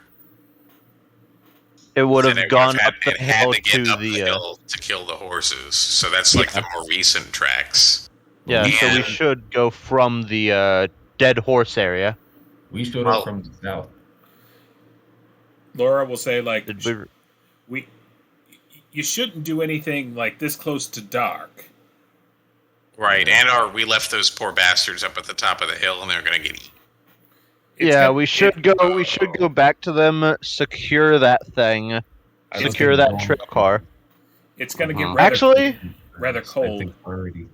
[SPEAKER 3] It would
[SPEAKER 2] then
[SPEAKER 3] have
[SPEAKER 2] it
[SPEAKER 3] gone
[SPEAKER 2] had,
[SPEAKER 3] up the
[SPEAKER 2] it had
[SPEAKER 3] hill
[SPEAKER 2] to get
[SPEAKER 3] to
[SPEAKER 2] up the
[SPEAKER 3] the.
[SPEAKER 2] hill to kill the horses. So that's like the more recent tracks.
[SPEAKER 3] Yeah, so we
[SPEAKER 2] And-
[SPEAKER 3] should go from the dead horse area.
[SPEAKER 5] We showed
[SPEAKER 2] Well-
[SPEAKER 5] up from the south.
[SPEAKER 1] Laura will say, like,
[SPEAKER 3] Did we?
[SPEAKER 1] we you shouldn't do anything like this close to dark.
[SPEAKER 2] Right, we left those poor bastards up at the top of the hill, and they're gonna get eaten.
[SPEAKER 3] Yeah, we should go. We should go back to them. Secure that thing.
[SPEAKER 5] I don't
[SPEAKER 3] Secure
[SPEAKER 5] think
[SPEAKER 3] that
[SPEAKER 5] we're
[SPEAKER 3] trail
[SPEAKER 5] going-
[SPEAKER 3] car.
[SPEAKER 1] It's going to get
[SPEAKER 3] Mhm.
[SPEAKER 1] rather,
[SPEAKER 3] Actually,
[SPEAKER 1] rather
[SPEAKER 5] I
[SPEAKER 1] cold.
[SPEAKER 5] think already.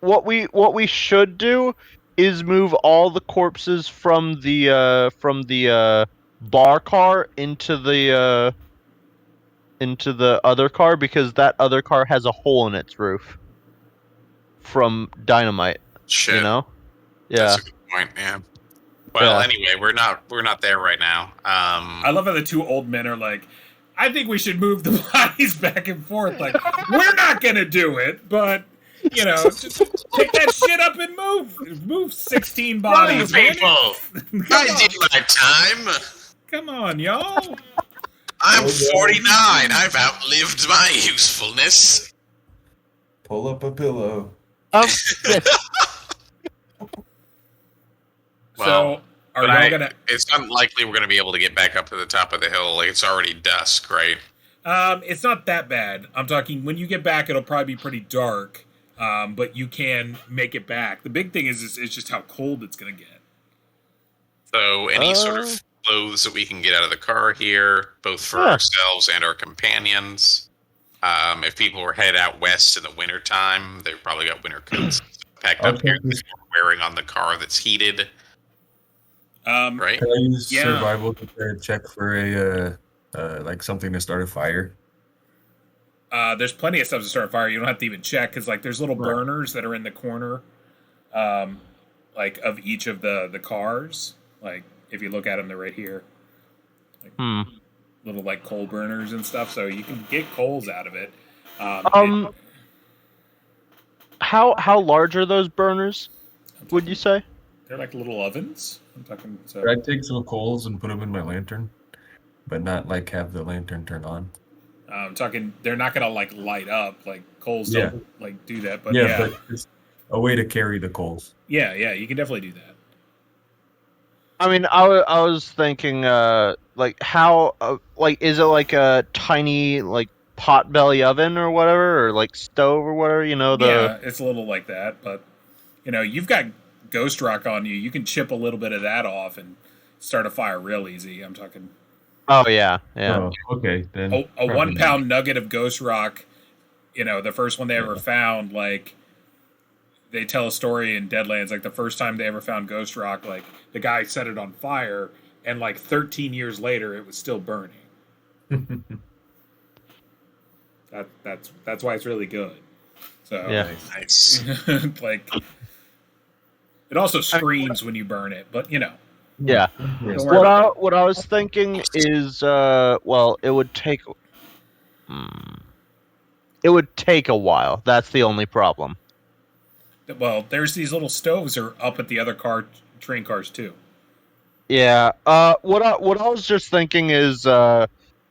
[SPEAKER 3] What we should do is move all the corpses from the bar car into the other car, because that other car has a hole in its roof from dynamite.
[SPEAKER 2] Shit,
[SPEAKER 3] You know? Yeah.
[SPEAKER 2] that's a good point. Yeah. Well,
[SPEAKER 3] Yeah.
[SPEAKER 2] anyway, we're not there right now.
[SPEAKER 1] I love how the two old men are like, I think we should move the bodies back and forth. Like, we're not going to do it, but, you know, just pick that shit up and move 16 bodies. man.
[SPEAKER 2] people,
[SPEAKER 1] Come
[SPEAKER 2] I
[SPEAKER 1] on.
[SPEAKER 2] did my time.
[SPEAKER 1] Come on, y'all.
[SPEAKER 2] I'm 49. I've outlived my usefulness.
[SPEAKER 5] Pull up a pillow.
[SPEAKER 1] So, are
[SPEAKER 2] But
[SPEAKER 1] y'all going to...
[SPEAKER 2] it's unlikely we're going to be able to get back up to the top of the hill. Like, it's already dusk, right?
[SPEAKER 1] It's not that bad. I'm talking, when you get back, it'll probably be pretty dark, but you can make it back. The big thing is just how cold it's going to get.
[SPEAKER 2] So any sort of clothes that we can get out of the car here, both for ourselves and our companions. If people were headed out west in the wintertime, they've probably got winter coats packed up here that they're wearing on the car that's heated. Right?
[SPEAKER 5] Can I use
[SPEAKER 1] Yeah.
[SPEAKER 5] survival to check for a like something to start a fire?
[SPEAKER 1] There's plenty of stuff to start a fire. You don't have to even check, because like there's little burners that are in the corner, like of each of the cars. Like if you look at them, they're right here. Like, little like coal burners and stuff, so you can get coals out of it.
[SPEAKER 3] How large are those burners? Would you say?
[SPEAKER 1] They're like little ovens. I'm talking. So
[SPEAKER 5] Could I take some coals and put them in my lantern, but not like have the lantern turn on?
[SPEAKER 1] I'm talking. They're not gonna like light up. Like coals
[SPEAKER 5] Yeah.
[SPEAKER 1] don't like do that. But
[SPEAKER 5] But it's a way to carry the coals.
[SPEAKER 1] yeah, you can definitely do that.
[SPEAKER 3] I mean, I was thinking, like how, like, is it like a tiny like potbelly oven or whatever, or like stove or whatever? You know,
[SPEAKER 1] Yeah, it's a little like that, but you know, you've got ghost rock on you. You can chip a little bit of that off and start a fire real easy. I'm talking.
[SPEAKER 3] Oh yeah.
[SPEAKER 5] Oh, okay, then
[SPEAKER 1] A
[SPEAKER 5] probably
[SPEAKER 1] 1 pound nugget of ghost rock, you know, the first one they ever found, like, they tell a story in Deadlands, like, the first time they ever found ghost rock, like, the guy set it on fire, and, like, 13 years later, it was still burning. That's why it's really good. So,
[SPEAKER 3] Yeah.
[SPEAKER 2] Nice.
[SPEAKER 1] like, it also screams when you burn it, but, you know.
[SPEAKER 3] Yeah.
[SPEAKER 1] Don't worry about
[SPEAKER 3] What I was thinking is, well, it would take. It would take a while. That's the only problem.
[SPEAKER 1] Well, there's these little stoves are up at the other train cars, too.
[SPEAKER 3] Yeah. What I was just thinking is,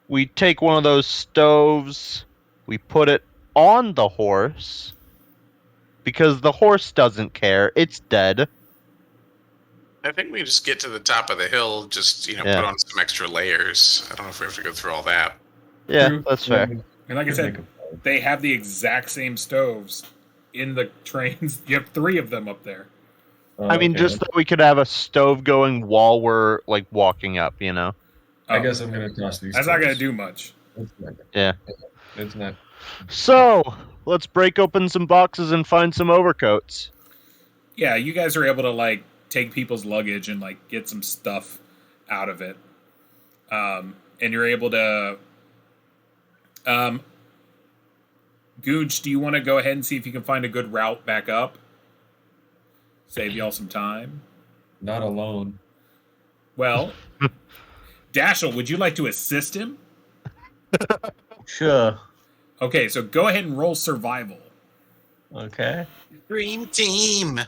[SPEAKER 3] we take one of those stoves, we put it on the horse, because the horse doesn't care. It's dead.
[SPEAKER 2] I think we just get to the top of the hill, just, put on some extra layers. I don't know if we have to go through all that.
[SPEAKER 3] Yeah,
[SPEAKER 5] True.
[SPEAKER 3] that's fair.
[SPEAKER 1] And like I said, they have the exact same stoves in the trains. You have 3 of them up there.
[SPEAKER 3] I mean, just that we could have a stove going while we're like walking up, you know.
[SPEAKER 5] I guess I'm gonna toss these.
[SPEAKER 1] That's not going to
[SPEAKER 5] stoves.
[SPEAKER 1] do much.
[SPEAKER 3] Yeah.
[SPEAKER 5] It's not.
[SPEAKER 3] So let's break open some boxes and find some overcoats.
[SPEAKER 1] Yeah, you guys are able to like take people's luggage and like get some stuff out of it, and you're able to. Gooch, do you want to go ahead and see if you can find a good route back up? Save y'all some time.
[SPEAKER 5] Not alone.
[SPEAKER 1] Well, Dashel, would you like to assist him?
[SPEAKER 4] Sure.
[SPEAKER 1] Okay, so go ahead and roll survival.
[SPEAKER 4] Okay.
[SPEAKER 2] Dream team.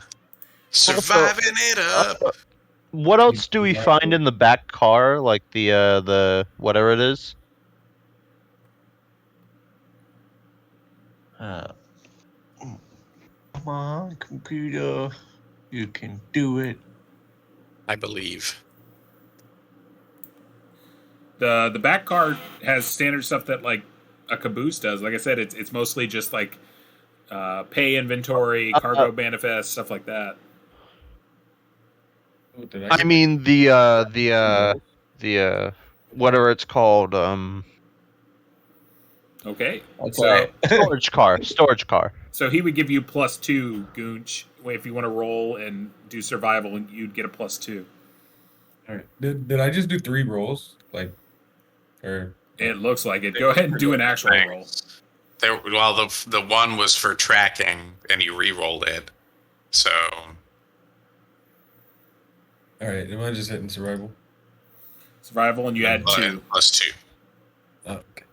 [SPEAKER 2] Surviving it up.
[SPEAKER 3] What else do we find in the back car? Like the whatever it is?
[SPEAKER 4] Come on, computer. You can do it.
[SPEAKER 2] I believe.
[SPEAKER 1] The back car has standard stuff that like a caboose does. Like I said, it's mostly just like pay inventory, cargo manifest, stuff like that.
[SPEAKER 5] Oh, did
[SPEAKER 3] I
[SPEAKER 5] get
[SPEAKER 3] mean the whatever it's called,
[SPEAKER 1] Okay,
[SPEAKER 4] That's
[SPEAKER 1] so
[SPEAKER 4] right.
[SPEAKER 3] storage car.
[SPEAKER 1] so he would give you +2, Goonch, if you want to roll and do survival, and you'd get a +2.
[SPEAKER 5] All right. Did I just do 3 rolls? Like, or
[SPEAKER 1] It looks like it. Go ahead and do an actual roll.
[SPEAKER 2] Well, the one was for tracking, and you re-rolled it. So
[SPEAKER 5] all right? Am I just hitting survival?
[SPEAKER 1] Survival, and you add 2.
[SPEAKER 2] +2.
[SPEAKER 5] Oh, okay.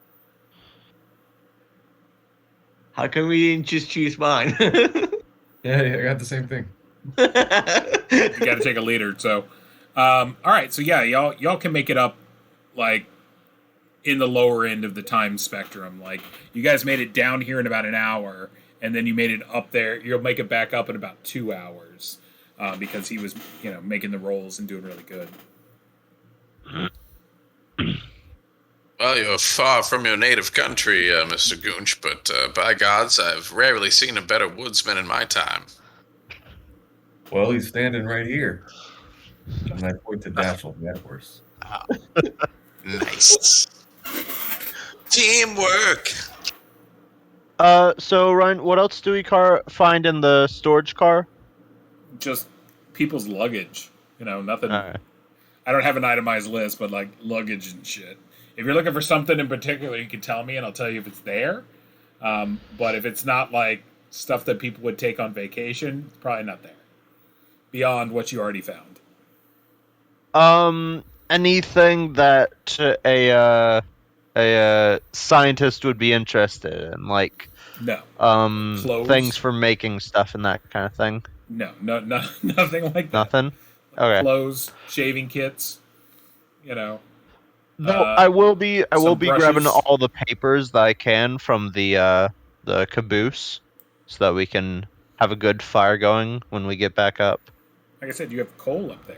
[SPEAKER 4] How come we didn't just choose mine?
[SPEAKER 5] Yeah, I got the same thing.
[SPEAKER 1] You got to take a leader. So, all right. So yeah, y'all can make it up, like in the lower end of the time spectrum. Like you guys made it down here in about an hour, and then you made it up there. You'll make it back up in about 2 hours, because he was making the rolls and doing really good.
[SPEAKER 2] Well, you're far from your native country, Mr. Goonch, but by gods, I've rarely seen a better woodsman in my time.
[SPEAKER 5] Well, he's standing right here. And I point to Dashel, that horse.
[SPEAKER 2] Nice. Teamwork.
[SPEAKER 3] So Ryan, what else do we find in the storage car?
[SPEAKER 1] Just people's luggage. Nothing.
[SPEAKER 3] Alright.
[SPEAKER 1] I don't have an itemized list, but like luggage and shit. If you're looking for something in particular, you can tell me, and I'll tell you if it's there. But if it's not like stuff that people would take on vacation, it's probably not there. Beyond what you already found.
[SPEAKER 3] Anything that a scientist would be interested in, like
[SPEAKER 1] No. Clothes?
[SPEAKER 3] things for making stuff and that kind of thing.
[SPEAKER 1] No, nothing like that.
[SPEAKER 3] Nothing. Okay.
[SPEAKER 1] Clothes, shaving kits.
[SPEAKER 3] No, I will be
[SPEAKER 1] some
[SPEAKER 3] grabbing
[SPEAKER 1] brushes.
[SPEAKER 3] all the papers that I can from the caboose, so that we can have a good fire going when we get back up.
[SPEAKER 1] Like I said, you have coal up there.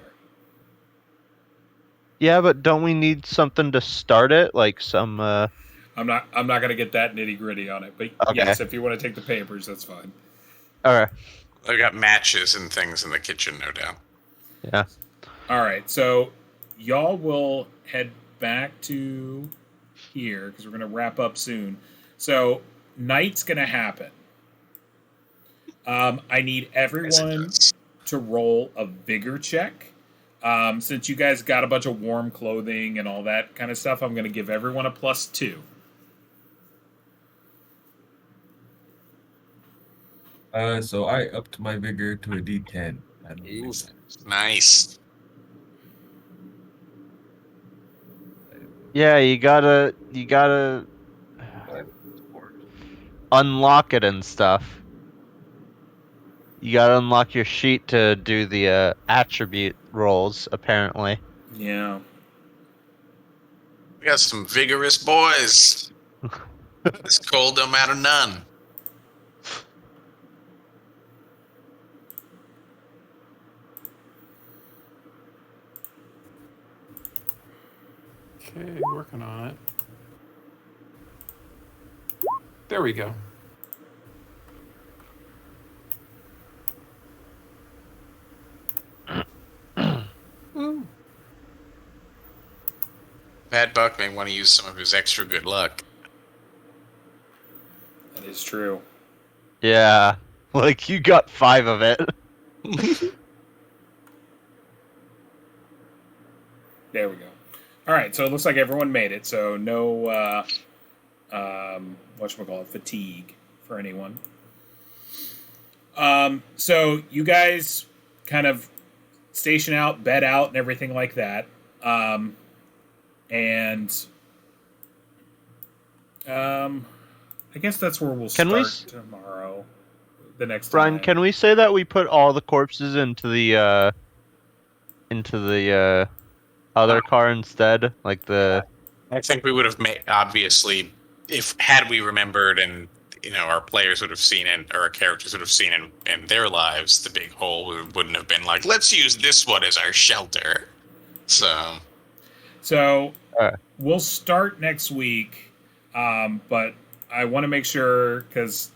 [SPEAKER 3] Yeah, but don't we need something to start it? Like some
[SPEAKER 1] I'm not gonna get that nitty gritty on it, but
[SPEAKER 3] Okay.
[SPEAKER 1] yes, if you want to take the papers, that's fine.
[SPEAKER 3] Okay.
[SPEAKER 2] I've got matches and things in the kitchen, no doubt.
[SPEAKER 3] Yeah.
[SPEAKER 1] All right, so y'all will head back to here because we're gonna wrap up soon. So night's gonna happen. I need everyone to roll a vigor check. Since you guys got a bunch of warm clothing and all that kind of stuff, I'm gonna give everyone a +2.
[SPEAKER 5] So I upped my vigor to a D10. I don't
[SPEAKER 2] Ooh,
[SPEAKER 5] think
[SPEAKER 2] nice.
[SPEAKER 3] Yeah, you gotta unlock it and stuff. You gotta unlock your sheet to do the attribute rolls, apparently.
[SPEAKER 1] Yeah.
[SPEAKER 2] We got some vigorous boys. This cold don't matter none.
[SPEAKER 6] Okay, working on it. There we go.
[SPEAKER 2] Bad Buck may want to use some of his extra good luck.
[SPEAKER 1] That is true.
[SPEAKER 3] Yeah, like you got 5 of it.
[SPEAKER 1] There we go. All right, so it looks like everyone made it. So no, whatchamacallit, fatigue. for anyone. So you guys kind of station out, bed out, and everything like that. I guess that's where we'll
[SPEAKER 3] Can we
[SPEAKER 1] start tomorrow. The next
[SPEAKER 3] Brian,
[SPEAKER 1] time.
[SPEAKER 3] can we say that we put all the corpses into the other car instead? Like the
[SPEAKER 2] I think we would have made, obviously, if had we remembered and our players would have seen it, or our characters would have seen in their lives the big hole, we wouldn't have been like, let's use this one as our shelter. So
[SPEAKER 1] we'll start next week, but I want to make sure, because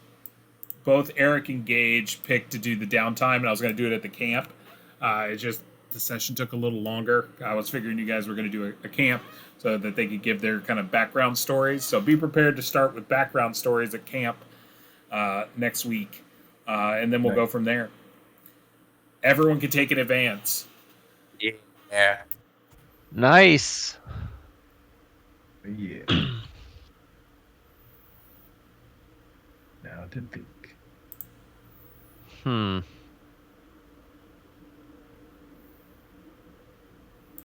[SPEAKER 1] both Eric and Gage picked to do the downtime, and I was going to do it at the camp. It just, the session took a little longer. I was figuring you guys were going to do a camp so that they could give their kind of background stories. So be prepared to start with background stories at camp next week, and then we'll go from there. Everyone can take an advance.
[SPEAKER 2] Yeah.
[SPEAKER 3] nice.
[SPEAKER 5] Yeah. Now to think.